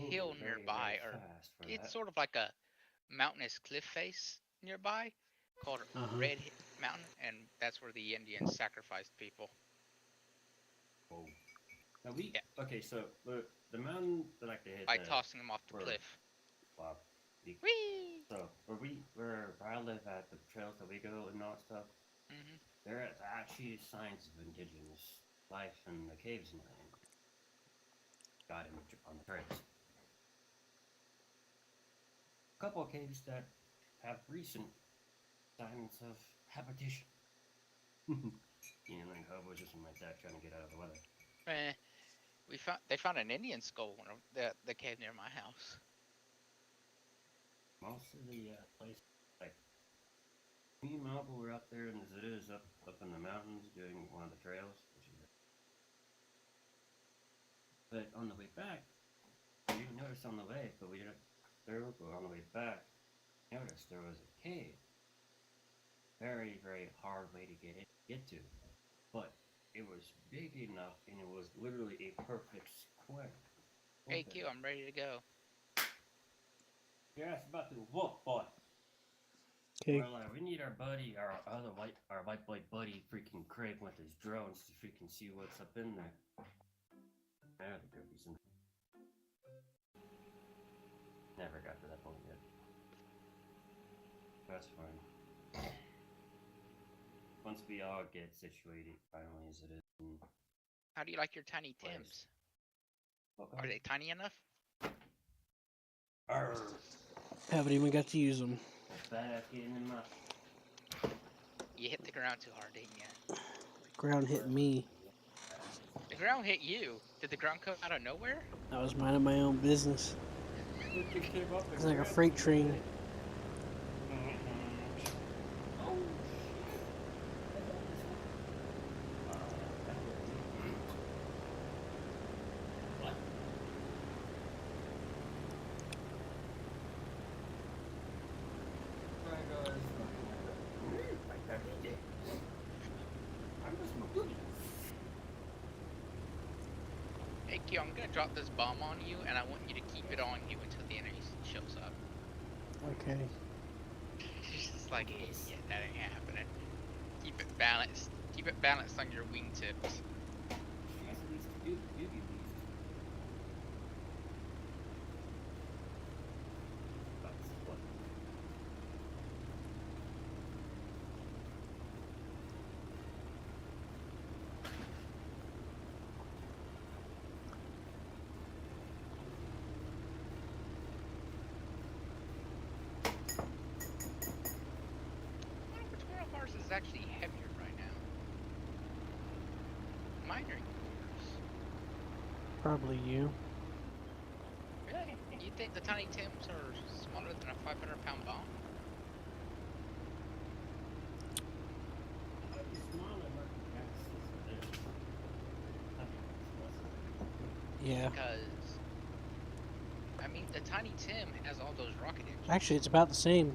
hill nearby, or it's sort of like a mountainous cliff face nearby called Red Mountain, and that's where the Indians sacrificed people. Oh. Now okay, so the mountain that like to hit by tossing them off the cliff. Wow. Whee! So where I live at, the trails that we go and all that stuff, there are actually signs of indigenous life in the caves and everything. Got him on the trails. A couple of caves that have recent signs of habitation. You know, like hobos or something like that, trying to get out of the weather. They found an Indian skull in the cave near my house. Most of the places, like me and Malva were up there, and as it is up in the mountains doing one of the trails. But on the way back, we didn't notice on the way, but we didn't. But on the way back, noticed there was a cave. Very, very hard way to get to, but it was big enough, and it was literally a perfect square. Hey Q, I'm ready to go. Yeah, it's about to whoop, boy. Okay. We're like, we need our white boy buddy, freaking Craig with his drones to freaking see what's up in there. There could be some. Never got to that point yet. That's fine. Once we all get situated, finally, as it is. How do you like your tiny Tims? Okay. Are they tiny enough? Arr. Haven't even got to use them. That's badass getting in my. You hit the ground too hard, didn't you? Ground hit me. The ground hit you. Did the ground come out of nowhere? I was minding my own business. It's like a freight train. Hey Q, I'm gonna drop this bomb on you, and I want you to keep it on you until the enemy shows up. Okay. It's like, yeah, that ain't happening. Keep it balanced. Keep it balanced on your wingtips. Which one of ours is actually heavier right now? Mine or yours? Probably you. Really? You think the tiny Tims are smaller than a 500-pound bomb? Yeah. Because, I mean, the Tiny Tim has all those rocket engines. Actually, it's about the same.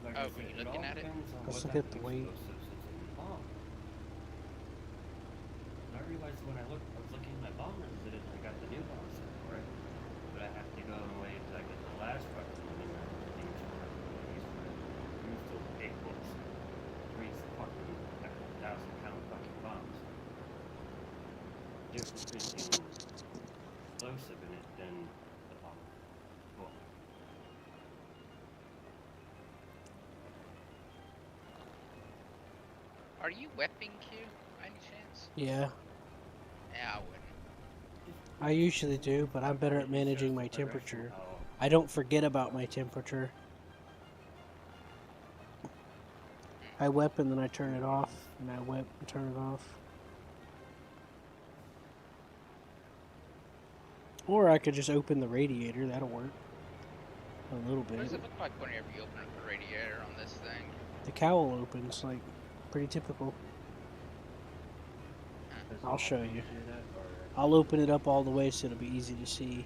Like Oh, I were said, you it looking all at it? depends on Let's what look at type the of weight. explosives is in the bomb. And I realized when I was looking at my bomb resist and I got the new bomb set for it, but I have to go and wait until I get the last fucking one in there. Things for these use those big books. Three fucking like 1,000-pound fucking bombs. Different in explosive in it than the bomb. Cool. Are you weapon Q by any chance? Yeah. Yeah, I wouldn't. I usually do, but I'm better at managing my temperature. I don't forget about my temperature. I weapon, then I turn it off, and I whip and turn it off. Or I could just open the radiator, that'll work. A little What does bit. it look like whenever you open up the radiator on this thing? The cowl opens, like, pretty typical. I'll show you. I'll open it up all the way so it'll be easy to see.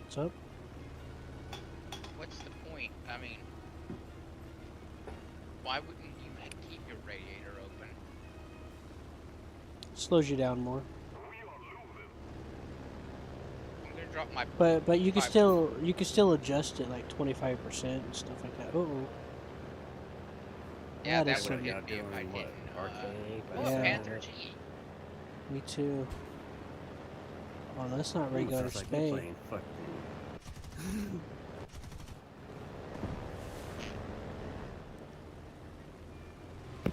What's up? What's the point? I mean, why wouldn't you keep your radiator open? Slows you down more. I'm gonna drop my. But you can Five. still adjust it like 25% and stuff like that. Uh-oh. Yeah, that is that would some- hit me if I doing what? didn't. Arcade? Oh, Yeah. Panther G. Me too. Oh, that's not regular Sounds like spay. you're playing fucking. No,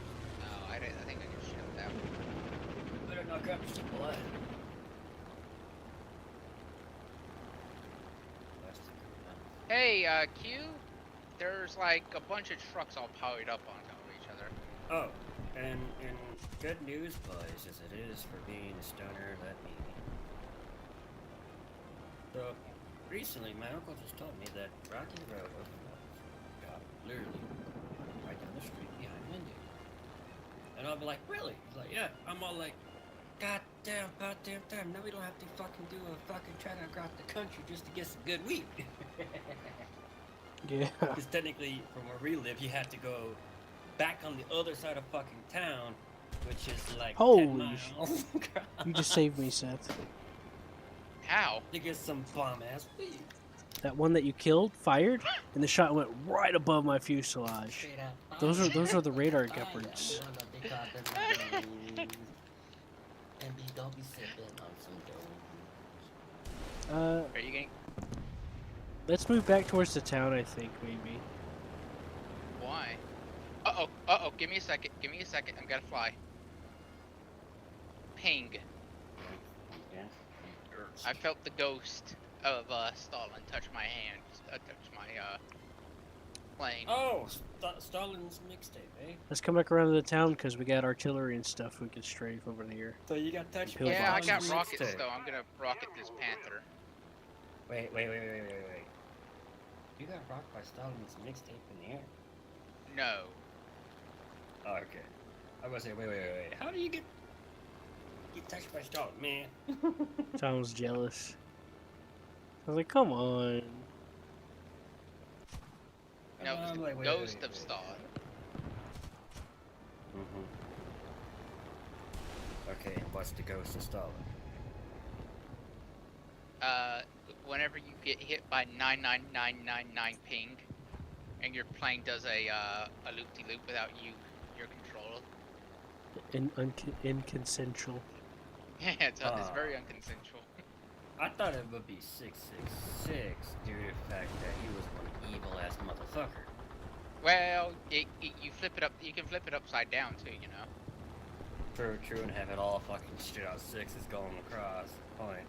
I think I can shoot that one. Better not grab some blood. Hey, Q. There's like a bunch of trucks all piled up on top of each other. Oh, and good news, boys, as it is for being a stoner, let me. So, recently, my uncle just told me that Rocky Road opened up. God, literally, right down the street behind Wendy. And I'll be like, really? He's like, yeah. I'm all like, goddamn time. Now we don't have to fucking do a fucking trek across the country just to get some good weed. Yeah. Because technically, from where we live, you have to go back on the other side of fucking town, which is like 10 Holy miles. You just saved me, Seth. How? to get some bomb ass weed. That one that you killed fired, and the shot went right above my fuselage. Straight out. Those are the radar geppards. And be don't be sipping on some dope. Are you getting? Let's move back towards the town. I think maybe. Why? Uh-oh. Give me a second. I'm gonna fly. Ping. I felt the ghost of Stalin touch my hand. Touch my plane. Oh, Stalin's mixtape, eh? Let's come back around to the town because we got artillery and stuff we can strafe over here. So you got touched Pill by Yeah, I bombs. got rockets mixtape. though. I'm gonna rocket this Panther. Wait. You got rocked by Stalin's mixtape in the air. No. Oh, okay. I was gonna say, wait. How do you get touched by Stalin, man? Sounds jealous. I was like, come on. No, it's I'm the like, wait, ghost wait, of wait. Stalin. Okay, and what's the ghost of Stalin? Whenever you get hit by 99999 ping, and your plane does a loop-de-loop without your control. Inconsensual. Yeah, it's very unconsensual. I thought it would be 666 due to the fact that he was one evil ass motherfucker. Well, you flip it up. You can flip it upside down too. You know. True, and have it all fucking straight out sixes going across. Point.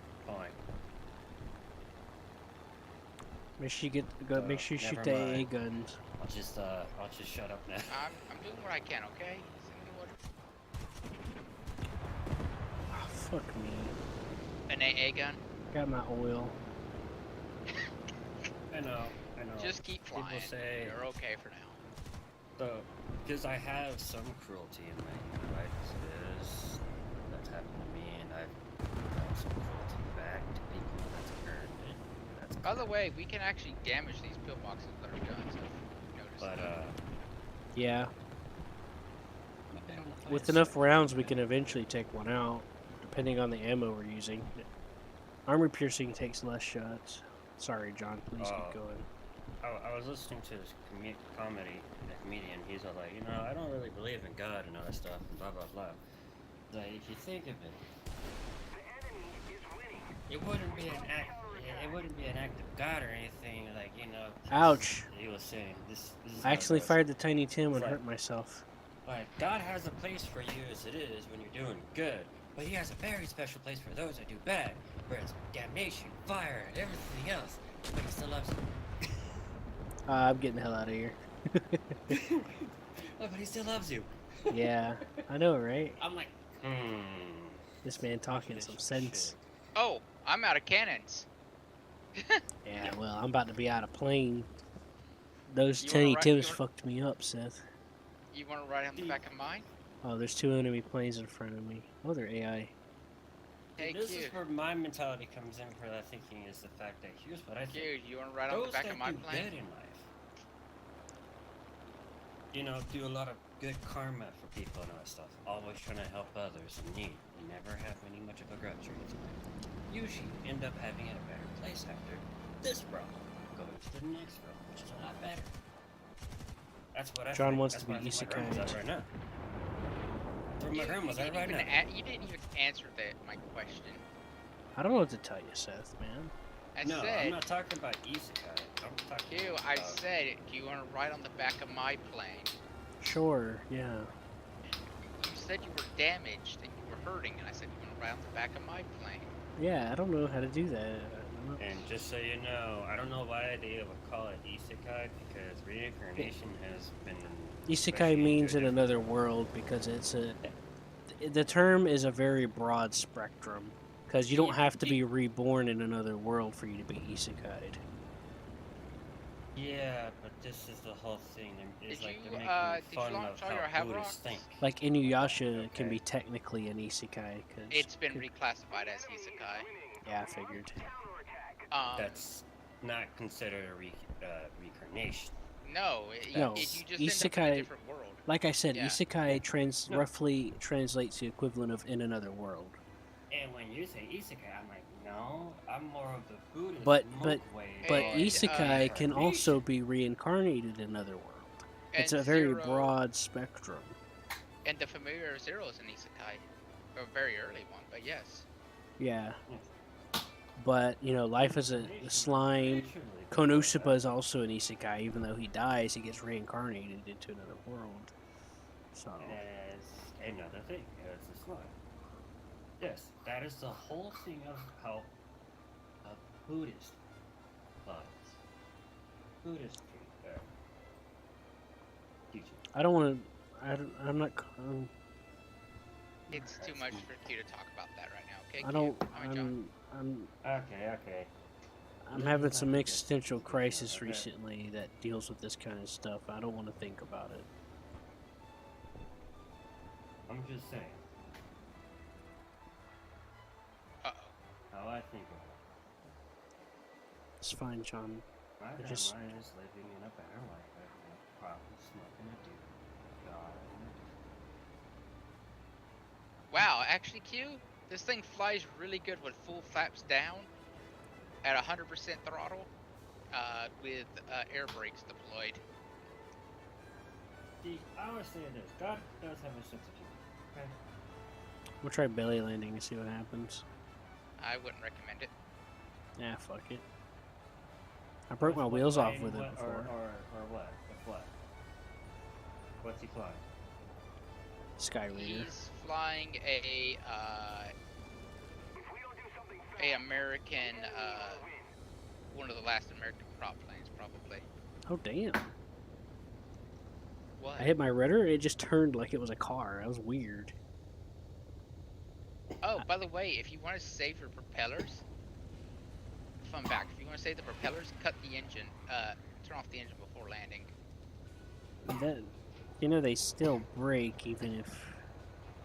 Make sure you make sure you shoot never the AA mind. guns. I'll just shut up now. I'm doing what I can. Okay. Send me water. Oh, fuck me. An AA gun. Got my oil. I know. Just keep flying. People say You're okay for now. So, because I have some cruelty in my life as it is, that's happened to me, and I've done some cruelty back to people that's earned it. That's By the way, we can actually damage these pillboxes with our guns. I've noticed But that. Yeah. I've been on the With fence enough side, rounds, we man. can eventually take one out, depending on the ammo we're using. Armor piercing takes less shots. Sorry, John. Please Oh. keep going. I was listening to this the comedian. He's all like, I don't really believe in God and all that stuff, and blah blah blah. Like, if you think of it, The enemy is winning. it wouldn't be an act. It wouldn't be an act of God or anything. Like, 'cause Ouch. He was saying this is I how it actually goes. fired the Tiny Tim and Right. hurt myself. Like, God has a place for you as it is when you're doing good, but He has a very special place for those that do bad, where it's damnation, fire, and everything else. But He still loves you. I'm getting the hell out of here. Oh, but He still loves you. Yeah, I know, right? I'm like, This man talking some sense. Oh, I'm out of cannons. Yeah, well, I'm about to be out of plane. Those You Tiny wanna ri- Tims you fucked me up, Seth. You want to ride on the back of mine? Oh, there's 2 enemy planes in front of me. Oh, they're AI. Hey, this Q. is where my mentality comes in for that thinking is the fact that here's what I think. Q, you want to ride on the Those back that of my do plane? good in life, do a lot of good karma for people and all that stuff. Always trying to help others in need. You never have any much of a grudge or anything. Usually you end up having it a better place after this row, going to the next row, which is a lot better. That's what I John think. wants That's to be why I think my grandma's isekai. at right now. That's where my grandma's at right now. You didn't even answer my question. I don't know what to tell you, Seth, man. I No, I'm said, not talking about isekai. I'm talking Q, about... I said, do you want to ride on the back of my plane? Sure, yeah. You said you were damaged and you were hurting, and I said you want to ride on the back of my plane. Yeah, I don't know how to do that. I don't know. And just so you know, I don't know why they would call it isekai, because reincarnation has been... Isekai especially means in into another world because it's a. The term is a very broad spectrum because you don't have to be reborn in another world for you to be isekai'd. Yeah, but this is the whole thing. It's Did like you, they're making did you fun launch of all your how Havroks? Buddhists think. Like Inuyasha can Okay. be technically an isekai. Cause It's been reclassified as isekai. Yeah, I figured. That's not considered a reincarnation. No, No, you just end up in a isekai- different world. Like I said, Yeah. isekai No. roughly translates the equivalent of in another world. And when you say isekai, I'm like, no, I'm more of the Buddhist But monk way. But And, isekai can also reincarnation. be reincarnated in another world. It's And a very Zero- broad spectrum. And the familiar Zero is an isekai. A very early one, but yes. Yeah. But, life as a slime. Naturally, Konosuba is also an isekai. Even though he dies, he gets reincarnated into another world. So, as another thing, as a slime. Yes, that is the whole thing of how a Buddhist thought. Buddhist teaching. I don't want to. I'm not. It's too much for you to talk about that right now, okay? I don't. Q? John. I'm Okay. I'm having some existential crisis recently that deals with this kind of stuff. I don't want to think about it. I'm just saying Uh-oh. how I think of it. It's fine, John. My grandma just- is living in a better life right now, probably smoking a dude. God. Wow, actually, Q, this thing flies really good with full flaps down at 100% throttle with air brakes deployed. See, I always say this, God does have a sense of humor. Okay? We'll try belly landing and see what happens. I wouldn't recommend it. Yeah, fuck it. I broke my wheels off with it Or before. what? With what? What's he flying? Skyreader. He's flying a American, one of the last American prop planes, probably. Oh damn! What? I hit my rudder and it just turned like it was a car. That was weird. Oh, by the way, if you want to save your propellers, fun fact, if you want to save the propellers, cut the engine, turn off the engine before landing. You know they still break even if,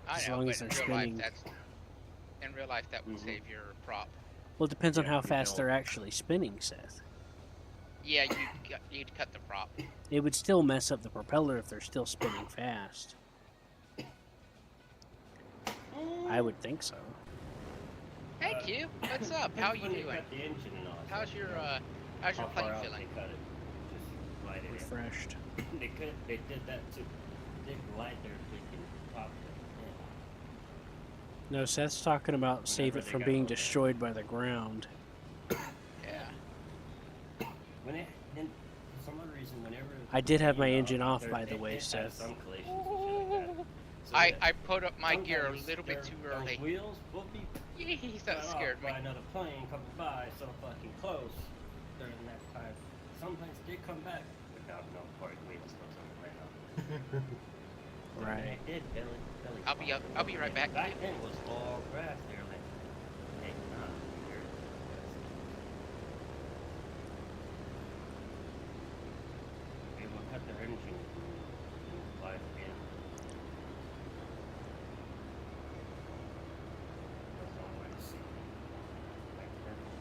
I as know, long but as they're in real life, spinning. in real life that would Mhm. save your prop. Well, it depends on Yeah, how you fast don't. they're actually spinning, Seth. Yeah, you'd cut the prop. It would still mess up the propeller if they're still spinning fast. I would think so. Hey Q, what's up? How you When they doing? cut the engine and all. How's so, your you know, how's how your far plane out feeling? they cut it? Just glide it Refreshed. in. They did that too. They glide there so they can pop it. No, Seth's talking about save Whenever it they from got being over there. destroyed by the ground. Yeah. When it, and for some odd reason, whenever I did have you my know, engine off, there- by the way, it has Seth. some collisions and shit like that. So I that put up my gear a sometimes little bit too those early. wheels will be Yeesh, cut that off scared me. by another plane coming by so fucking close during that time. Sometimes they come back without no part wheels or something like that. Right. They did Billy I'll be right back. Back then it was all grass. They were like, hey, nah, here. They will cut their engine and fly again. That's all I want to see. Like purple.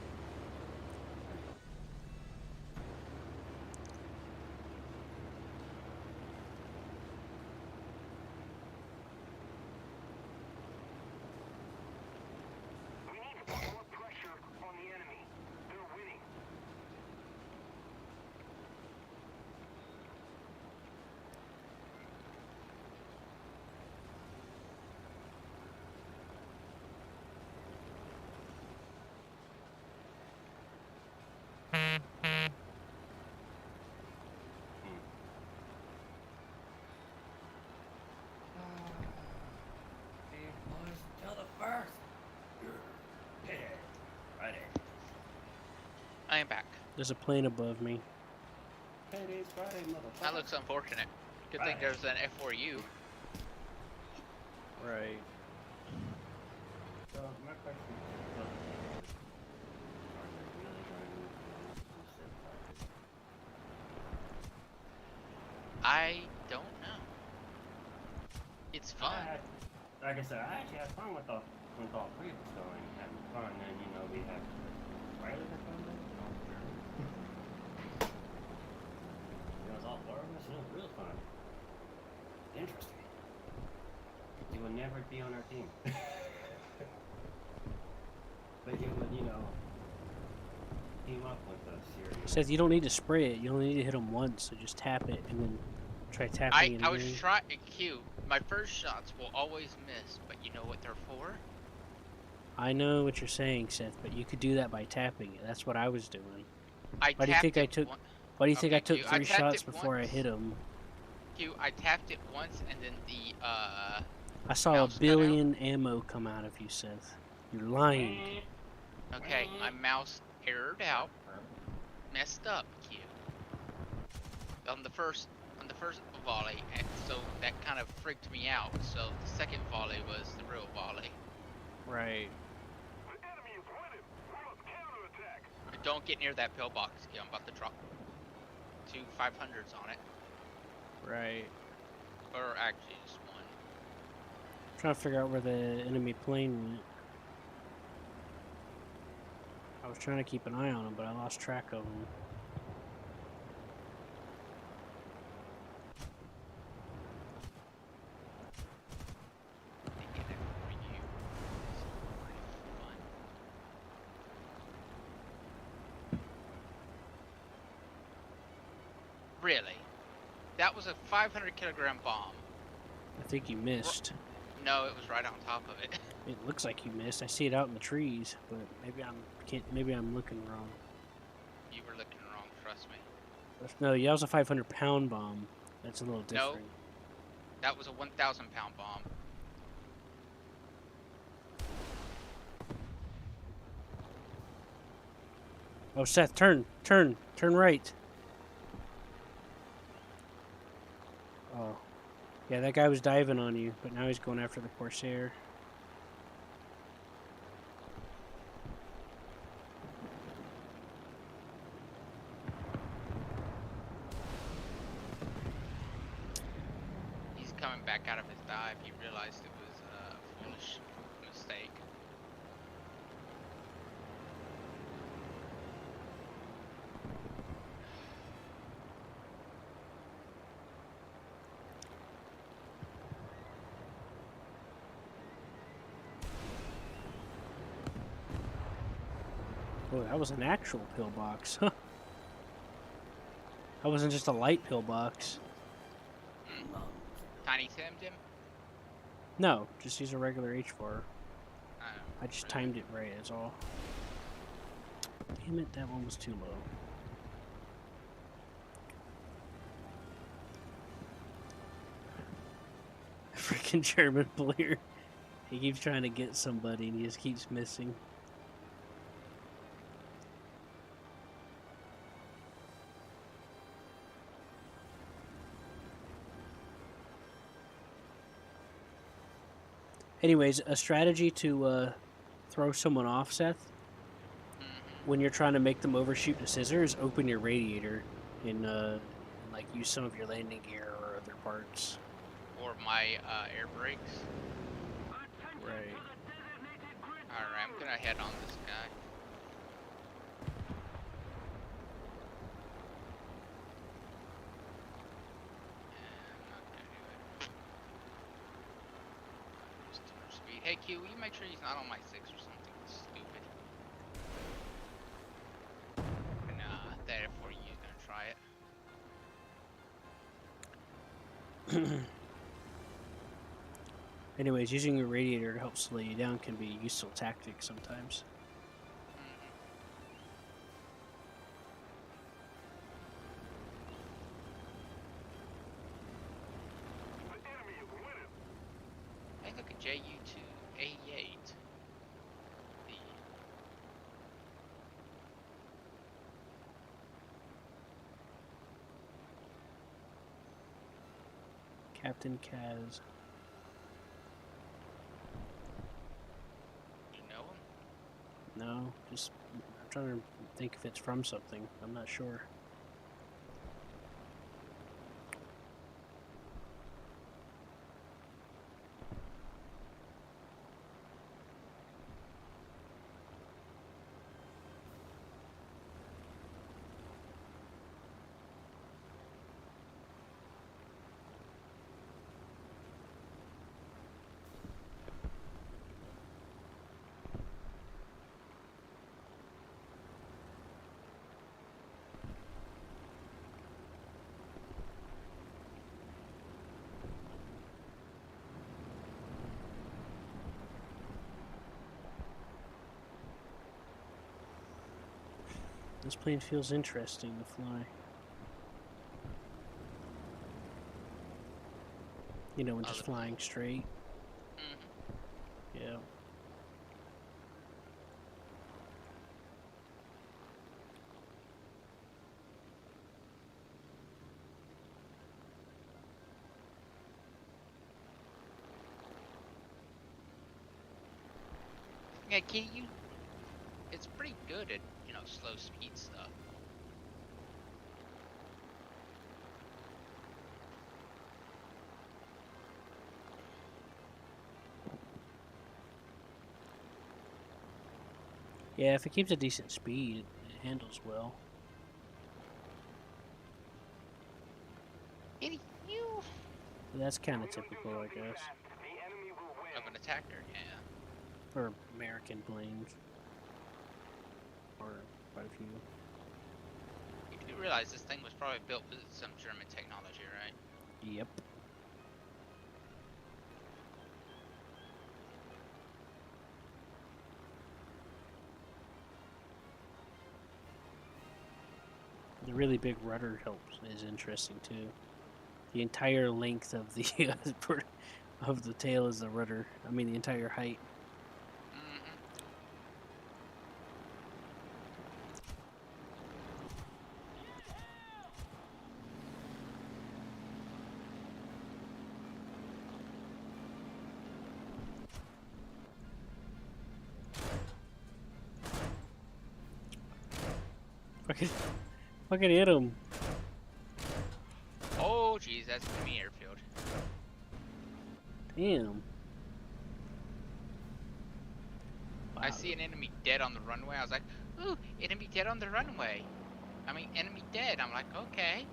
We need more pressure on the enemy. They're winning. Hey, boys, till the first. Yeah. Friday. I am back. There's a plane above me. Today's Friday, motherfucker. That looks unfortunate. Good thing Right. there's an F4U. Right. So my question is, are they really going to move to I don't know. It's fun. Like I said, I actually had fun with all three of us going, having fun, and you know we had Riley had fun with it. It was all four of us, and it was real fun. Interesting. You would never be on our team. But you would, you know, team up with us here. Seth, you don't need to spray it. You only need to hit them once. So just tap it and then try tapping it I was again. trying. Q. My first shots will always miss, but you know what they're for? I know what you're saying, Seth, but you could do that by tapping it. That's what I was doing. I Why do you tapped think I it took? one- Why do you think I Okay, took Q, I 3 tapped shots it before I once. hit him? Q. I tapped it once, and then the I saw mouse a cut out. billion ammo come out of you, Seth. You're lying. Okay, my mouse errored out, messed up. Q. On the first volley, and so that kind of freaked me out. So the second volley was the real volley. Right. The enemy is winning. We must counterattack. But don't get near that pillbox, Q. I'm about to drop 2 500s on it, Right. or actually just one. Trying to figure out where the enemy plane went. I was trying to keep an eye on him, but I lost track of him. Thinking it for you. It's pretty fun. Really? That was a 500 kilogram bomb. I think you missed. No, it was right on top of it. It looks like you missed. I see it out in the trees, but maybe I'm looking wrong. You were looking wrong, trust me. No, that was a 500-pound bomb. That's a little No. different. That was a 1,000-pound bomb. Oh, Seth, turn right. Oh, yeah, that guy was diving on you, but now he's going after the Corsair. back out of his dive, he realized it was a foolish mistake. Oh, that was an actual pillbox. Huh. That wasn't just a light pillbox. Tiny Tim Jim? No, just use a regular H4. Oh, I just timed it right, is all. Damn it, that one was too low. Freaking German player. He keeps trying to get somebody and he just keeps missing. Anyways, a strategy to throw someone off, Seth, when you're trying to make them overshoot the scissor, is open your radiator and like use some of your landing gear or other parts. Or my air brakes. Right. Alright, I'm gonna head on this guy. I'm not gonna do it. Just too much speed. Hey Q, will you make sure he's not on my 6 or something stupid? Nah, therefore you're gonna try it. Anyways, using your radiator to help slow you down can be a useful tactic sometimes. The enemy is winning. Hey, look at JU288. The Captain Kaz. you know him? No, just I'm trying to think if it's from something. I'm not sure. This plane feels interesting to fly. You know, when just flying straight. Yeah. Yeah, Q, it's pretty good at, slow speed stuff. Yeah, if it keeps a decent speed, it handles well. You But that's kind of typical, I guess, The enemy will win. of an attacker, yeah. for American planes. Or quite a few. You do realize this thing was probably built with some German technology, right? Yep. The really big rudder helps is interesting too. The entire length of the of the tail is the rudder. I mean, the entire height. Fucking hit him. Oh, jeez, that's enemy airfield. Damn. I Wow. see an enemy dead on the runway. I was like, ooh, enemy dead on the runway. I mean, enemy dead. I'm like, okay.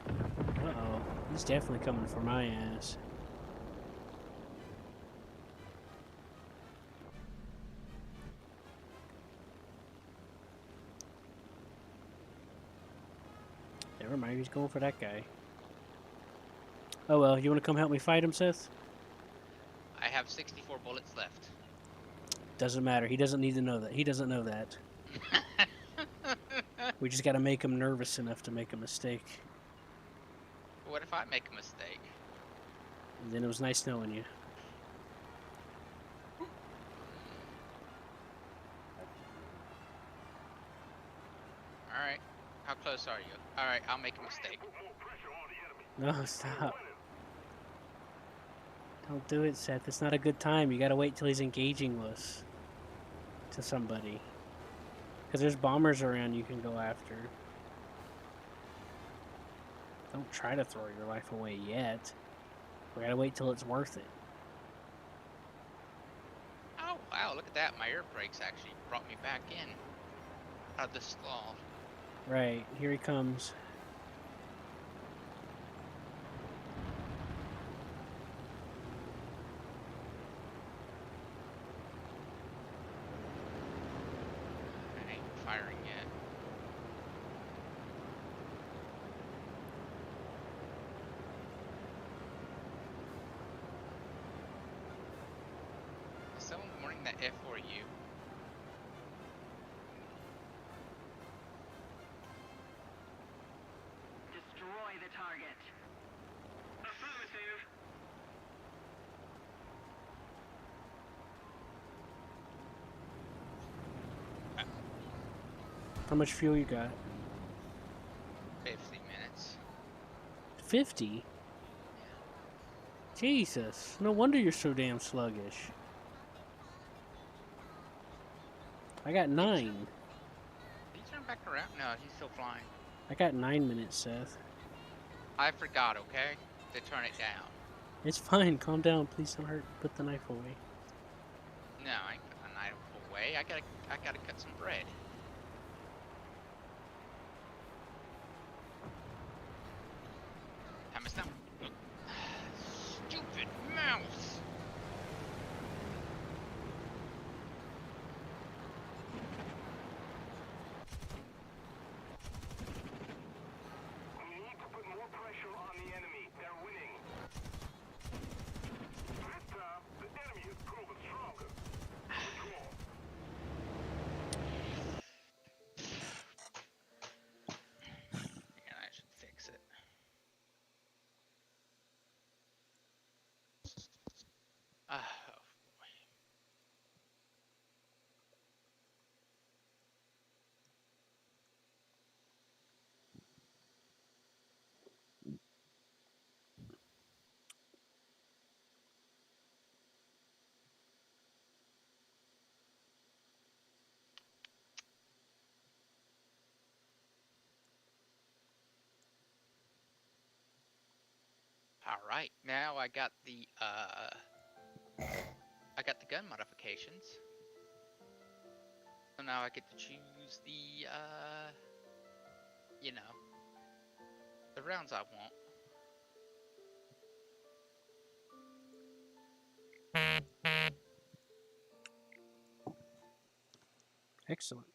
Uh-oh. He's definitely coming for my ass. Never mind, he's going for that guy. Oh well, you want to come help me fight him, Seth? I have 64 bullets left. Doesn't matter. He doesn't need to know that. He doesn't know that. We just gotta make him nervous enough to make a mistake. What if I make a mistake? And then it was nice knowing you. Alright. How close are you? Alright, I'll make a mistake. Put more pressure on the enemy. No, stop. Don't do it, Seth. It's not a good time. You gotta wait till he's engaging us to somebody. Because there's bombers around you can go after. Don't try to throw your life away yet. We gotta wait till it's worth it. Oh, wow, look at that. My air brakes actually brought me back in. Out of the stall. Right, here he comes. I ain't firing yet. Is someone warning that F4U? Destroy the target. Affirmative. How much fuel you got? 50 minutes. 50? Jesus, no wonder you're so damn sluggish. I got 9. Did he turn back around? No, he's still flying. I got 9 minutes, Seth. I forgot, okay? To turn it down. It's fine, calm down. Please don't hurt. Put the knife away. No, I ain't putting a knife away. I gotta cut some bread. Time is now. Stupid mouse! We need to put more pressure on the enemy. They're winning. This time, the enemy is proven stronger. Withdraw. Yeah, I should fix it. Oh, boy. Alright, now I got the gun modifications. So now I get to choose the you know, the rounds I want. Excellent.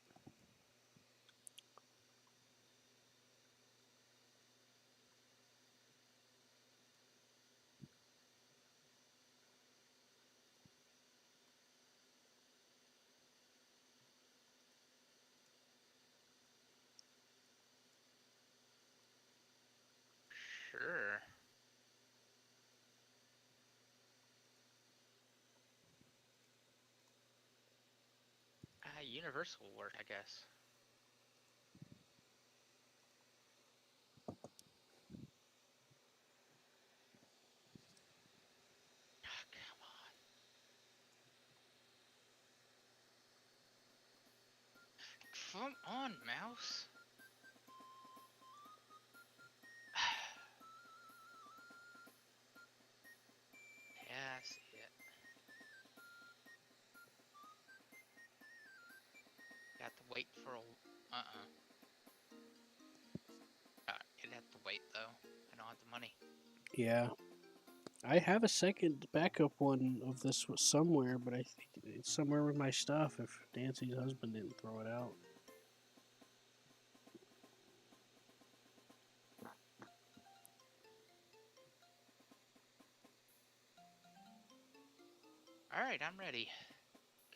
Sure. Universal will work, I guess. Ah, come on, mouse. Uh-uh. It'd have to wait, though. I don't have the money. Yeah. I have a second backup one of this somewhere, but I think it's somewhere with my stuff if Nancy's husband didn't throw it out. Alright, I'm ready.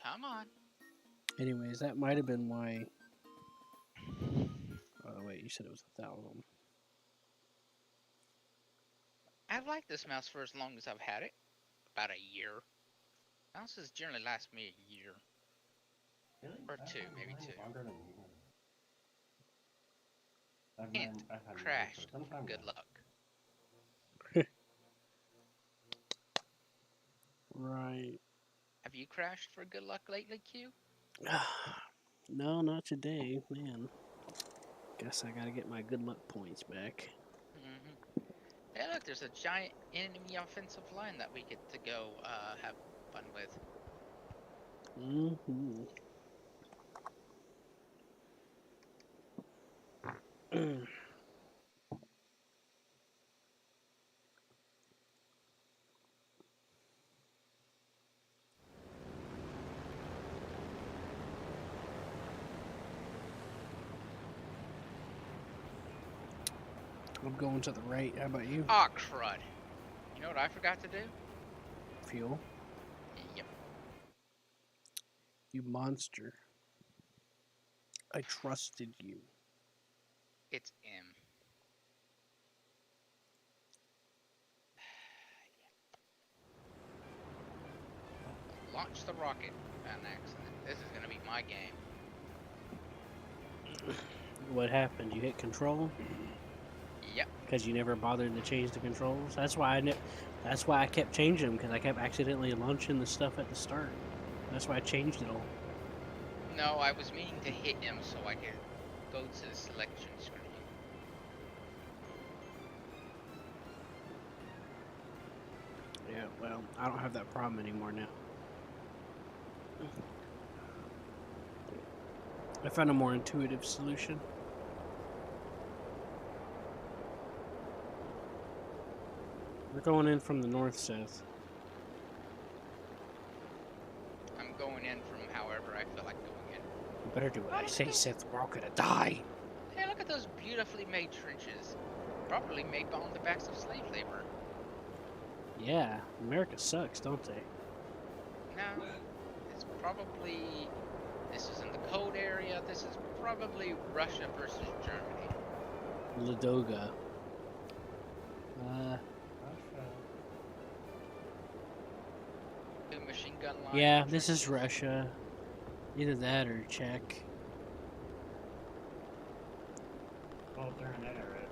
Come on. Anyways, that might have been why. Oh, wait, you said it was 1,000. I've liked this mouse for as long as I've had it. About a year. Mouses generally last me a year. Really? Or I've two, had maybe mine 2. longer than you have. Can't I've had mine crash. for some time Good now. luck. Right. Have you crashed for good luck lately, Q? No, not today, man. Guess I gotta get my good luck points back. Mm-hmm. Hey, look, there's a giant enemy offensive line that we get to go have fun with. Mm-hmm. I'm going to the right. How about you? Aw, crud. You know what I forgot to do? Fuel. Yep. You monster. I trusted you. It's M. Launch the rocket by an accident. This is gonna be my game. What happened? You hit control? Yep. Because you never bothered to change the controls. That's why That's why I kept changing them, because I kept accidentally launching the stuff at the start. That's why I changed it all. No, I was meaning to hit M so I could go to the selection screen. Yeah, well, I don't have that problem anymore now. I found a more intuitive solution. We're going in from the north, Seth. I'm going in from however I feel like going in. You better do what I say, Seth, or we're all gonna die. Hey, look at those beautifully made trenches. Probably made on the backs of slave labor. Yeah, America sucks, don't they? No, it's probably... This is in the cold area. This is probably Russia versus Germany. Ladoga. Two machine gun line. Yeah, this is Russia. Either that or Czech. Well, they're in that area.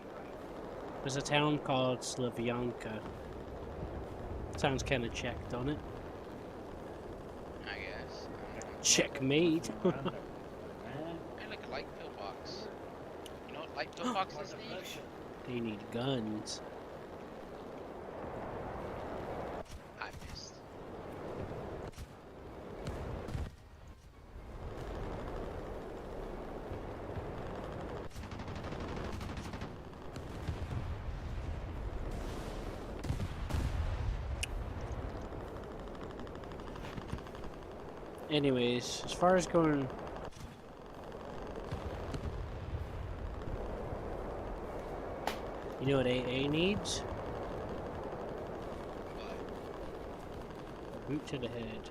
There's a town called Slavyanka. Sounds kind of Czech, don't it? I guess. Checkmate. Man, I like a light pillbox. You know what light pillboxes need? They need guns. I missed. Anyways, as far as going... You know what AA needs? What? A boot to the head.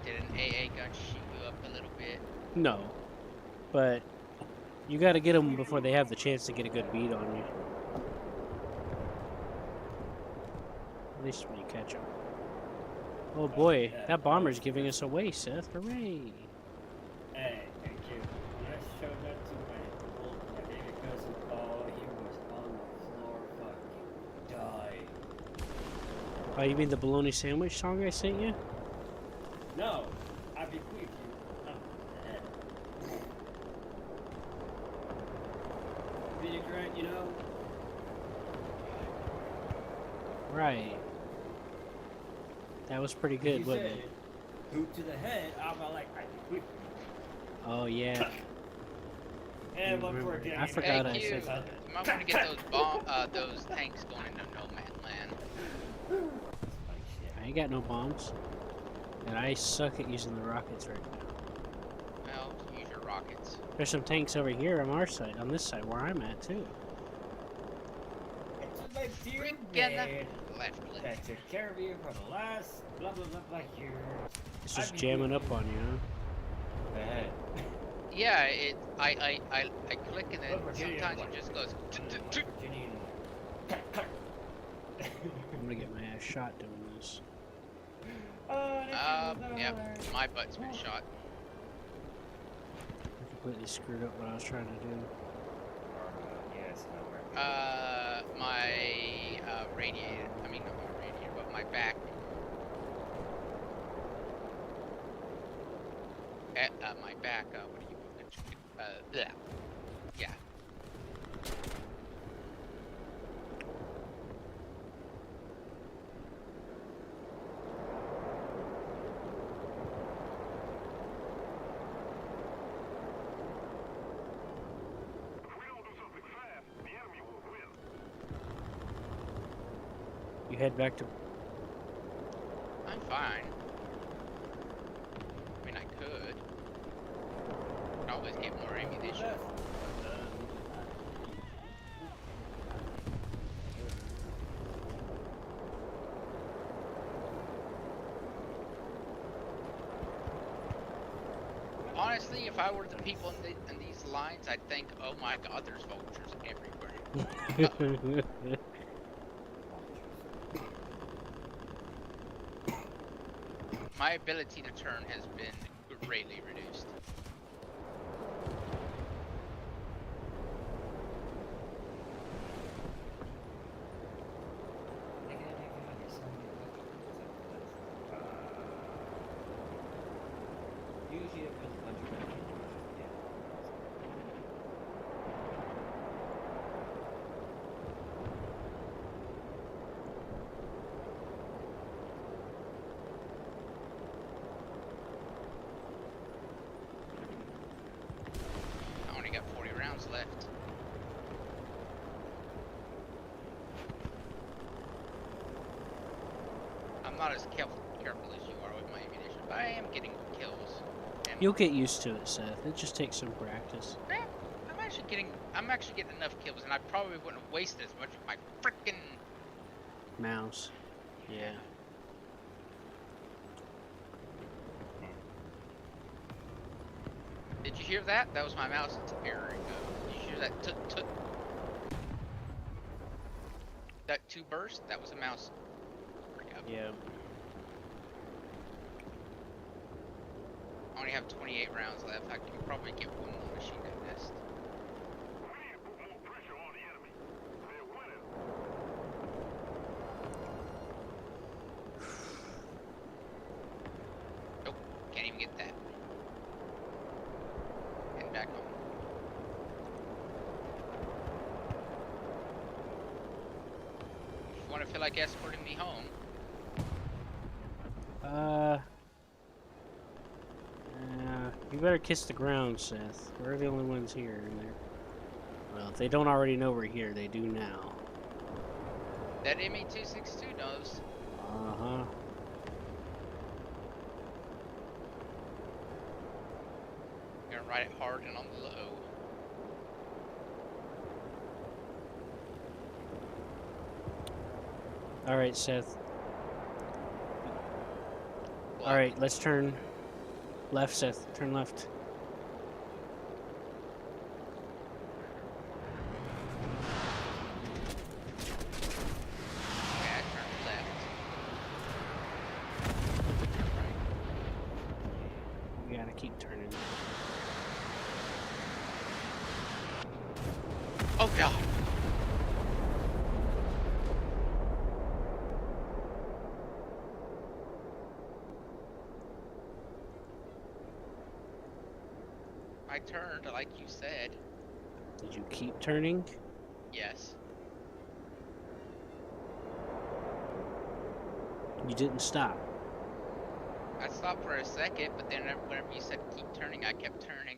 Did an AA gun shoot you up a little bit? No. But you gotta get them before they have the chance to get a good beat on you. At least when you catch them. Oh boy, that bomber's giving us away, Seth. Hooray! Hey, thank you. When I showed that to my baby cousin, oh, he was on the floor fucking dying. Oh, you mean the bologna sandwich song I sent you? No, I bequeath you. Video Grant, you know, Right. That was pretty good, you wasn't said it? Hoop to the head. I'm like, I think we. Oh yeah. And one for Remember, a I day. forgot I Hey, Q, said that. you might want to get those tanks going into no man land. Like shit. I ain't got no bombs, and I suck at using the rockets right now. Well, use your rockets. There's some tanks over here on our side, on this side where I'm at too. It's my dear Freaking man left click. that took care of you for the last blah blah blah blah years. It's just I'd be jamming good. up on you, huh? Bad. Yeah, I click and then Look, Virginia, sometimes what? it just goes. Virginian. I'm gonna get my ass shot doing this. Yep, my butt's been shot. I completely screwed up what I was trying to do. Yes, nowhere. My radiator. I mean, not my radiator, but my back. My back. What do you? Yeah. Yeah. If we don't do something fast, the enemy will win. You head back to. I'm fine. I mean, I could. Could always get more ammunition. Honestly, if I were the people in these lines, I'd think, oh my god, there's vultures everywhere. My ability to turn has been greatly reduced. Usually it puts a bunch of red. Yeah. I only got 40 rounds left. I'm not as careful as you are with my ammunition, but I am getting kills. And You'll get used to it, Seth. It just takes some practice. eh, I'm actually getting enough kills, and I probably wouldn't have wasted as much with my freaking. Mouse. Yeah. Did you hear that? That was my mouse error. Did you hear that? Tut. That two burst? That was a mouse. Yeah. I only have 28 rounds left. I can probably get one more machine gun nest. We need to put more pressure on the enemy. They're winning. Nope, can't even get that. And back home. If you want to feel like escorting me home, You better kiss the ground, Seth. We're the only ones here. And well, if they don't already know we're here, they do now. that ME-262 knows. Uh-huh. Gonna ride it hard and on the low. Alright, Seth. What? Alright, let's turn left, Seth. Turn left. Okay, I turned left. Turn right. We gotta keep turning. Oh god! I turned like you said. Did you keep turning? Yes. You didn't stop. I stopped for a second, but then whenever you said keep turning, I kept turning.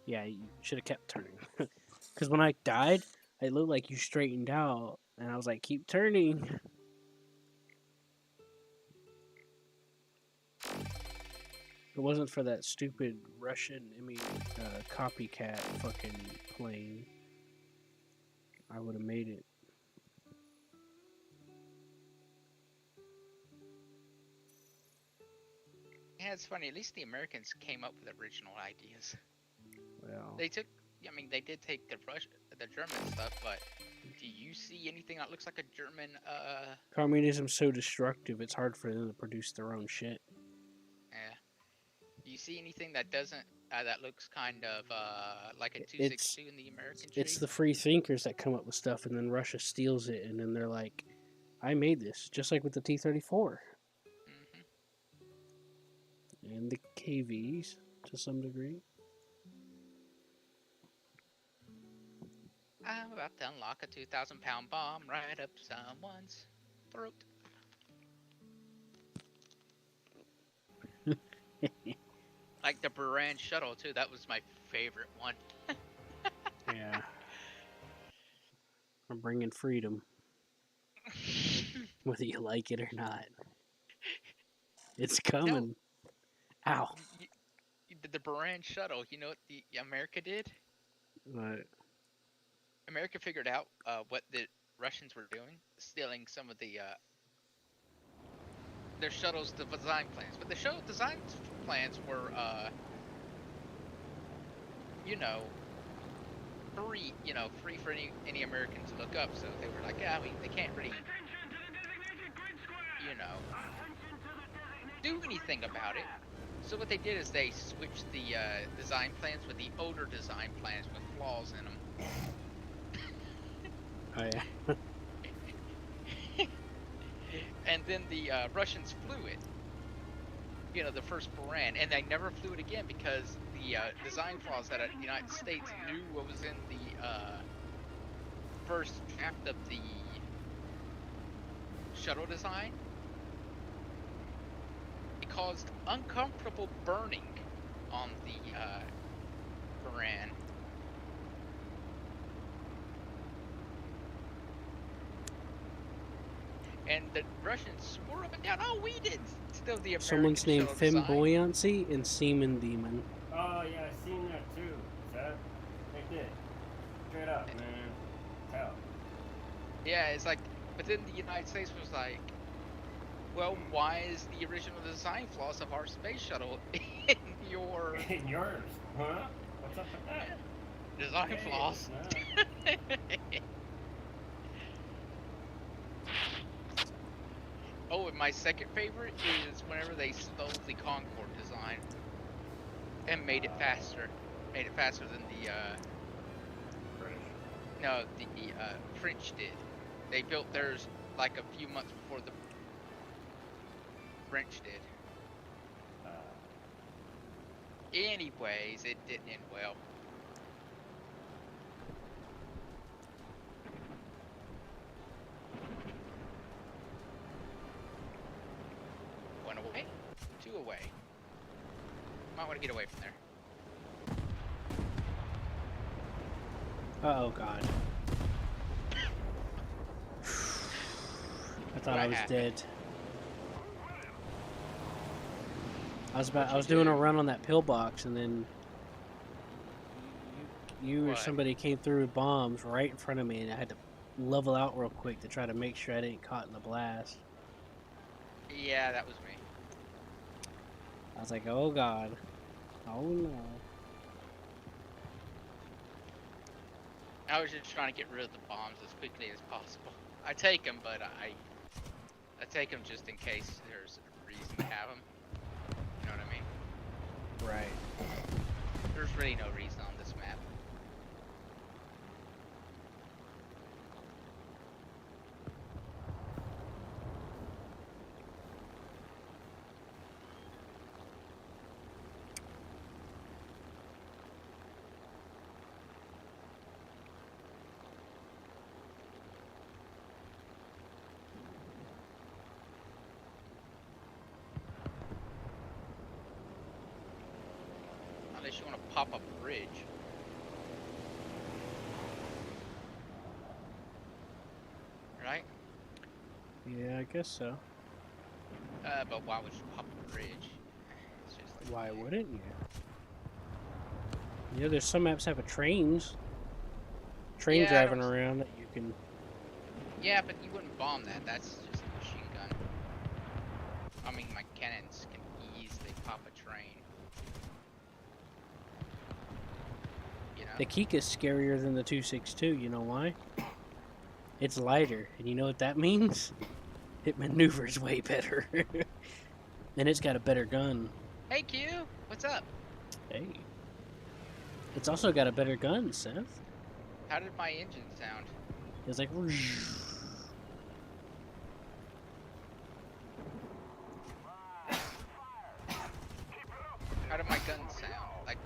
Yeah, you should have kept turning. Because when I died, it looked like you straightened out, and I was like, keep turning. If it wasn't for that stupid Russian, copycat fucking plane, I would have made it. Yeah, it's funny. At least the Americans came up with original ideas. Well, They took, I mean, they did take the German stuff, but do you see anything that looks like a German? communism's so destructive, it's hard for them to produce their own shit. Yeah. Do you see anything that doesn't, that looks kind of like a It's 262 in the American it's shape? the free thinkers that come up with stuff, and then Russia steals it, and then they're like, I made this, just like with the T-34 Mm-hmm. and the KVs to some degree. I'm about to unlock a 2,000-pound bomb right up someone's throat. Like the Buran shuttle too. That was my favorite one. Yeah, I'm bringing freedom, whether you like it or not. It's No, coming. Ow. the Buran shuttle. You know what the America did? But America figured out what the Russians were doing, stealing some of the their shuttles' design plans. But the shuttle design plans were, you know, free. You know, free for any American to look up. So they were like, yeah, they can't really, Attention to the designated grid square! you know, Attention to the designated do grid anything about it. square! So what they did is they switched the design plans with the older design plans with flaws in them. oh yeah, And then the Russians flew it. You know, the first Buran, and they never flew it again because the design flaws that the United States knew what was in the first draft of the shuttle design. It caused uncomfortable burning on the Buran. And the Russians swore up and down, oh, we did still the American someone's named shuttle design. Femboyancy and Seaman Demon. Oh yeah, I seen that too. That they did. Straight up, man. Hell. Yeah, it's like, but then the United States was like, well, why is the original design flaws of our space shuttle in your In yours, huh? What's up with that? design Hey, flaws? no. Oh, and my second favorite is whenever they stole the Concorde design and made it faster. Made it faster than the, British. no, the French did. They built theirs like a few months before the French did. Anyways, it didn't end well. One away, two away. Might want to get away from there. Oh god. I thought What I was happened? dead. I was doing a run on that pillbox, and then you or What? somebody came through with bombs right in front of me, and I had to level out real quick to try to make sure I didn't caught in the blast. Yeah, that was me. I was like, oh god. Oh no. I was just trying to get rid of the bombs as quickly as possible. I take them, but I take them just in case there's a reason to have them. You know what I mean? Right. There's really no reason on this map. pop-up bridge. Right? Yeah, I guess so. But why would you pop a bridge? It's just like, Why wouldn't you? Yeah, there's some maps have a train Yeah, I driving don't- around that you can. Yeah, but you wouldn't bomb that. That's just a machine gun. I mean, my cannons can easily pop a train. You know? The Kika's scarier than the 262. You know why? It's lighter, and you know what that means? It maneuvers way better, and it's got a better gun. Hey Q, what's up? Hey, it's also got a better gun, Seth. How did my engine sound? It's like. How did my gun sound? Like.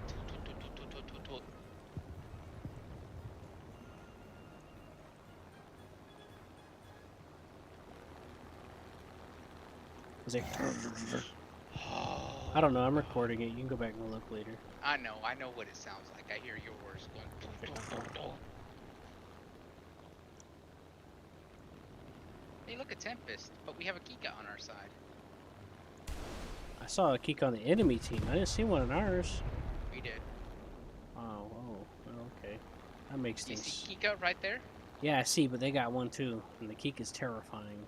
It's like. I don't know. I'm recording it. You can go back and look later. I know what it sounds like. I hear yours going. Hey, look, a Tempest, but we have a Kika on our side. I saw a Kika on the enemy team. I didn't see one on ours. We did. Oh, okay. That makes Do you things. see Kika right there? Yeah, I see, but they got one too, and the Kika's terrifying.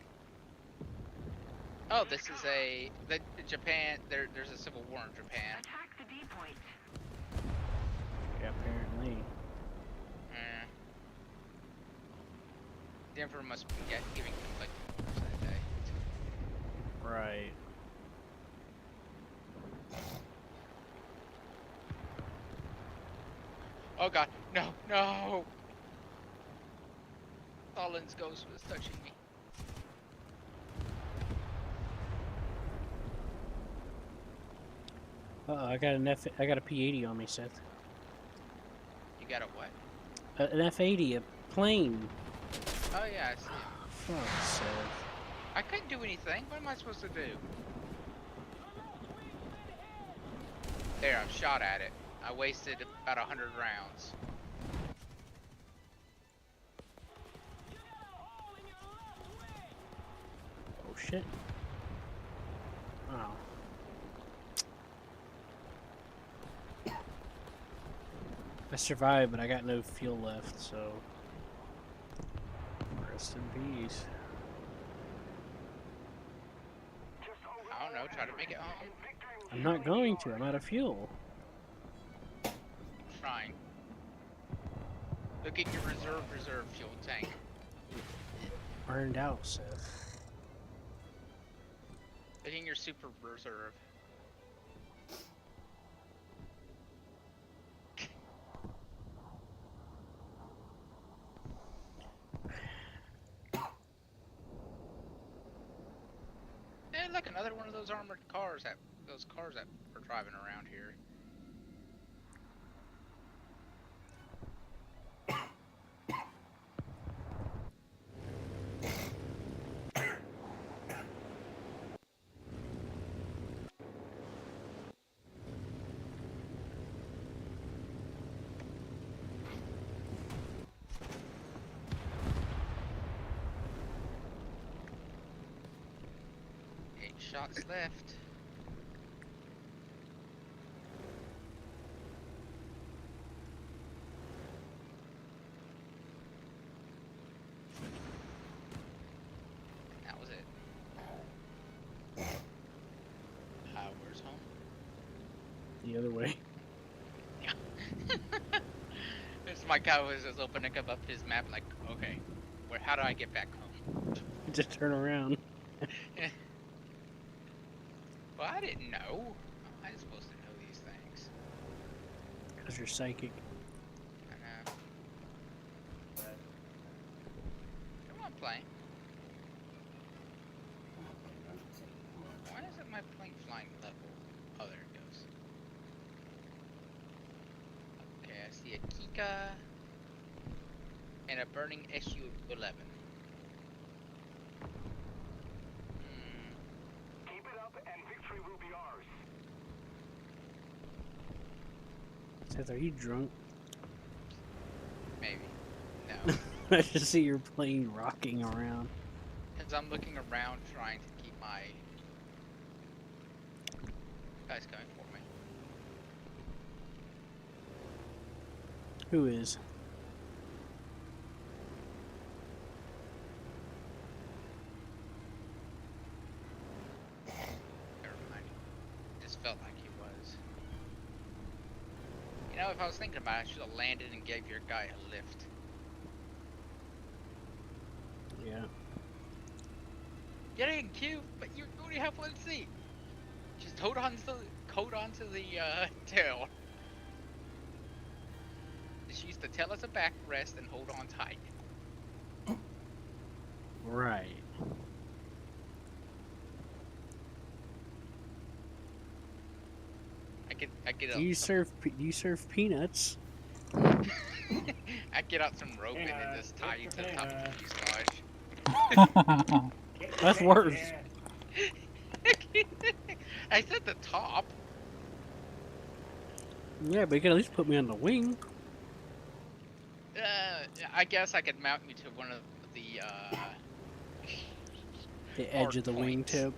Oh, this is the Japan. There's a civil war in Japan. Attack the D point. Yeah, apparently. Eh. The Emperor must be giving conflicting orders that day. Right. Oh God, no! Stalin's ghost was touching me. I got I got a P80 on me, Seth. You got a what? An F80, a plane. Oh yeah, I see it. Fuck, Seth. I couldn't do anything. What am I supposed to do? There, I've shot at it. I wasted about 100 rounds. Oh shit. Oh. I survived, but I got no fuel left, so. Rest in peace. I don't know, try to make it home. I'm not going to. I'm out of fuel. I'm trying. Look at your reserve fuel tank. Burned out, Seth. Look at your super reserve. Hey, look, another one of those armored cars those cars that are driving around here. Shots left. That was it. Where's home? The other way. Yeah. This my guy was just opening up his map like, okay, how do I get back home? Just turn around. Well, I didn't know. How am I supposed to know these things? Because you're psychic. I know. Come on, plane. Why isn't my plane flying level? Oh, there it goes. Okay, I see a Kika and a burning SU-11. Keep it up and victory will be ours. Seth, are you drunk? Maybe. No. I just see your plane rocking around. Because I'm looking around trying to keep my guys coming for me. Who is? Never mind. Just felt like he was. You know, if I was thinking about it, I should have landed and gave your guy a lift. Yeah. Get in, Q, but you only have one seat. Just hold on to the tail. Just use the tail as a backrest and hold on tight. Right. I get Do you serve peanuts? I get out some rope and then just tie you to the top of the fuselage. That's worse. I said the top. Yeah, but you can at least put me on the wing. I guess I could mount you to one of the The edge of the points. wingtip.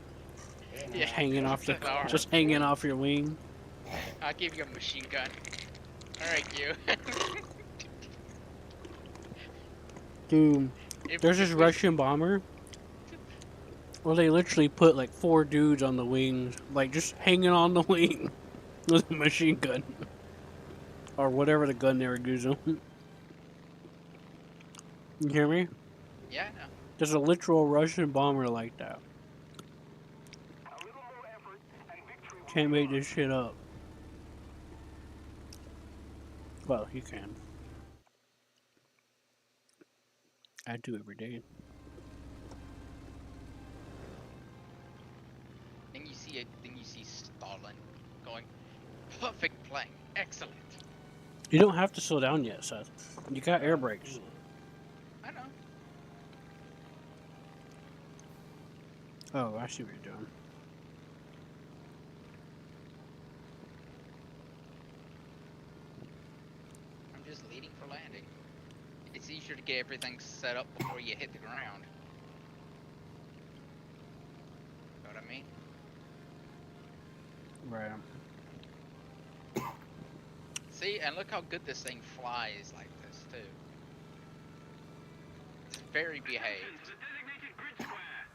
Yeah. Just hanging off the Hard just hanging off your wing. I'll give you a machine gun. Alright, you. Dude, If- there's this if we- Russian bomber. Well, they literally put like 4 dudes on the wings, like just hanging on the wing with a machine gun. Or whatever the gun they were using. You hear me? Yeah, no. There's a literal Russian bomber like that. A little more effort and victory will Can't make this shit up. Well, you can. I do every day. Then you see Stalin going, perfect plane, excellent. You don't have to slow down yet, Seth. You got air brakes. I know. Oh, I see what you're doing. I'm just leading for landing. It's easier to get everything set up before you hit the ground. Know what I mean? Right. See, and look how good this thing flies like this too. It's very behaved. the designated grid square.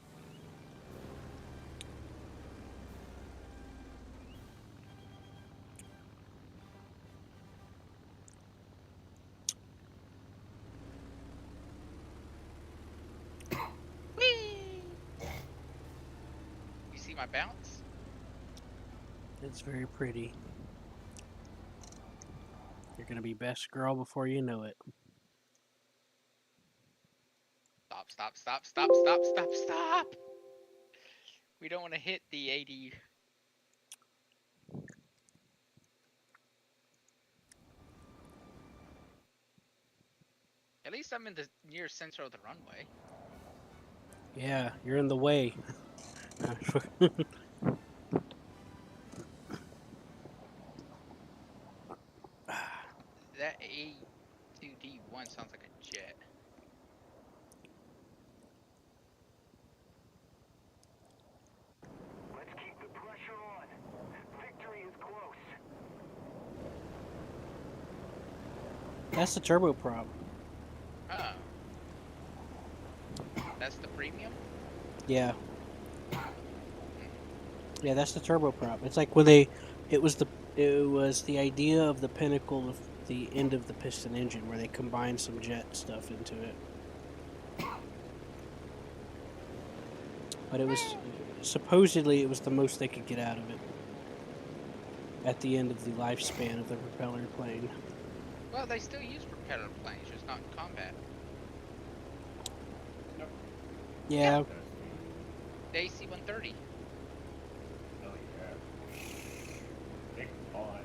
Whee! You see my bounce? It's very pretty. You're gonna be best girl before you know it. Stop, stop, stop, stop, stop, stop, stop! We don't want to hit the 80. At least I'm in the near center of the runway. Yeah, you're in the way. That A2D1 sounds like a jet. Let's keep the pressure on. Victory is close. That's the turboprop. Oh. That's the premium? Yeah. Yeah, that's the turboprop. It's like when they, it was the idea of the pinnacle of the end of the piston engine where they combined some jet stuff into it. But it was supposedly it was the most they could get out of it at the end of the lifespan of the propeller plane. Well, they still use propeller planes, just not in combat. Yeah, The AC-130. Oh yeah. Big on.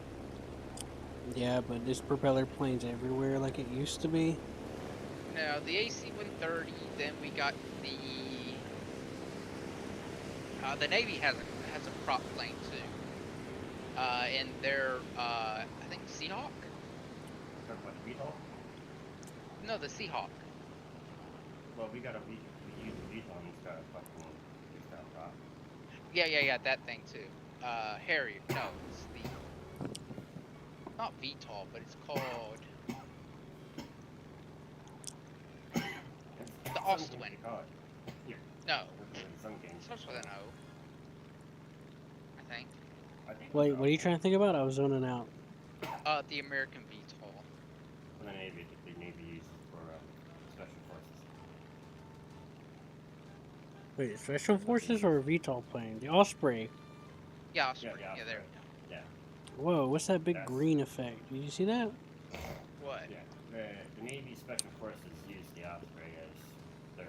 yeah, but there's propeller planes everywhere like it used to be. No, the AC-130. Then we got the Navy has a prop plane too. And they're I think Seahawk. VTOL? No, the Seahawk. Well, we use a VTOL and it's got a fucking, it's got a rock. Yeah, that thing too. Harrier. No, it's the not VTOL, but it's called the Ostwin. Yeah, No, in some it games. starts with an O. I think. I think Wait, what are you trying to think about? I was zoning out. The American VTOL. For the Navy, the Navy uses for special forces. Wait, Special Forces or a VTOL plane? The Osprey. Yeah, Osprey. Yeah, Yeah, there Osprey. we Yeah, Whoa, what's that big That's- green effect? Did you see that? go. What? yeah. The Navy special forces use the Osprey as their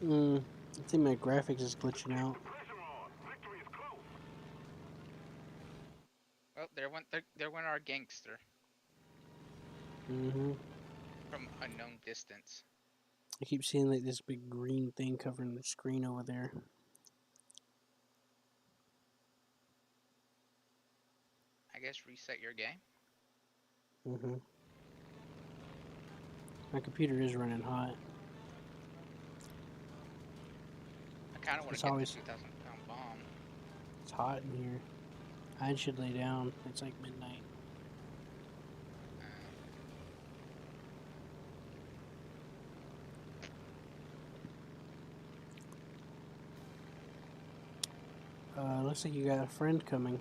main. I think my graphics is glitching out. Pressure on. Victory is close. Well, there went our gangster Mm-hmm. from unknown distance. I keep seeing like this big green thing covering the screen over there. I guess reset your game. Mm-hmm. My computer is running hot. I kind of want It's to get always- the 2,000-pound bomb. It's hot in here. I should lay down. It's like midnight. Looks like you got a friend coming.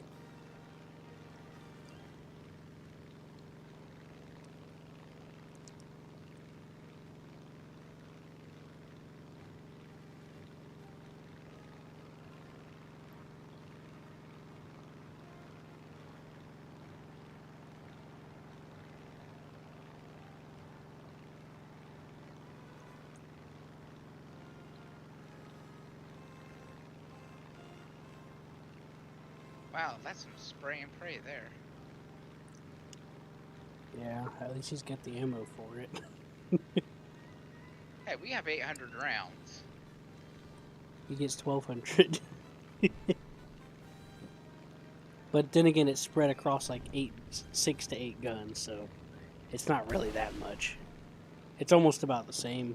Wow, that's some spray and pray there. Yeah, at least he's got the ammo for it. Hey, we have 800 rounds. He gets 1,200. But then again, it's spread across like 6 to 8 guns, so it's not really that much. It's almost about the same.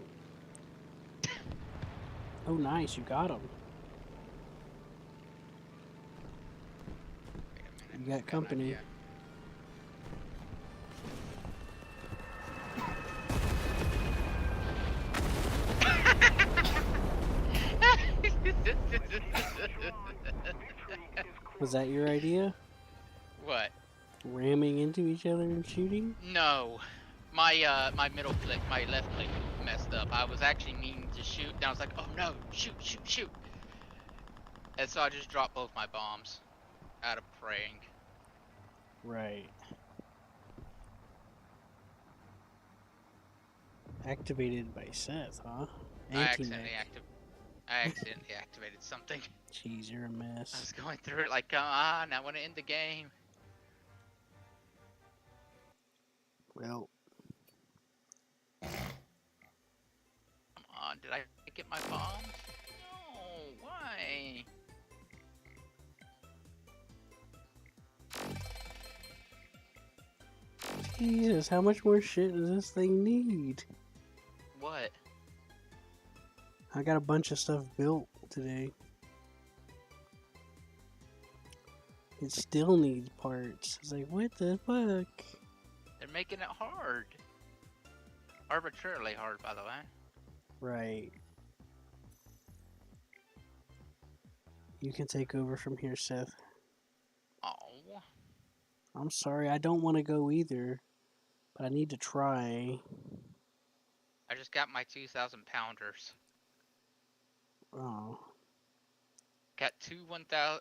Oh, nice, you got him. Wait a minute. You got an company. idea. Was that your idea? What? Ramming into each other and shooting? No. My middle click, my left click messed up. I was actually meaning to shoot, and I was like, oh no, shoot. And so I just dropped both my bombs out of praying. Right. Activated by Seth, huh? I accidentally Anti-mech. activated something. Jeez, you're a I mess. was going through it like, come on, I want to end the game. Well, Come on, did I get my bombs? No, why? Jesus, how much more shit does this thing need? What? I got a bunch of stuff built today. It still needs parts. It's like, what the fuck? They're making it hard. Arbitrarily hard, by the way. Right. You can take over from here, Seth. Oh. I'm sorry, I don't want to go either, but I need to try. I just got my 2,000 pounders. Oh. Got two 1,000.